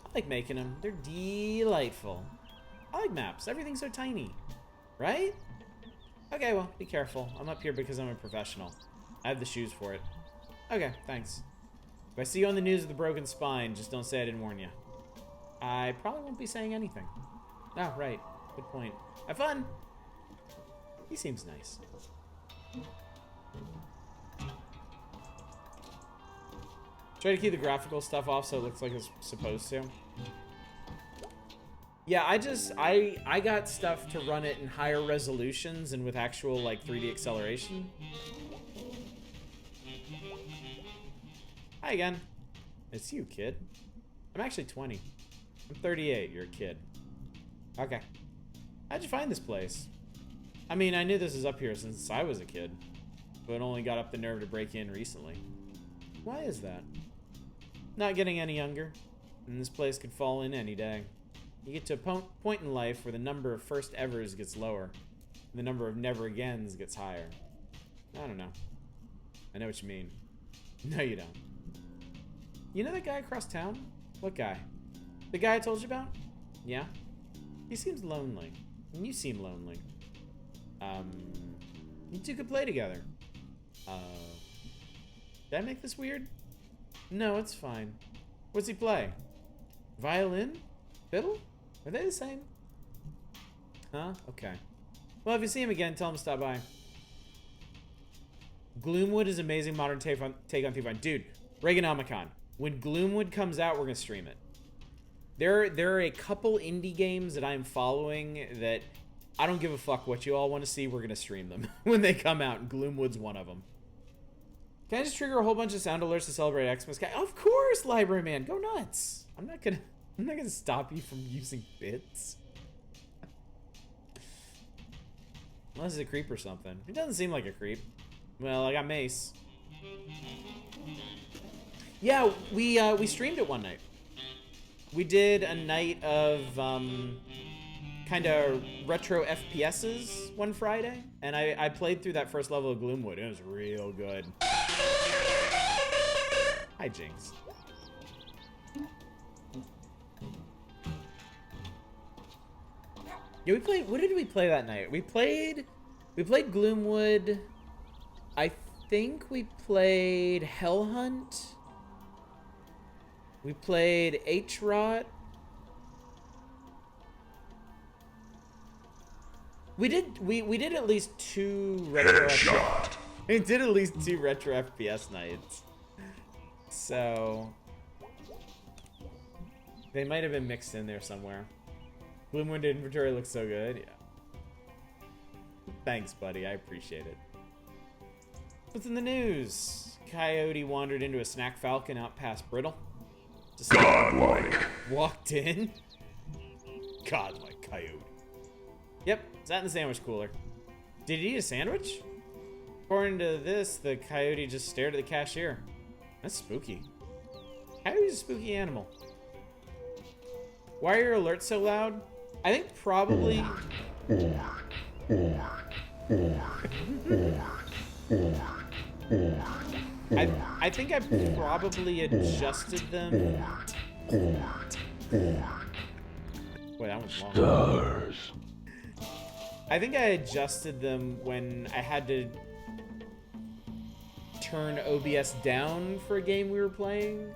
I like making them. They're delightful. I like maps. Everything's so tiny. Right? Okay, well, be careful. I'm up here because I'm a professional. I have the shoes for it. Okay, thanks. If I see you on the news with a broken spine, just don't say I didn't warn you. I probably won't be saying anything. Oh, right. Good point. Have fun! He seems nice. Try to keep the graphical stuff off so it looks like it's supposed to. Yeah, I got stuff to run it in higher resolutions and with actual, like, 3D acceleration. Hi again. It's you, kid. I'm actually 20. I'm 38. You're a kid. Okay. How'd you find this place? I mean, I knew this was up here since I was a kid, but only got up the nerve to break in recently. Why is that? Not getting any younger, and this place could fall in any day. You get to a point in life where the number of first evers gets lower, and the number of never agains gets higher. I don't know. I know what you mean. No, you don't. You know that guy across town? What guy? The guy I told you about? Yeah? He seems lonely. And you seem lonely. You two could play together. Did I make this weird? No, it's fine. What's he play? Violin? Fiddle? Are they the same? Huh? Okay. Well, if you see him again, tell him to stop by. Gloomwood is amazing modern take on Thief 1. Dude, Reaganomicon. When Gloomwood comes out, we're going to stream it. There are a couple indie games that I'm following that I don't give a fuck what you all want to see. We're going to stream them when they come out, and Gloomwood's one of them. Can I just trigger a whole bunch of sound alerts to celebrate Xmas? Of course, Library Man. Go nuts. I'm not gonna stop you from using bits. Unless it's a creep or something. It doesn't seem like a creep. Well, I got mace. Yeah, we streamed it one night. We did a night of kind of retro FPSs one Friday, and I played through that first level of Gloomwood. It was real good. Hi, Jinx. Yeah, we played. What did we play that night? We played Gloomwood. I think we played Hellhunt. We played H-Rot. We did at least 2 retro FPS. We did at least 2 retro FPS nights. So they might have been mixed in there somewhere. Gloomwood inventory looks so good. Yeah. Thanks, buddy. I appreciate it. What's in the news? Coyote wandered into a snack falcon out past Brittle. Just godlike. Walked in. Godlike coyote. Yep, sat in the sandwich cooler. Did he eat a sandwich? According to this, the coyote just stared at the cashier. That's spooky. Coyote's a spooky animal. Why are your alerts so loud? I think probably... I think I probably adjusted them. Boy, that one's long. Stars. I think I adjusted them when I had to turn OBS down for a game we were playing.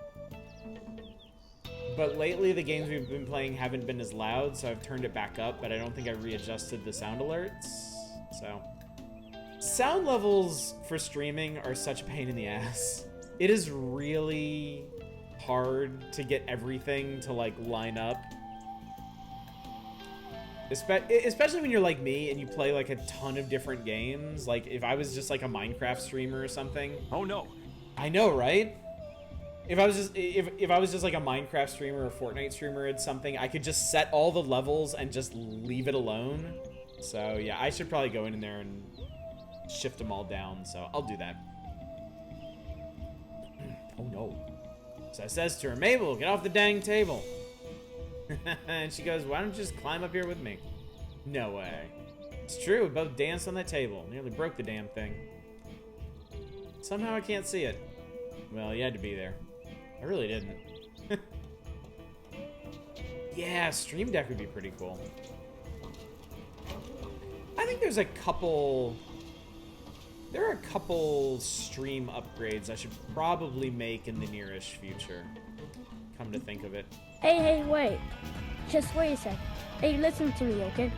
But lately, the games we've been playing haven't been as loud, so I've turned it back up, but I don't think I readjusted the sound alerts. So, sound levels for streaming are such a pain in the ass. It is really hard to get everything to, like, line up. Especially when you're like me and you play, like, a ton of different games. Like, if I was just, like, a Minecraft streamer or something. Oh, no. I know, right? If I was just like a Minecraft streamer or a Fortnite streamer or something, I could just set all the levels and just leave it alone. So yeah, I should probably go in there and shift them all down. So I'll do that. Oh no. So I says to her, Mabel, get off the dang table. And she goes, why don't you just climb up here with me? No way. It's true, we both danced on that table. Nearly broke the damn thing. Somehow I can't see it. Well, you had to be there. I really didn't. Yeah, Stream Deck would be pretty cool. I think there's a couple... There are a couple stream upgrades I should probably make in the nearish future. Come to think of it. Hey, wait. Just wait a sec. Hey, listen to me, okay?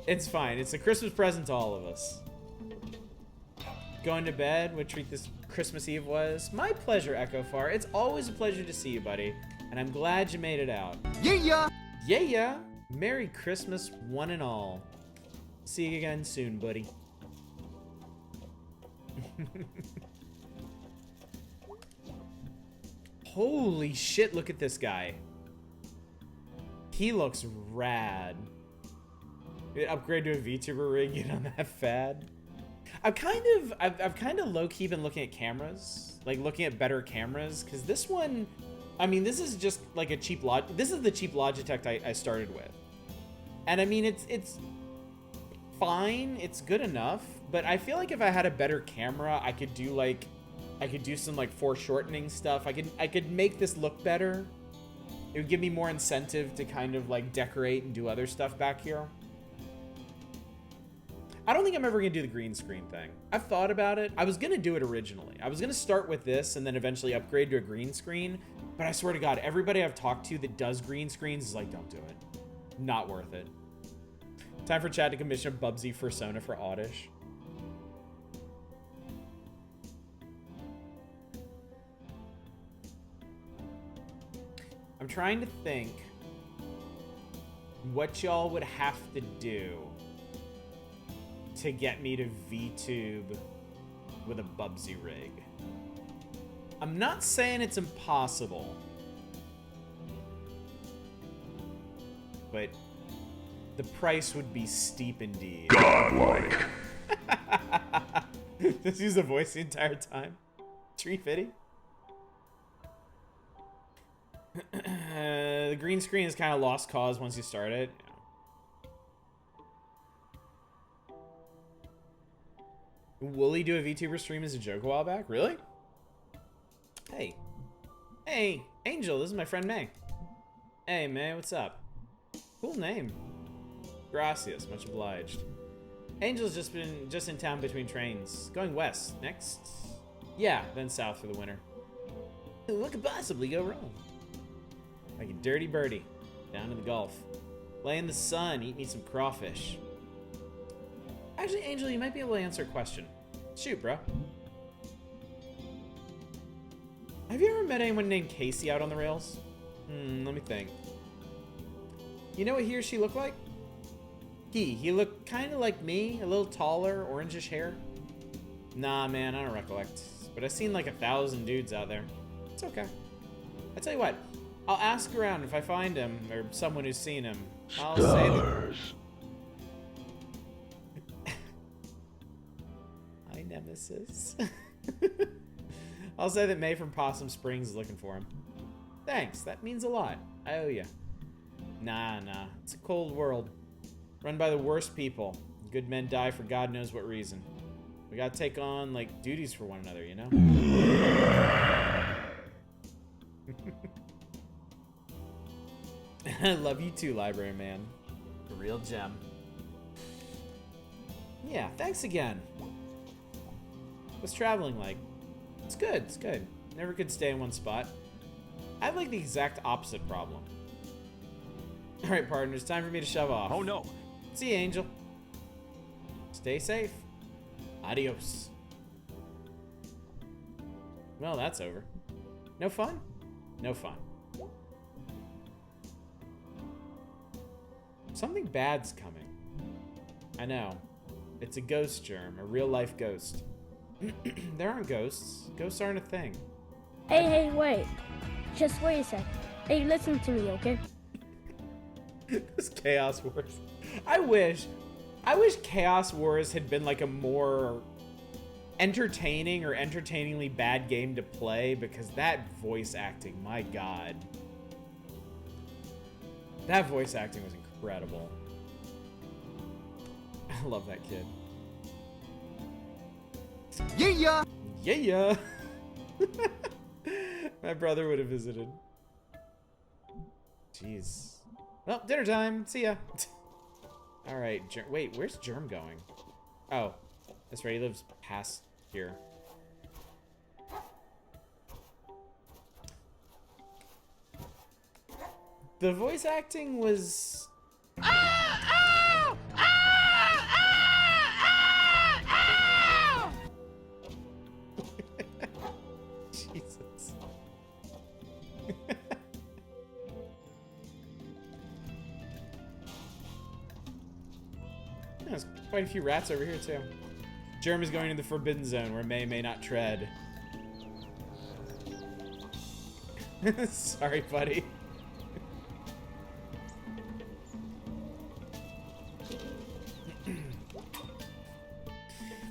It's fine. It's a Christmas present to all of us. Going to bed, what treat this Christmas Eve was. My pleasure, Echo Far. It's always a pleasure to see you, buddy. And I'm glad you made it out. Yeah! Yeah! Merry Christmas, one and all. See you again soon, buddy. Holy shit, look at this guy. He looks rad. Upgrade to a VTuber rig, get on that fad. I've kind of low-key been looking at cameras, like looking at better cameras, because this one, I mean, this is just like a cheap this is the cheap Logitech I started with. And I mean, it's fine, it's good enough, but I feel like if I had a better camera, I could do some like foreshortening stuff. I could make this look better. It would give me more incentive to kind of like decorate and do other stuff back here. I don't think I'm ever going to do the green screen thing. I've thought about it. I was going to do it originally. I was going to start with this and then eventually upgrade to a green screen. But I swear to God, everybody I've talked to that does green screens is like, don't do it. Not worth it. Time for Chad to commission a Bubsy persona for Oddish. I'm trying to think what y'all would have to do to get me to VTube with a Bubsy rig. I'm not saying it's impossible, but the price would be steep indeed. Godlike. Just use the voice the entire time. Tree fitting. The green screen is kind of lost cause once you start it. Wooly do a VTuber stream as a joke a while back? Really? Hey. Hey, Angel, this is my friend May. Hey, May, what's up? Cool name. Gracias, much obliged. Angel's just in town between trains. Going west. Next? Yeah, then south for the winter. What could possibly go wrong? Like a dirty birdie. Down in the Gulf. Lay in the sun, eat me some crawfish. Actually, Angel, you might be able to answer a question. Shoot, bro. Have you ever met anyone named Casey out on the rails? Let me think. You know what he or she looked like? He looked kind of like me, a little taller, orangish hair. Nah, man, I don't recollect. But I've seen like 1,000 dudes out there. It's okay. I tell you what, I'll ask around if I find him, or someone who's seen him. I'll say that... Hi, Nemesis. I'll say that May from Possum Springs is looking for him. Thanks, that means a lot. I owe you. Nah, it's a cold world. Run by the worst people. Good men die for God knows what reason. We gotta take on, like, duties for one another, you know? I love you too, library man. A real gem. Yeah, thanks again. What's traveling like? It's good, it's good. Never could stay in one spot. I have like the exact opposite problem. Alright, partner, it's time for me to shove off. Oh no. See you, Angel. Stay safe. Adios. Well, that's over. No fun? No fun. Something bad's coming. I know. It's a ghost germ, a real-life ghost. There aren't ghosts. Ghosts aren't a thing. Hey, wait. Just wait a sec. Hey, listen to me, okay? This Chaos Wars. I wish Chaos Wars had been like a more entertaining or entertainingly bad game to play, because that voice acting, my god. That voice acting was incredible. I love that kid. Yeah. Yeah. My brother would have visited. Jeez. Well, dinner time. See ya. All right. Wait, where's Germ going? Oh, that's right. He lives past here. The voice acting was... Jesus. There's quite a few rats over here, too. Germ is going to the Forbidden Zone, where may not tread. Sorry, buddy.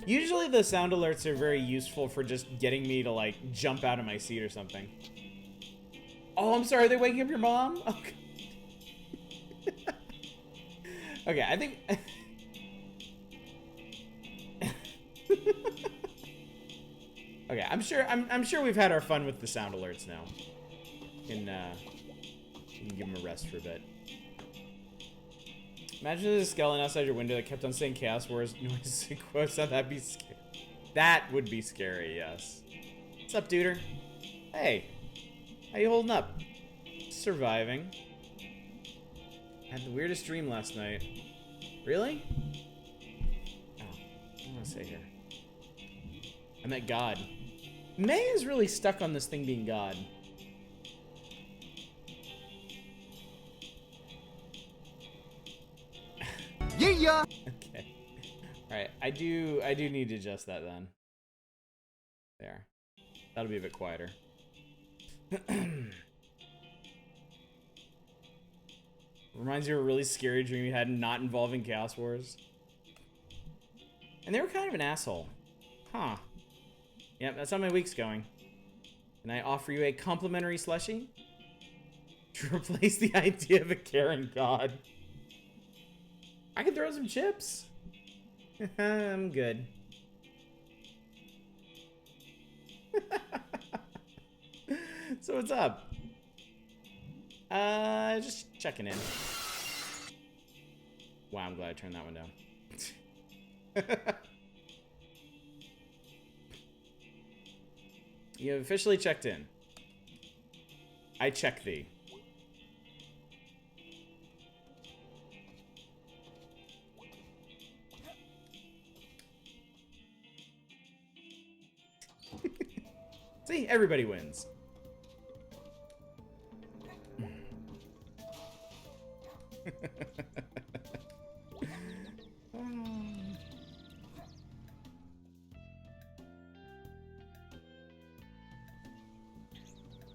Usually the sound alerts are very useful for just getting me to, like, jump out of my seat or something. Oh, I'm sorry, are they waking up your mom? Okay, okay, I think... Okay, I'm sure we've had our fun with the sound alerts now. You can give them a rest for a bit. Imagine there's a skeleton outside your window that kept on saying Chaos Wars noises and quotes. That'd be scary. That would be scary, yes. What's up, duder? Hey, how you holding up? Surviving. Had the weirdest dream last night. Really? Oh, what do I want to say here? I met God. May is really stuck on this thing being God. Yeah. Okay. Alright, I do need to adjust that then. There. That'll be a bit quieter. Reminds you of a really scary dream you had not involving Chaos Wars. And they were kind of an asshole. Huh. Yep, that's how my week's going. Can I offer you a complimentary slushie? To replace the idea of a caring god. I can throw some chips. I'm good. So what's up? Just checking in. Wow, I'm glad I turned that one down. You have officially checked in. I check thee. See, everybody wins.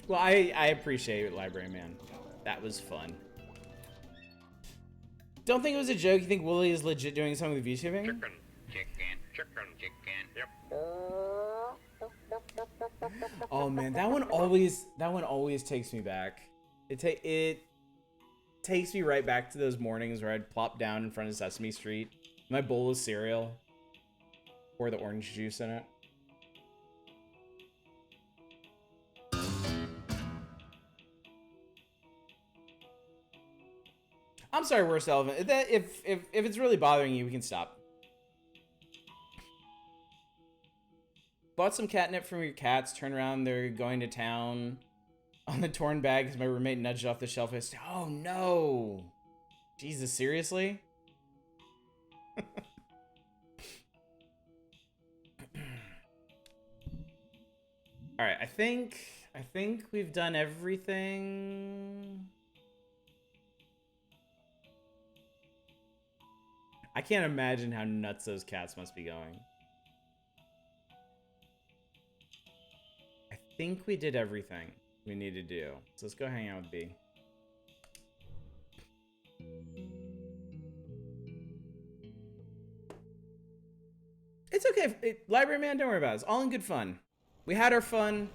Well, I appreciate it, Library Man. That was fun. Don't think it was a joke. You think Wooly is legit doing some of the VTubing? Chicken. Yep. Oh man, that one always takes me back. takes me right back to those mornings where I'd plop down in front of Sesame Street, my bowl of cereal, pour the orange juice in it. I'm sorry, Worst Elephant. If it's really bothering you, we can stop. Bought some catnip from your cats. Turn around, they're going to town on the torn bag because my roommate nudged it off the shelf. I said, oh no. Jesus, seriously? All right, I think we've done everything. I can't imagine how nuts those cats must be going. I think we did everything we need to do. So let's go hang out with B. It's okay. Library man, don't worry about it. It's all in good fun. We had our fun.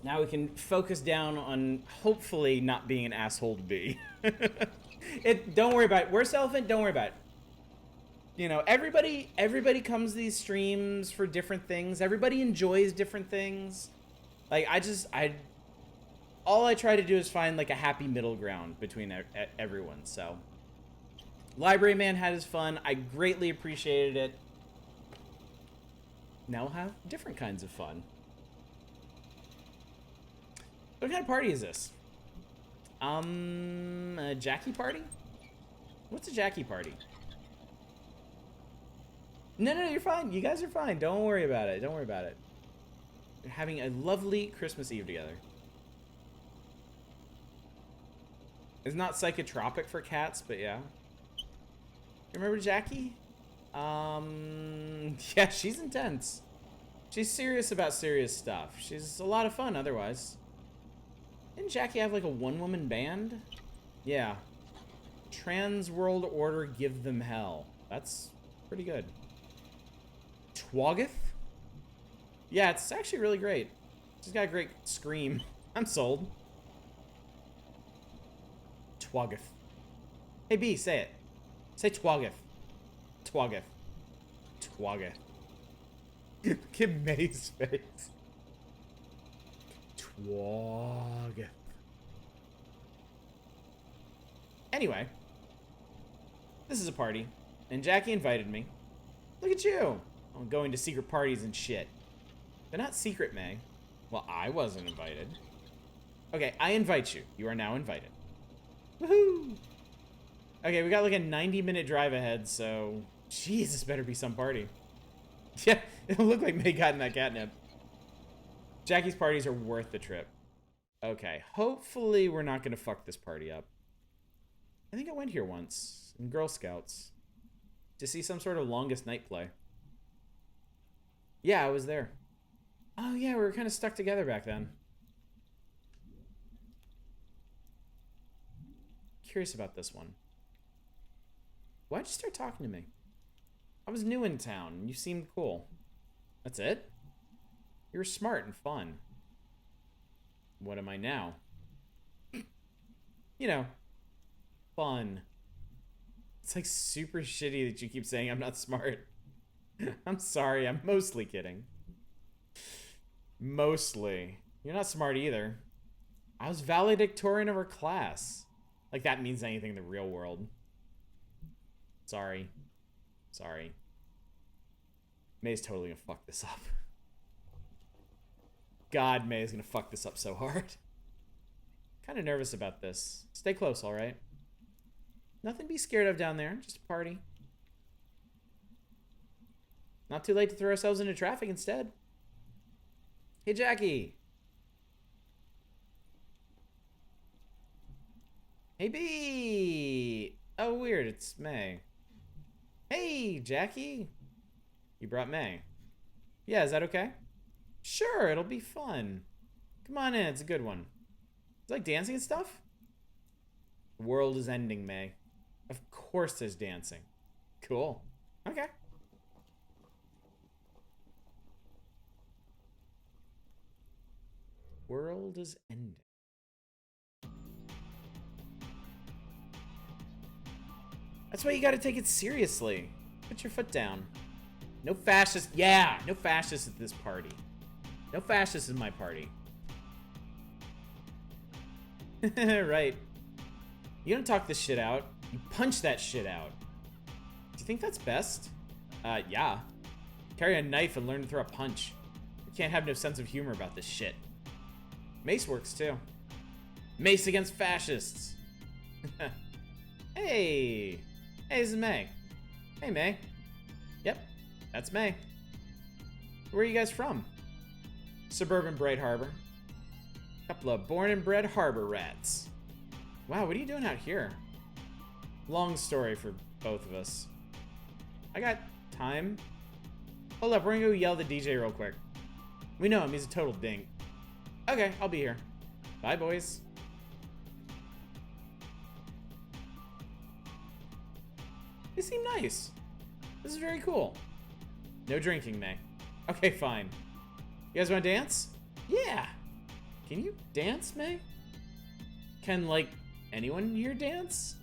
Now we can focus down on hopefully not being an asshole to be. Don't worry about it. Worst Elephant, don't worry about it. You know, everybody comes to these streams for different things. Everybody enjoys different things. Like, all I try to do is find, like, a happy middle ground between everyone, so. Library Man had his fun. I greatly appreciated it. Now we'll have different kinds of fun. What kind of party is this? A Jackie party? What's a Jackie party? No, you're fine. You guys are fine. Don't worry about it. Don't worry about it. They're having a lovely Christmas Eve together. It's not psychotropic for cats, but yeah. Remember Jackie? Yeah, she's intense. She's serious about serious stuff. She's a lot of fun otherwise. Didn't Jackie have like a one-woman band? Yeah. Trans World Order, give them hell. That's pretty good. Twoggeth? Yeah, it's actually really great. She's got a great scream. I'm sold. Twoggeth. Hey, B, say it. Say Twoggeth. Twoggeth. Twoggeth. Look at May's face. Twoggeth. Anyway. This is a party. And Jackie invited me. Look at you. I'm going to secret parties and shit. They're not secret, May. Well, I wasn't invited. Okay, I invite you. You are now invited. Woohoo! Okay, we got like a 90-minute drive ahead, so... Jeez, this better be some party. Yeah, it'll look like May got in that catnip. Jackie's parties are worth the trip. Okay, hopefully we're not going to fuck this party up. I think I went here once, in Girl Scouts, to see some sort of longest night play. Yeah, I was there. Oh yeah, we were kind of stuck together back then. Curious about this one. Why'd you start talking to me? I was new in town, and you seemed cool. That's it? You were smart and fun. What am I now? You know, fun. It's like super shitty that you keep saying I'm not smart. I'm sorry, I'm mostly kidding. Mostly. You're not smart either. I was valedictorian of our class. Like that means anything in the real world. Sorry. Sorry. May's totally gonna fuck this up. God, May is gonna fuck this up so hard. Kind of nervous about this. Stay close, alright? Nothing to be scared of down there. Just a party. Not too late to throw ourselves into traffic instead. Hey, Jackie. Hey, B. Oh, weird. It's May. Hey, Jackie. You brought May. Yeah, is that okay? Sure, it'll be fun. Come on in. It's a good one. You like dancing and stuff? The world is ending, May. Of course there's dancing. Cool. Okay. World is ending. That's why you gotta take it seriously. Put your foot down. No fascists. Yeah, no fascists at this party. No fascists in my party. Right. You don't talk this shit out. You punch that shit out. Do you think that's best? Yeah. Carry a knife and learn to throw a punch. You can't have no sense of humor about this shit. Mace works too. Mace against fascists. Hey. Hey, this is May. Hey, May. Yep, that's May. Where are you guys from? Suburban Bright Harbor. Couple of born and bred harbor rats. Wow, what are you doing out here? Long story for both of us. I got time. Hold up, we're gonna go yell at the DJ real quick. We know him, he's a total dink. Okay, I'll be here. Bye, boys. They seem nice. This is very cool. No drinking, May. Okay, fine. You guys wanna dance? Yeah. Can you dance, May? Can, like, anyone here dance?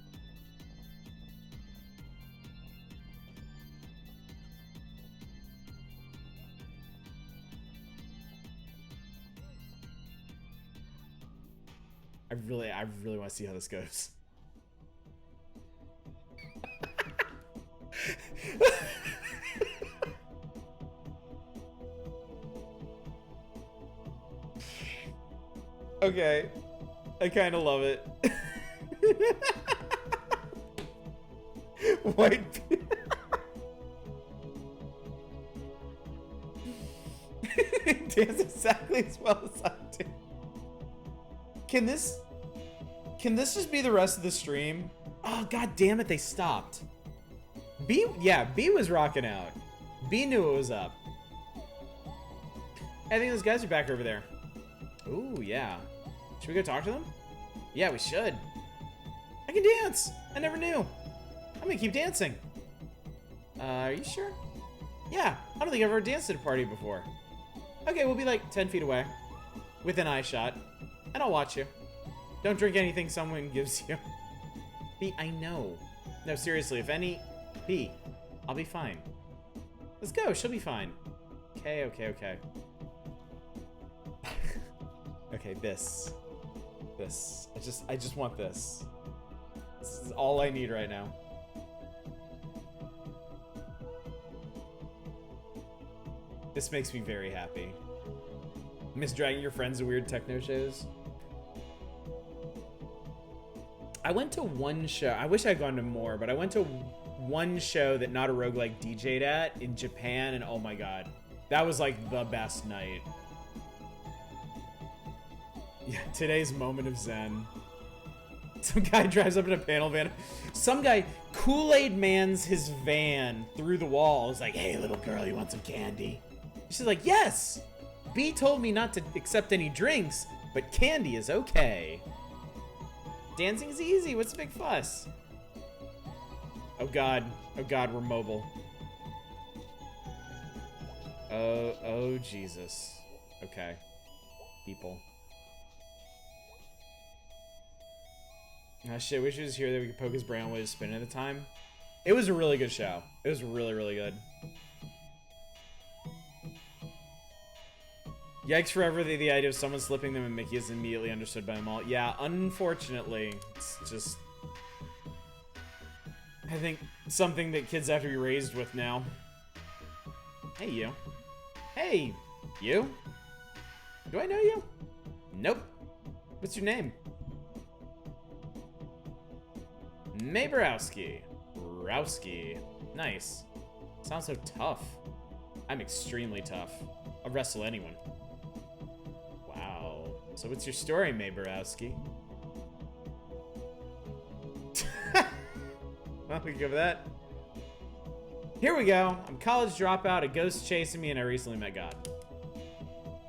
I really want to see how this goes. Okay. I kind of love it. White. Dance exactly as well as I do. Can this just be the rest of the stream? Oh, god damn it, they stopped. B was rocking out. B knew it was up. I think those guys are back over there. Ooh, yeah. Should we go talk to them? Yeah, we should. I can dance! I never knew. I'm gonna keep dancing. Are you sure? Yeah, I don't think I've ever danced at a party before. Okay, we'll be like 10 feet away. With an eye shot. And I'll watch you. Don't drink anything someone gives you. B, I know. No, seriously, if any... B, I'll be fine. Let's go, she'll be fine. Okay. Okay, this. I just want this. This is all I need right now. This makes me very happy. Miss dragging your friends to weird techno shows. I went to one show. I wish I'd gone to more, but I went to one show that Not a Roguelike DJ'd at in Japan, and oh my god. That was like the best night. Yeah, today's moment of zen. Some guy drives up in a panel van. Some guy Kool-Aid mans his van through the wall. He's like, hey, little girl, you want some candy? She's like, yes! B told me not to accept any drinks, but candy is okay. Dancing's easy. What's the big fuss? Oh god, we're mobile. Oh Jesus. Okay. People. Ah shit, wish he was here that we could poke his brain away to spin at a time. It was a really good show. It was really, really good. Yikes forever, the idea of someone slipping them and Mickey is immediately understood by them all. Yeah, unfortunately, it's just... I think something that kids have to be raised with now. Hey, you. Hey, you. Do I know you? Nope. What's your name? Maborowski. Rowski. Nice. Sounds so tough. I'm extremely tough. I'll wrestle anyone. Wow. So what's your story, Maborowski? Well, we can go with that. Here we go. I'm a college dropout, a ghost chasing me, and I recently met God.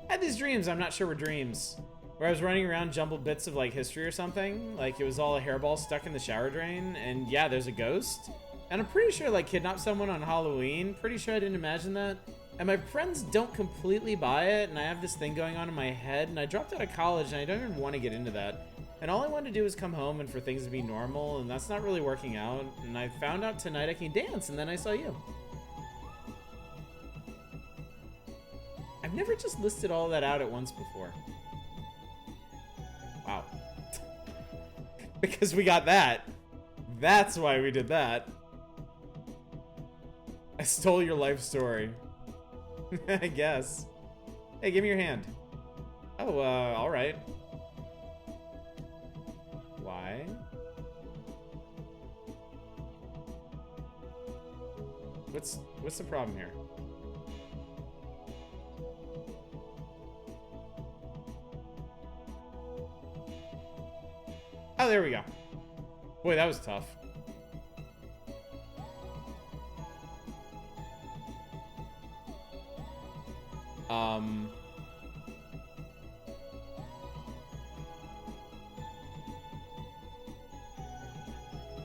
I had these dreams, I'm not sure were dreams, where I was running around jumbled bits of like history or something. Like it was all a hairball stuck in the shower drain, and yeah, there's a ghost. And I'm pretty sure like kidnapped someone on Halloween. Pretty sure I didn't imagine that. And my friends don't completely buy it, and I have this thing going on in my head, and I dropped out of college, and I don't even want to get into that. And all I wanted to do was come home and for things to be normal, and that's not really working out. And I found out tonight I can dance, and then I saw you. I've never just listed all that out at once before. Wow. Because we got that. That's why we did that. I stole your life story. I guess. Hey, give me your hand. Oh, alright. Why? What's the problem here? Oh, there we go. Boy, that was tough.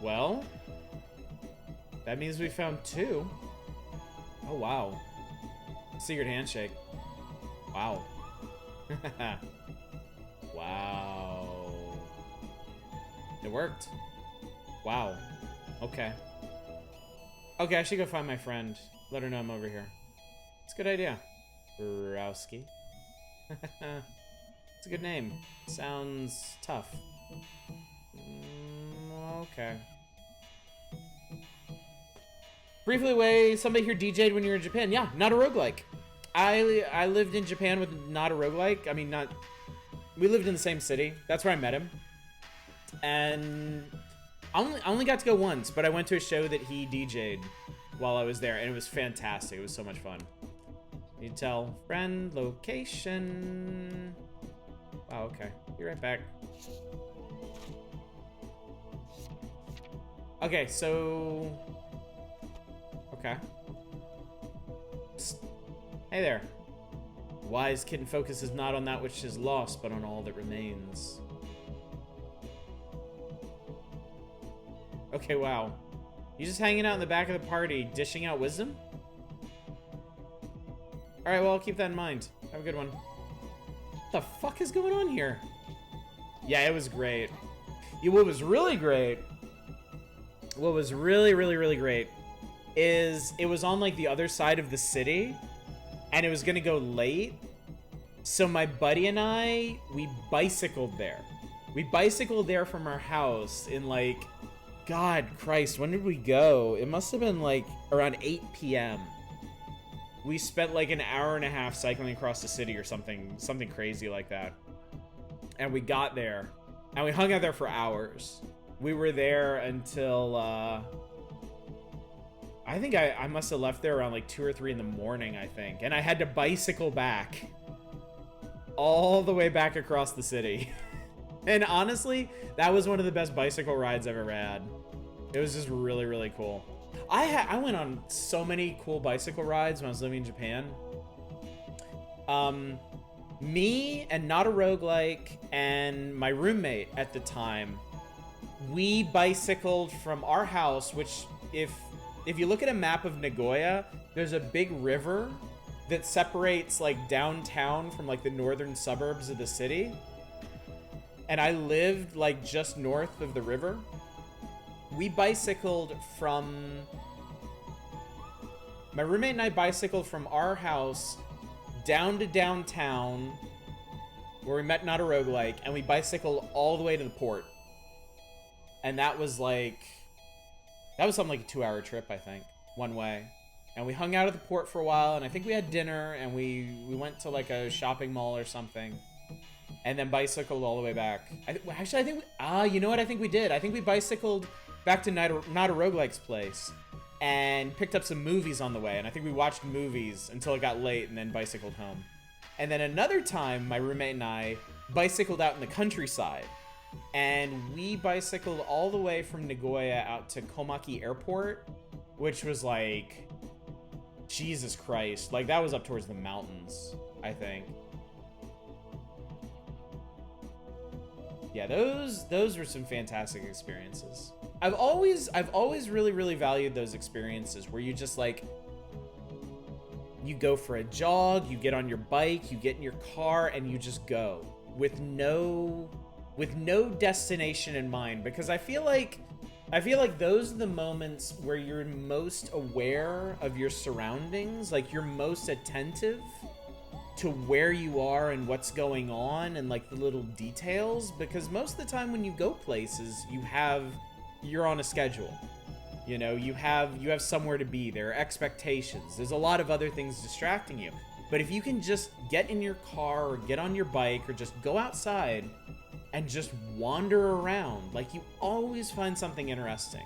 Well, that means we found 2. Oh, wow. Secret handshake. Wow. Wow. It worked. Wow. Okay. Okay, I should go find my friend. Let her know I'm over here. It's a good idea. Rowski. It's a good name. Sounds tough. Okay. Briefly away, somebody here DJ'd when you were in Japan. Yeah, not a roguelike. I lived in Japan with not a roguelike. I mean, not... We lived in the same city. That's where I met him. And I only got to go once, but I went to a show that he DJ'd while I was there, and it was fantastic. It was so much fun. You tell friend location. Oh, okay. Be right back. Okay, so... Okay. Psst. Hey there. Wise kitten focuses not on that which is lost, but on all that remains. Okay, wow. You just hanging out in the back of the party, dishing out wisdom? Alright, well, I'll keep that in mind. Have a good one. What the fuck is going on here? Yeah, it was great. What was really great... What was really, really, really great is it was on, like, the other side of the city, and it was gonna go late. So my buddy and I, we bicycled there. We bicycled there from our house in, like... God Christ, when did we go? It must have been, like, around 8 p.m. We spent, like, an hour and a half cycling across the city or something crazy like that. And we got there, and we hung out there for hours. We were there until, I think I must have left there around, like, 2 or 3 in the morning, I think. And I had to bicycle back. All the way back across the city. And honestly, that was one of the best bicycle rides I've ever had. It was just really, really cool. I went on so many cool bicycle rides when I was living in Japan. Me and Not a Roguelike and my roommate at the time, we bicycled from our house, which if you look at a map of Nagoya, there's a big river that separates, like, downtown from, like, the northern suburbs of the city. And I lived, like, just north of the river. We bicycled from... My roommate and I bicycled from our house down to downtown, where we met Not a Roguelike, and we bicycled all the way to the port. And that was, like... That was something like a 2-hour trip, I think, one way. And we hung out at the port for a while, and I think we had dinner, and we went to, like, a shopping mall or something. And then bicycled all the way back. Actually, I think... you know what I think we did? I think we bicycled back to Not a Roguelike's place and picked up some movies on the way. And I think we watched movies until it got late and then bicycled home. And then another time, my roommate and I bicycled out in the countryside. And we bicycled all the way from Nagoya out to Komaki Airport, which was like... Jesus Christ. Like, that was up towards the mountains, I think. Yeah, those were some fantastic experiences. I've always really, really valued those experiences where you just, like, you go for a jog, you get on your bike, you get in your car, and you just go with no with no destination in mind, because I feel like those are the moments where you're most aware of your surroundings, like you're most attentive to where you are and what's going on and like the little details, because most of the time when you go places, you're on a schedule. You know, you have somewhere to be. There are expectations. There's a lot of other things distracting you. But if you can just get in your car or get on your bike or just go outside and just wander around, like, you always find something interesting.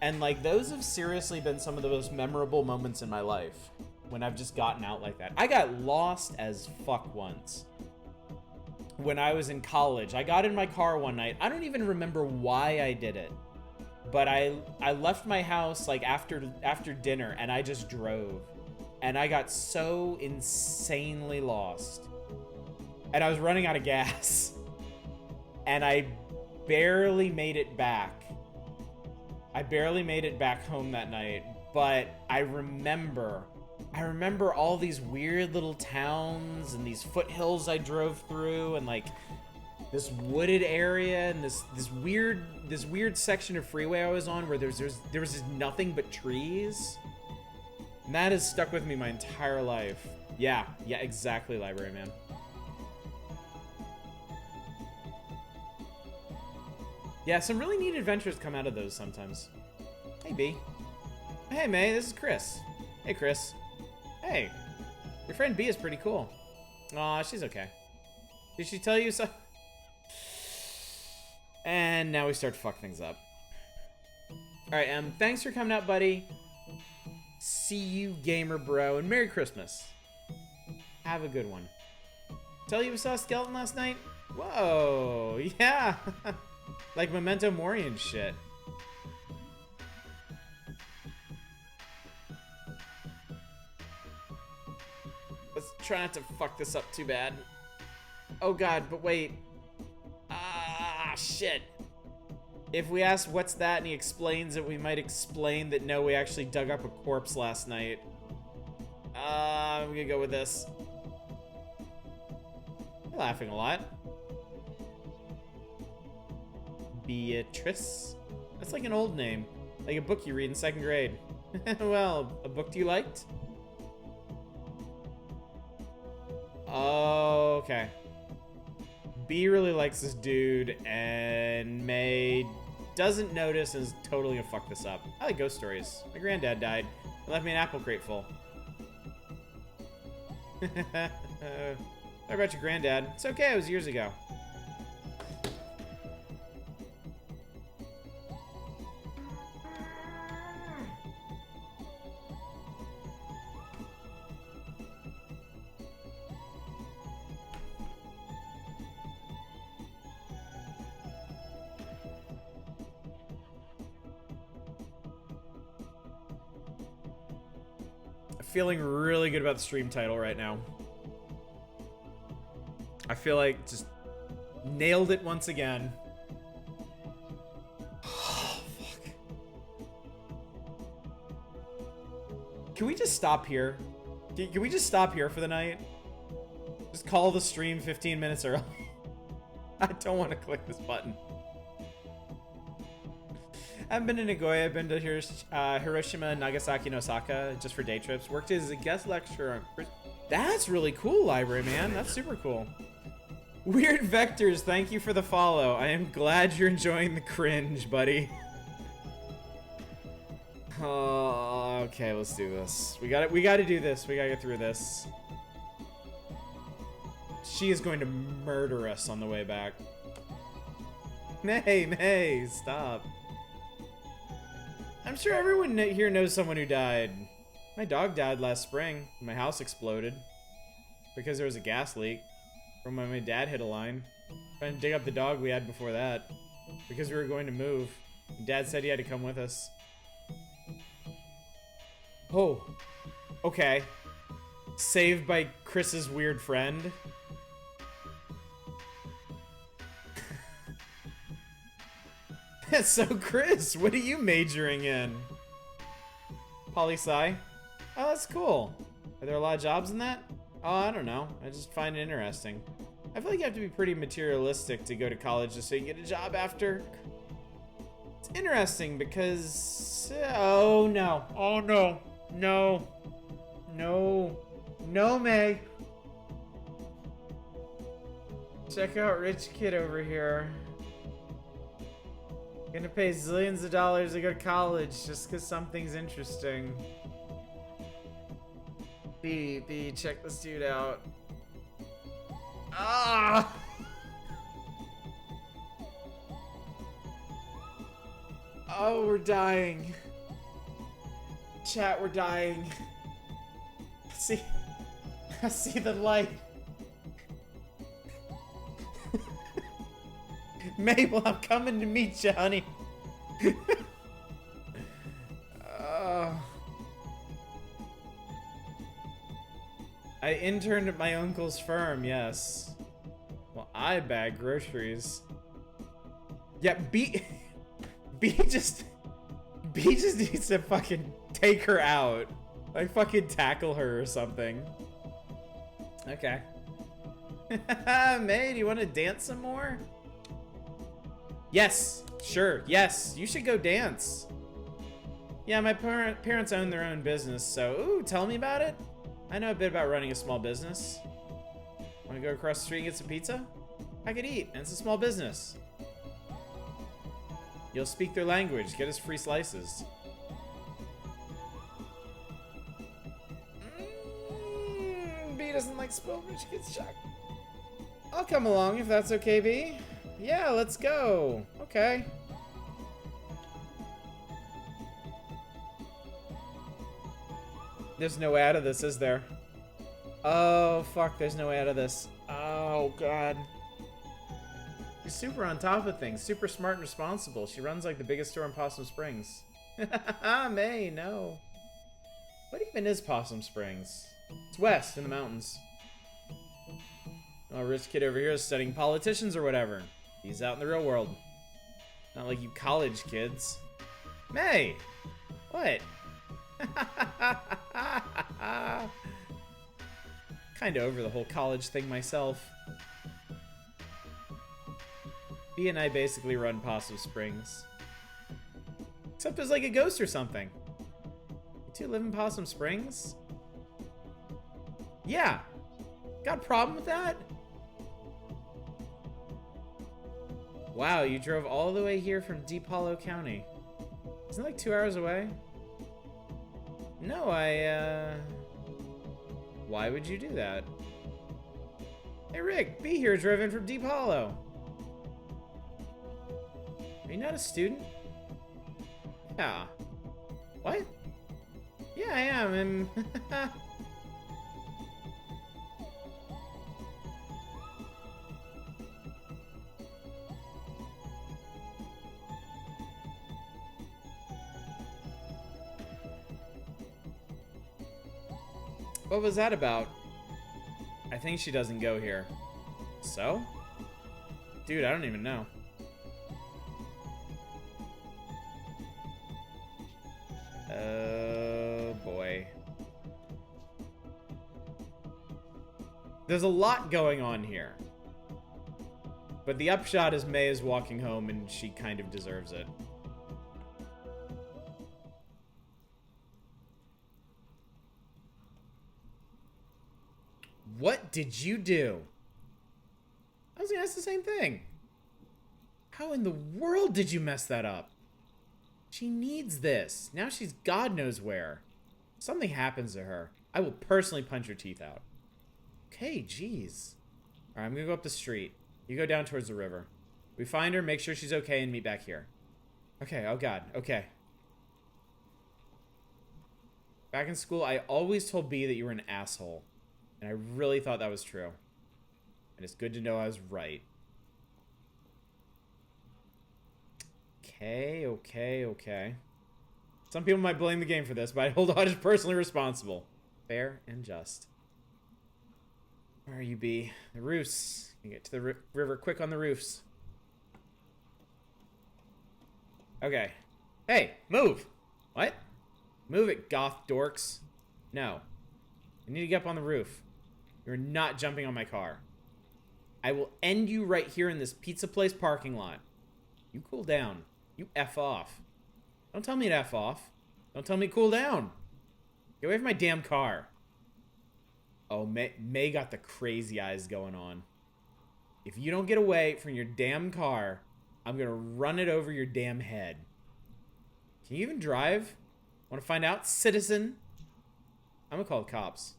And like, those have seriously been some of the most memorable moments in my life when I've just gotten out like that. I got lost as fuck once when I was in college. I got in my car one night. I don't even remember why I did it, but I left my house like after dinner, and I just drove, and I got so insanely lost, and I was running out of gas, and I barely made it back. I barely made it back home that night, but I remember all these weird little towns and these foothills I drove through, and like this wooded area, and this weird section of freeway I was on where there was just nothing but trees. And that has stuck with me my entire life. Yeah, exactly, Library Man. Yeah, some really neat adventures come out of those sometimes. Hey, B. Hey, May, this is Chris. Hey, Chris. Hey, your friend B is pretty cool. Aw, she's okay. Did she tell you so? And now we start to fuck things up. Alright, thanks for coming out, buddy. See you, gamer bro, and Merry Christmas. Have a good one. Tell you we saw a skeleton last night? Whoa, yeah. Like Memento Mori and shit. Let's try not to fuck this up too bad. Oh god, but wait. Ah, shit. If we ask what's that and he explains it, we might explain that no, we actually dug up a corpse last night. I'm gonna go with this. You're laughing a lot. Beatrice? That's like an old name. Like a book you read in 2nd grade. Well, a book you liked? Okay. B really likes this dude, and May doesn't notice and is totally gonna fuck this up. I like ghost stories. My granddad died. He left me an apple crate full. Sorry about your granddad. It's okay, it was years ago. Feeling really good about the stream title right now. I feel like just nailed it once again. Oh, fuck. Can we just stop here? Can we just stop here for the night? Just call the stream 15 minutes early. I don't want to click this button. I haven't been to Nagoya. I've been to Hiroshima, Nagasaki, and Osaka just for day trips. Worked as a guest lecturer on... That's really cool, Library Man. That's super cool. Weird Vectors, thank you for the follow. I am glad you're enjoying the cringe, buddy. Oh, okay, let's do this. We gotta do this. We gotta get through this. She is going to murder us on the way back. May, stop. I'm sure everyone here knows someone who died. My dog died last spring. My house exploded because there was a gas leak from when my dad hit a line. Trying to dig up the dog we had before that because we were going to move. Dad said he had to come with us. Oh, okay. Saved by Chris's weird friend. So, Chris, what are you majoring in? Poli-sci? Oh, that's cool. Are there a lot of jobs in that? Oh, I don't know. I just find it interesting. I feel like you have to be pretty materialistic to go to college just so you can get a job after. It's interesting because... oh, no. Oh, no. No. No. No, May. Check out rich kid over here. Gonna pay zillions of dollars to go to college just because something's interesting. B, check this dude out. Ah! Oh, we're dying. Chat, we're dying. I see the light. Mabel, I'm coming to meet you, honey. I interned at my uncle's firm, yes. Well, I bag groceries. Yeah, B just needs to fucking take her out. Like, fucking tackle her or something. Okay. May, do you want to dance some more? Yes, sure, yes, you should go dance. Yeah, my parents own their own business, so, ooh, tell me about it. I know a bit about running a small business. Want to go across the street and get some pizza? I could eat, and it's a small business. You'll speak their language, get us free slices. B doesn't like spilled rich kids chocolate. I'll come along if that's okay, B. Yeah, let's go. Okay. There's no way out of this, is there? Oh, fuck, there's no way out of this. Oh, God. She's super on top of things, super smart and responsible. She runs like the biggest store in Possum Springs. May, no. What even is Possum Springs? It's west in the mountains. Oh, rich kid over here is studying politicians or whatever. He's out in the real world. Not like you college kids. May! What? Kinda over the whole college thing myself. B and I basically run Possum Springs. Except there's like a ghost or something. You two live in Possum Springs? Yeah. Got a problem with that? Wow, you drove all the way here from Deep Hollow County. Isn't it like 2 hours away? No, why would you do that? Hey Rick, B here drove in from Deep Hollow. Are you not a student? Yeah. What? Yeah, I am, and... What was that about? I think she doesn't go here. So? Dude, I don't even know. Oh, boy. There's a lot going on here. But the upshot is May is walking home and she kind of deserves it. What did you do? I was gonna ask the same thing. How in the world did you mess that up? She needs this. Now she's God knows where. If something happens to her, I will personally punch her teeth out. Okay, jeez. Alright, I'm gonna go up the street. You go down towards the river. We find her, make sure she's okay, and meet back here. Okay, oh God, okay. Back in school, I always told B that you were an asshole. And I really thought that was true. And it's good to know I was right. Okay, okay, okay. Some people might blame the game for this, but I hold on as personally responsible. Fair and just. Where are you, B? The roofs. You get to the river quick on the roofs. Okay. Hey, move! What? Move it, goth dorks. No. I need to get up on the roof. You're not jumping on my car. I will end you right here in this pizza place parking lot. You cool down. You F off. Don't tell me to F off. Don't tell me to cool down. Get away from my damn car. Oh, May got the crazy eyes going on. If you don't get away from your damn car, I'm gonna run it over your damn head. Can you even drive? Want to find out, citizen? I'm gonna call the cops.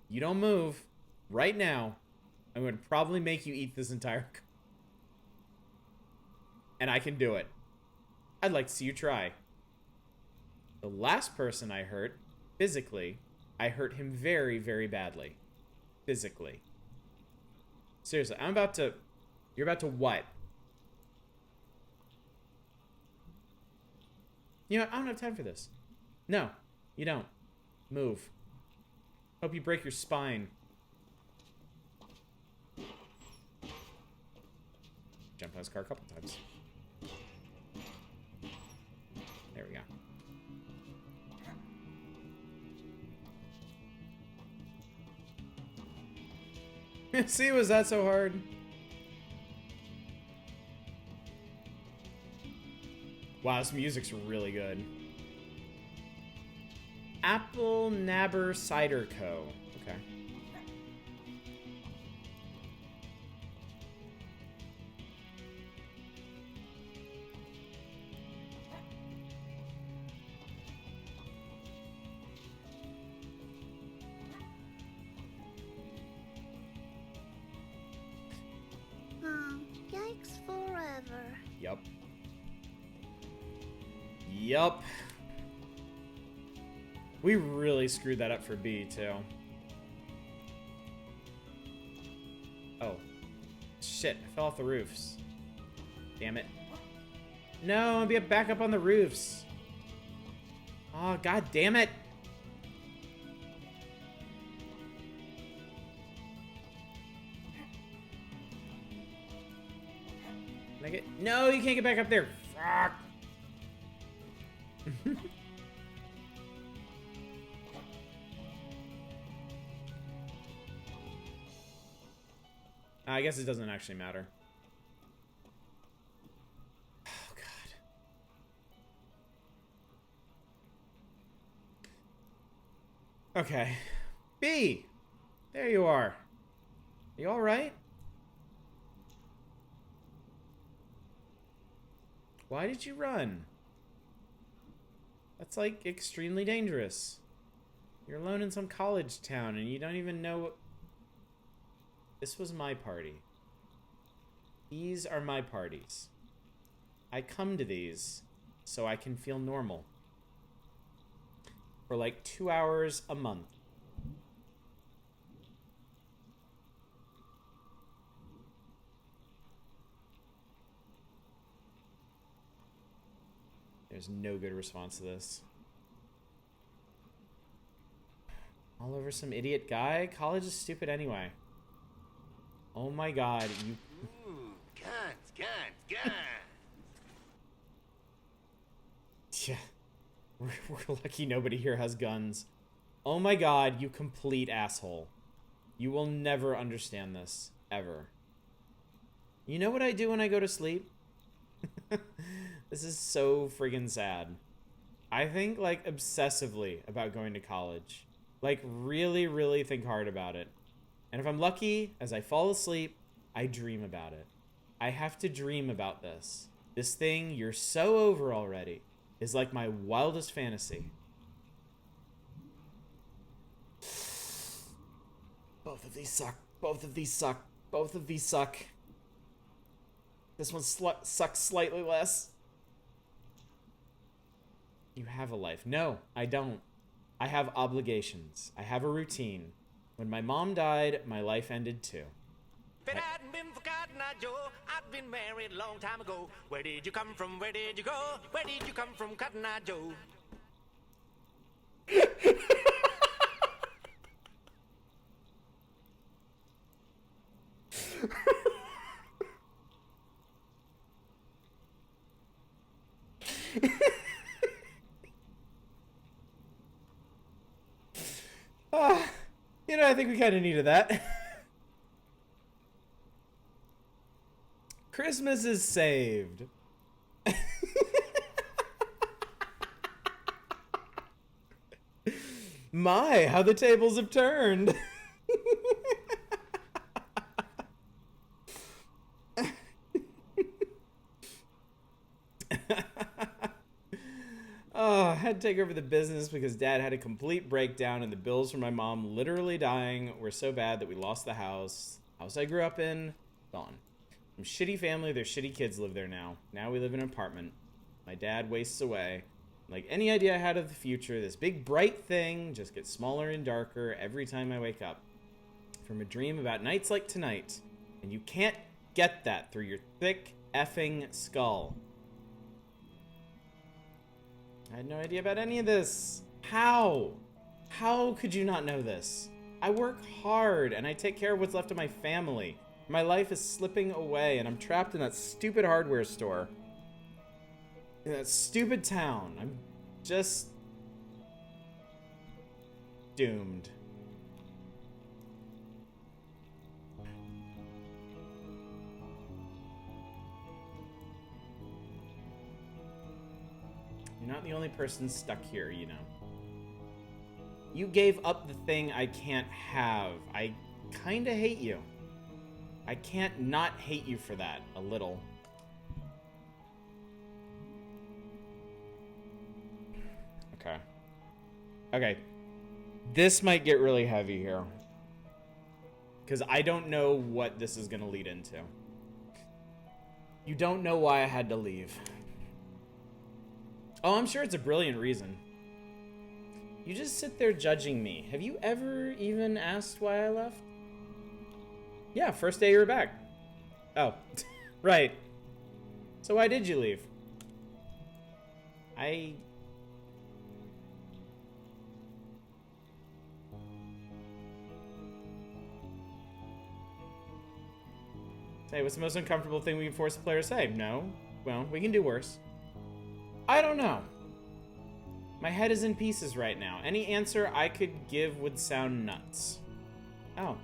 You don't move right now, I'm gonna probably make you eat this entire car. And I can do it. I'd like to see you try. The last person I hurt, physically, I hurt him very, very badly. Physically. Seriously, you're about to what? You know what? I don't have time for this. No, you don't. Move. Hope you break your spine. Jumped on his car a couple times. There we go. See, was that so hard? Wow, this music's really good. Apple Nabber Cider Co. Okay. Yikes forever. Yup. Yup. We really screwed that up for B, too. Oh. Shit, I fell off the roofs. Damn it. No, I'll be back up on the roofs. Oh, god damn it. Can I get... No, you can't get back up there. Fuck. I guess it doesn't actually matter. Oh, God. Okay. B! There you are. Are you alright? Why did you run? That's, like, extremely dangerous. You're alone in some college town and you don't even know what... This was my party. These are my parties. I come to these so I can feel normal. For like 2 hours a month. There's no good response to this. All over some idiot guy? College is stupid anyway. Oh my god, you... Guns. Yeah. We're lucky nobody here has guns. Oh my god, you complete asshole. You will never understand this. Ever. You know what I do when I go to sleep? This is so friggin' sad. I think, like, obsessively about going to college. Like, really, really think hard about it. And if I'm lucky, as I fall asleep, I dream about it. I have to dream about this. This thing you're so over already is like my wildest fantasy. Both of these suck. Both of these suck. Both of these suck. This one sucks slightly less. You have a life. No, I don't. I have obligations. I have a routine. When my mom died, my life ended too. If it hadn't been for Cotton Eye Joe, I'd been married a long time ago. Where did you come from? Where did you go? Where did you come from, Cotton Eye Joe? You know, I think we kind of needed that. Christmas is saved. My, how the tables have turned. Oh, I had to take over the business because Dad had a complete breakdown and the bills from my mom literally dying were so bad that we lost the house. House I grew up in, gone. From shitty family, their shitty kids live there now. Now we live in an apartment. My dad wastes away. Like any idea I had of the future, this big bright thing just gets smaller and darker every time I wake up. From a dream about nights like tonight. And you can't get that through your thick effing skull. I had no idea about any of this. How? How could you not know this? I work hard and I take care of what's left of my family. My life is slipping away and I'm trapped in that stupid hardware store. In that stupid town. I'm just doomed. You're not the only person stuck here, you know. You gave up the thing I can't have. I kinda hate you. I can't not hate you for that, a little. Okay. Okay. This might get really heavy here. Because I don't know what this is gonna lead into. You don't know why I had to leave. Oh, I'm sure it's a brilliant reason. You just sit there judging me. Have you ever even asked why I left? Yeah, first day you were back. Oh, right. So why did you leave? Hey, what's the most uncomfortable thing we can force a player to say? No. Well, we can do worse. I don't know. My head is in pieces right now. Any answer I could give would sound nuts. Oh.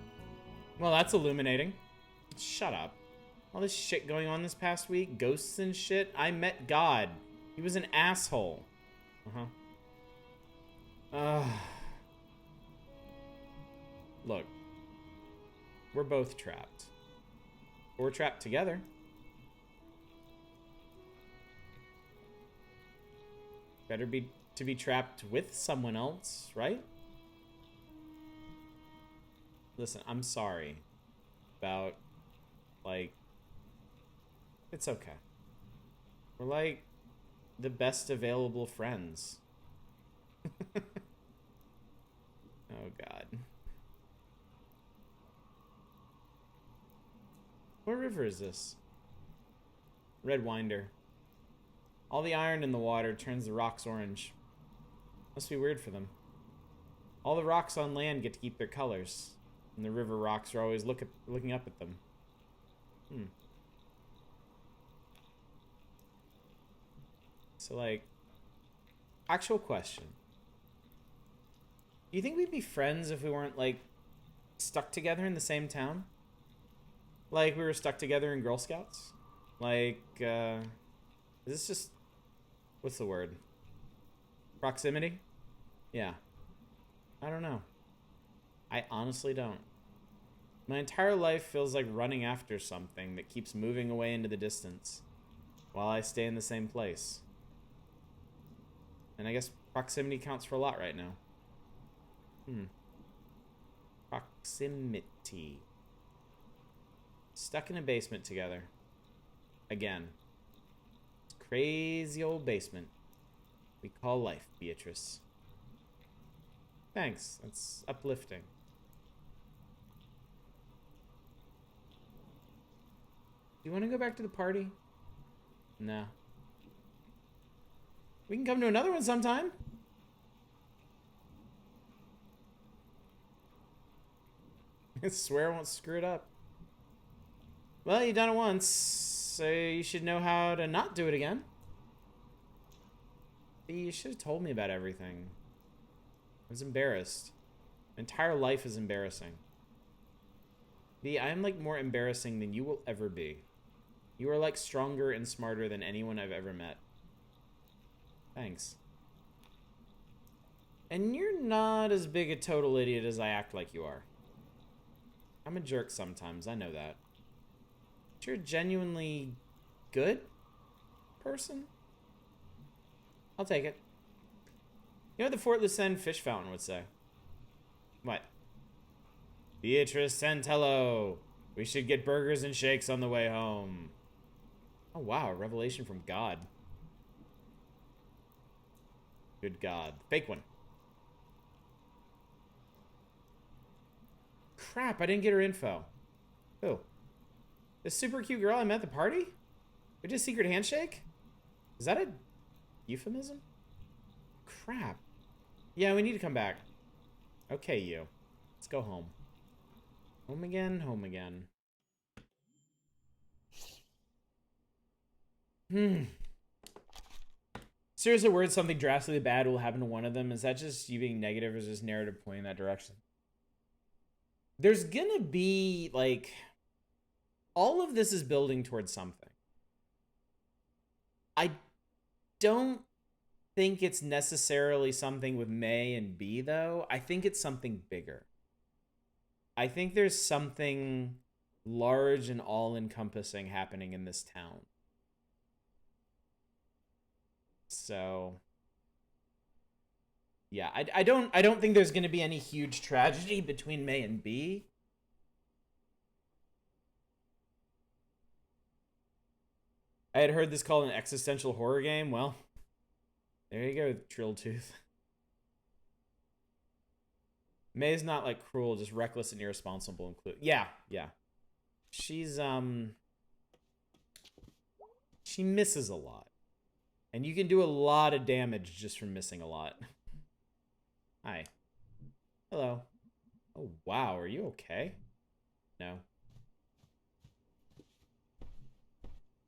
Well, that's illuminating. Shut up. All this shit going on this past week, ghosts and shit. I met God. He was an asshole. Look. We're both trapped. But we're trapped together. Better be to be trapped with someone else, right? Listen, I'm sorry about, like, it's okay. We're like the best available friends. Oh, God. What river is this? Red Winder. All the iron in the water turns the rocks orange. Must be weird for them. All the rocks on land get to keep their colors, and the river rocks are always looking up at them. So, like, actual question. Do you think we'd be friends if we weren't, like, stuck together in the same town? Like, we were stuck together in Girl Scouts? Like, is this just... what's the word? Proximity? Yeah. I don't know. I honestly don't. My entire life feels like running after something that keeps moving away into the distance while I stay in the same place. And I guess proximity counts for a lot right now. Proximity. Stuck in a basement together. Again. Crazy old basement we call life, Beatrice. Thanks. That's uplifting. Do you want to go back to the party? No. We can come to another one sometime. I swear I won't screw it up. Well, you've done it once, so you should know how to not do it again. You should have told me about everything. I was embarrassed. My entire life is embarrassing. B, I am like more embarrassing than you will ever be. You are like stronger and smarter than anyone I've ever met. Thanks. And you're not as big a total idiot as I act like you are. I'm a jerk sometimes, I know that. But you're a genuinely good person? I'll take it. You know what the Fort Lucerne fish fountain would say? What? Beatrice Santello. We should get burgers and shakes on the way home. Oh wow, a revelation from God. Good God. Fake one. Crap, I didn't get her info. Who? This super cute girl I met at the party? We did a secret handshake? Is that a euphemism? Crap. Yeah, we need to come back. Okay, you. Let's go home. Home again, home again. Seriously, worried something drastically bad will happen to one of them? Is that just you being negative, or is this narrative pointing in that direction? There's gonna be, like... all of this is building towards something. I don't think it's necessarily something with May and B, though. I think it's something bigger. I think there's something large and all-encompassing happening in this town. So... yeah, I don't think there's going to be any huge tragedy between May and B. I had heard this called an existential horror game. Well, there you go, Trilltooth. May's not, like, cruel, just reckless and irresponsible. Yeah. She's, she misses a lot. And you can do a lot of damage just from missing a lot. Hi. Hello. Oh, wow, are you okay? No.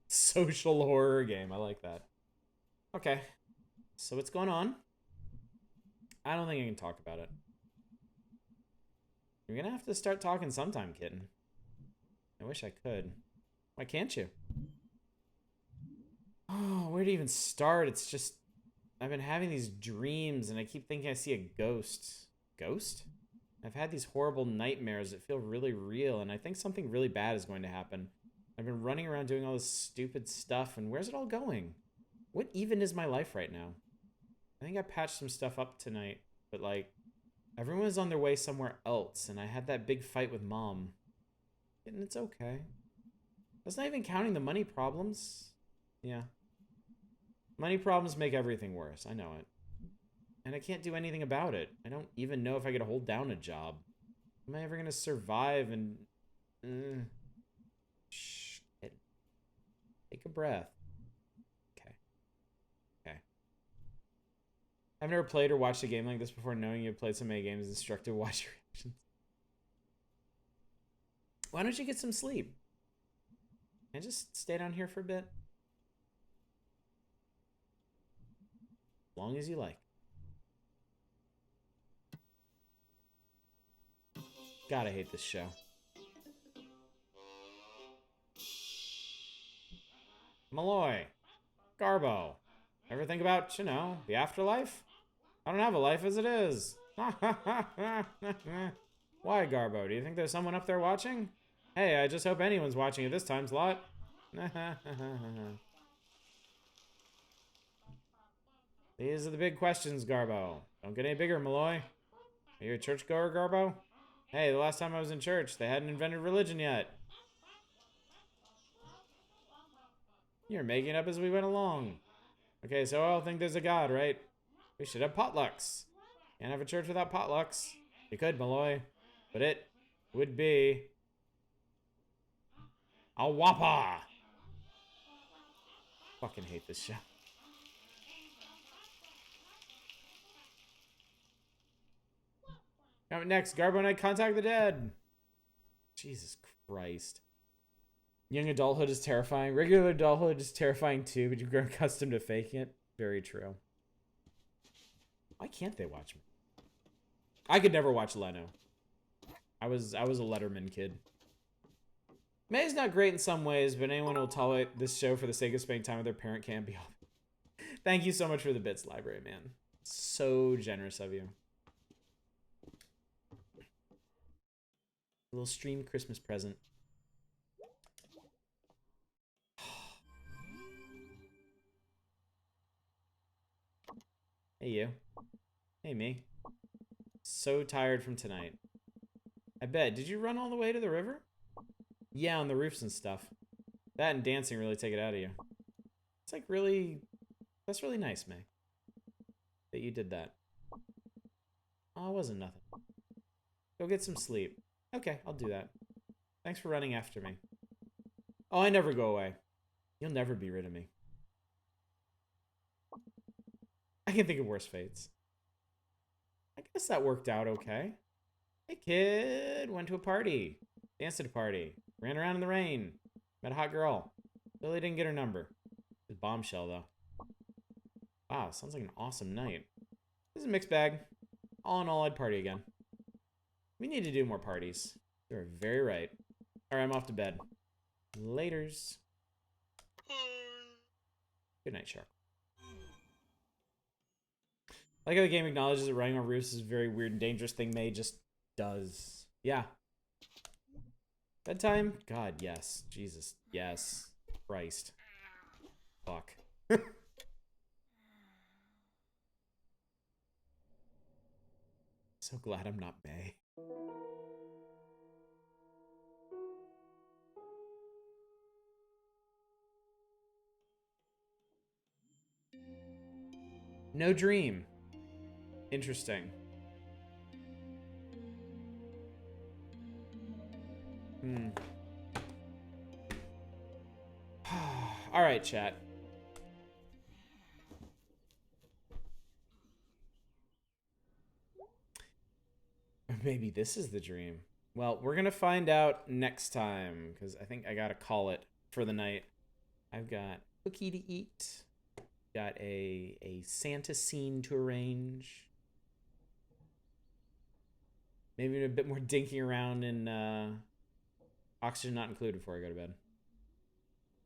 Social horror game, I like that. Okay. So what's going on? I don't think I can talk about it. You're gonna have to start talking sometime, kitten. I wish I could. Why can't you? Oh, where to even start? It's just... I've been having these dreams, and I keep thinking I see a ghost. Ghost? I've had these horrible nightmares that feel really real, and I think something really bad is going to happen. I've been running around doing all this stupid stuff, and where's it all going? What even is my life right now? I think I patched some stuff up tonight, but, like... everyone was on their way somewhere else, and I had that big fight with Mom. And it's okay. That's not even counting the money problems. Yeah. Money problems make everything worse. I know it. And I can't do anything about it. I don't even know if I could hold down a job. Am I ever going to survive and... Shh. Take a breath. Okay. I've never played or watched a game like this before. Knowing you've played so many games is instructive. Watch your reactions. Why don't you get some sleep? And just stay down here for a bit? As long as you like. God, I hate this show. Malloy. Garbo. Ever think about, you know, the afterlife? I don't have a life as it is. Why, Garbo? Do you think there's someone up there watching? Hey, I just hope anyone's watching at this time slot. These are the big questions, Garbo. Don't get any bigger, Malloy. Are you a churchgoer, Garbo? Hey, the last time I was in church, they hadn't invented religion yet. You're making it up as we went along. Okay, so I all think there's a God, right? We should have potlucks. Can't have a church without potlucks. You could, Malloy. But it would be... a whopper! Fucking hate this show. Coming next, Garbo and I contact the dead. Jesus Christ. Young adulthood is terrifying. Regular adulthood is terrifying too, but you've grown accustomed to faking it. Very true. Why can't they watch me? I could never watch Leno. I was a Letterman kid. May's not great in some ways, but anyone who will tolerate this show for the sake of spending time with their parent can't be helped. Thank you so much for the bits, library man. So generous of you. A little stream Christmas present. Hey you. Hey me. So tired from tonight. I bet. Did you run all the way to the river? Yeah, on the roofs and stuff. That and dancing really take it out of you. It's like really... That's really nice, May. That you did that. Oh, it wasn't nothing. Go get some sleep. Okay, I'll do that. Thanks for running after me. Oh, I never go away. You'll never be rid of me. I can think of worse fates. I guess that worked out okay. Hey, kid. Went to a party. Danced at a party. Ran around in the rain. Met a hot girl. Really didn't get her number. It was bombshell, though. Wow, sounds like an awesome night. This is a mixed bag. All in all, I'd party again. We need to do more parties. You're very right. Alright, I'm off to bed. Laters. Good night, Shark. I like how the game acknowledges that running on roofs is a very weird and dangerous thing May just does. Yeah. Bedtime? God, yes. Jesus. Yes. Christ. Fuck. So glad I'm not May. No dream. Interesting. All right, chat. Or maybe this is the dream. Well, we're gonna find out next time, because I think I gotta call it for the night. I've got cookie to eat. Got a Santa scene to arrange. Maybe a bit more dinking around in oxygen not included before I go to bed.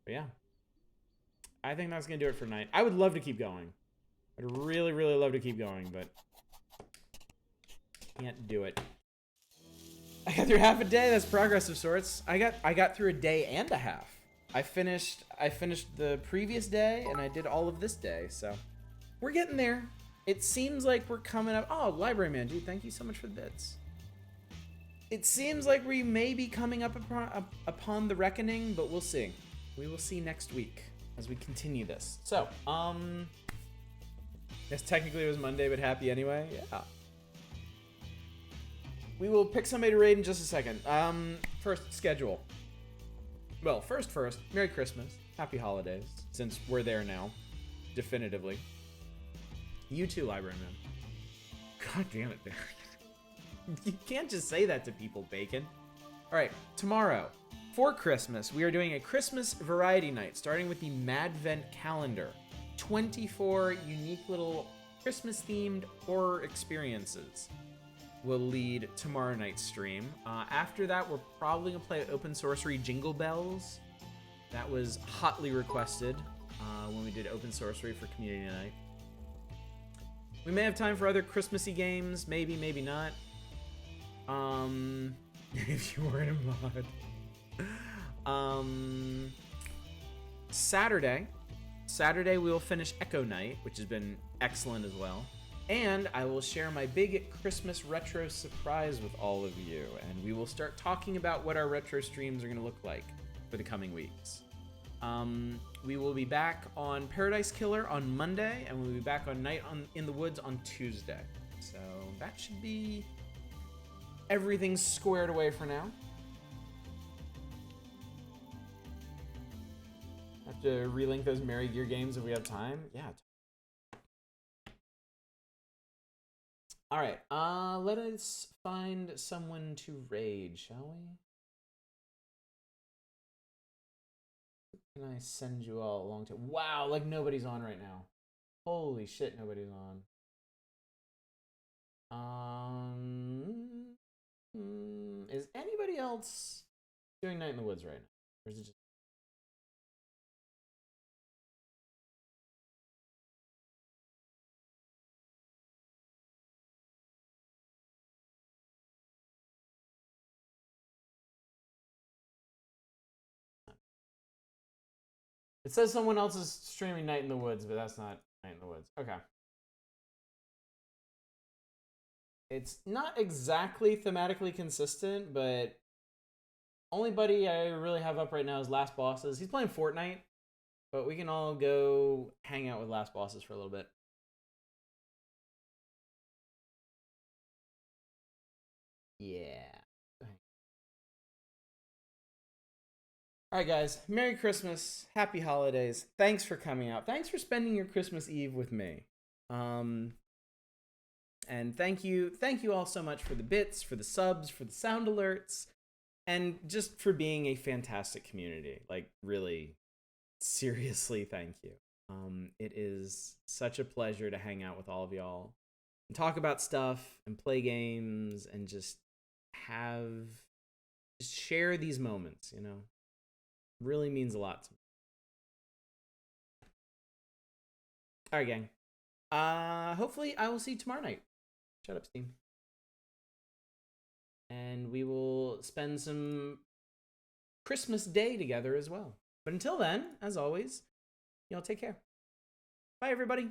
But yeah. I think that's gonna do it for tonight. I would love to keep going. I'd really, really love to keep going, but can't do it. I got through half a day. That's progress of sorts. I got through a day and a half. I finished the previous day and I did all of this day. So we're getting there. It seems like we're coming up. Oh, library man, dude, thank you so much for the bits. It seems like we may be coming up upon the reckoning, but we'll see. We will see next week as we continue this. So, guess technically it was Monday, but happy anyway. Yeah. We will pick somebody to raid in just a second. First, schedule. Well, first, Merry Christmas. Happy holidays, since we're there now. Definitively. You too, library man. God damn it, Barry. You can't just say that to people, Bacon. All right, tomorrow, for Christmas, we are doing a Christmas variety night, starting with the Madvent calendar. 24 unique little Christmas-themed horror experiences will lead tomorrow night's stream. After that, we're probably gonna play Open Sorcery Jingle Bells. That was hotly requested when we did Open Sorcery for Community Night. We may have time for other Christmassy games, maybe, maybe not. If you weren't a mod. Saturday we will finish Echo Night, which has been excellent as well. And I will share my big Christmas retro surprise with all of you, and we will start talking about what our retro streams are going to look like for the coming weeks. We will be back on Paradise Killer on Monday, and we'll be back on Night in the Woods on Tuesday. So that should be everything squared away for now. Have to relink those Merry Gear games if we have time. Yeah. All right. Let us find someone to raid, shall we? Who can I send you all along to? Wow, like nobody's on right now. Holy shit, nobody's on. Is anybody else doing Night in the Woods right now? Or is it just... It says someone else is streaming Night in the Woods, but that's not Night in the Woods. Okay. It's not exactly thematically consistent, but only buddy I really have up right now is Last Bosses. He's playing Fortnite, but we can all go hang out with Last Bosses for a little bit. Yeah. All right, guys. Merry Christmas. Happy holidays. Thanks for coming out. Thanks for spending your Christmas Eve with me. And thank you all so much for the bits, for the subs, for the sound alerts, and just for being a fantastic community. Like, really, seriously, thank you. It is such a pleasure to hang out with all of y'all and talk about stuff and play games and just share these moments, you know. Really means a lot to me. All right, gang. Hopefully I will see you tomorrow night. Shut up, Steam. And we will spend some Christmas Day together as well. But until then, as always, y'all take care. Bye, everybody.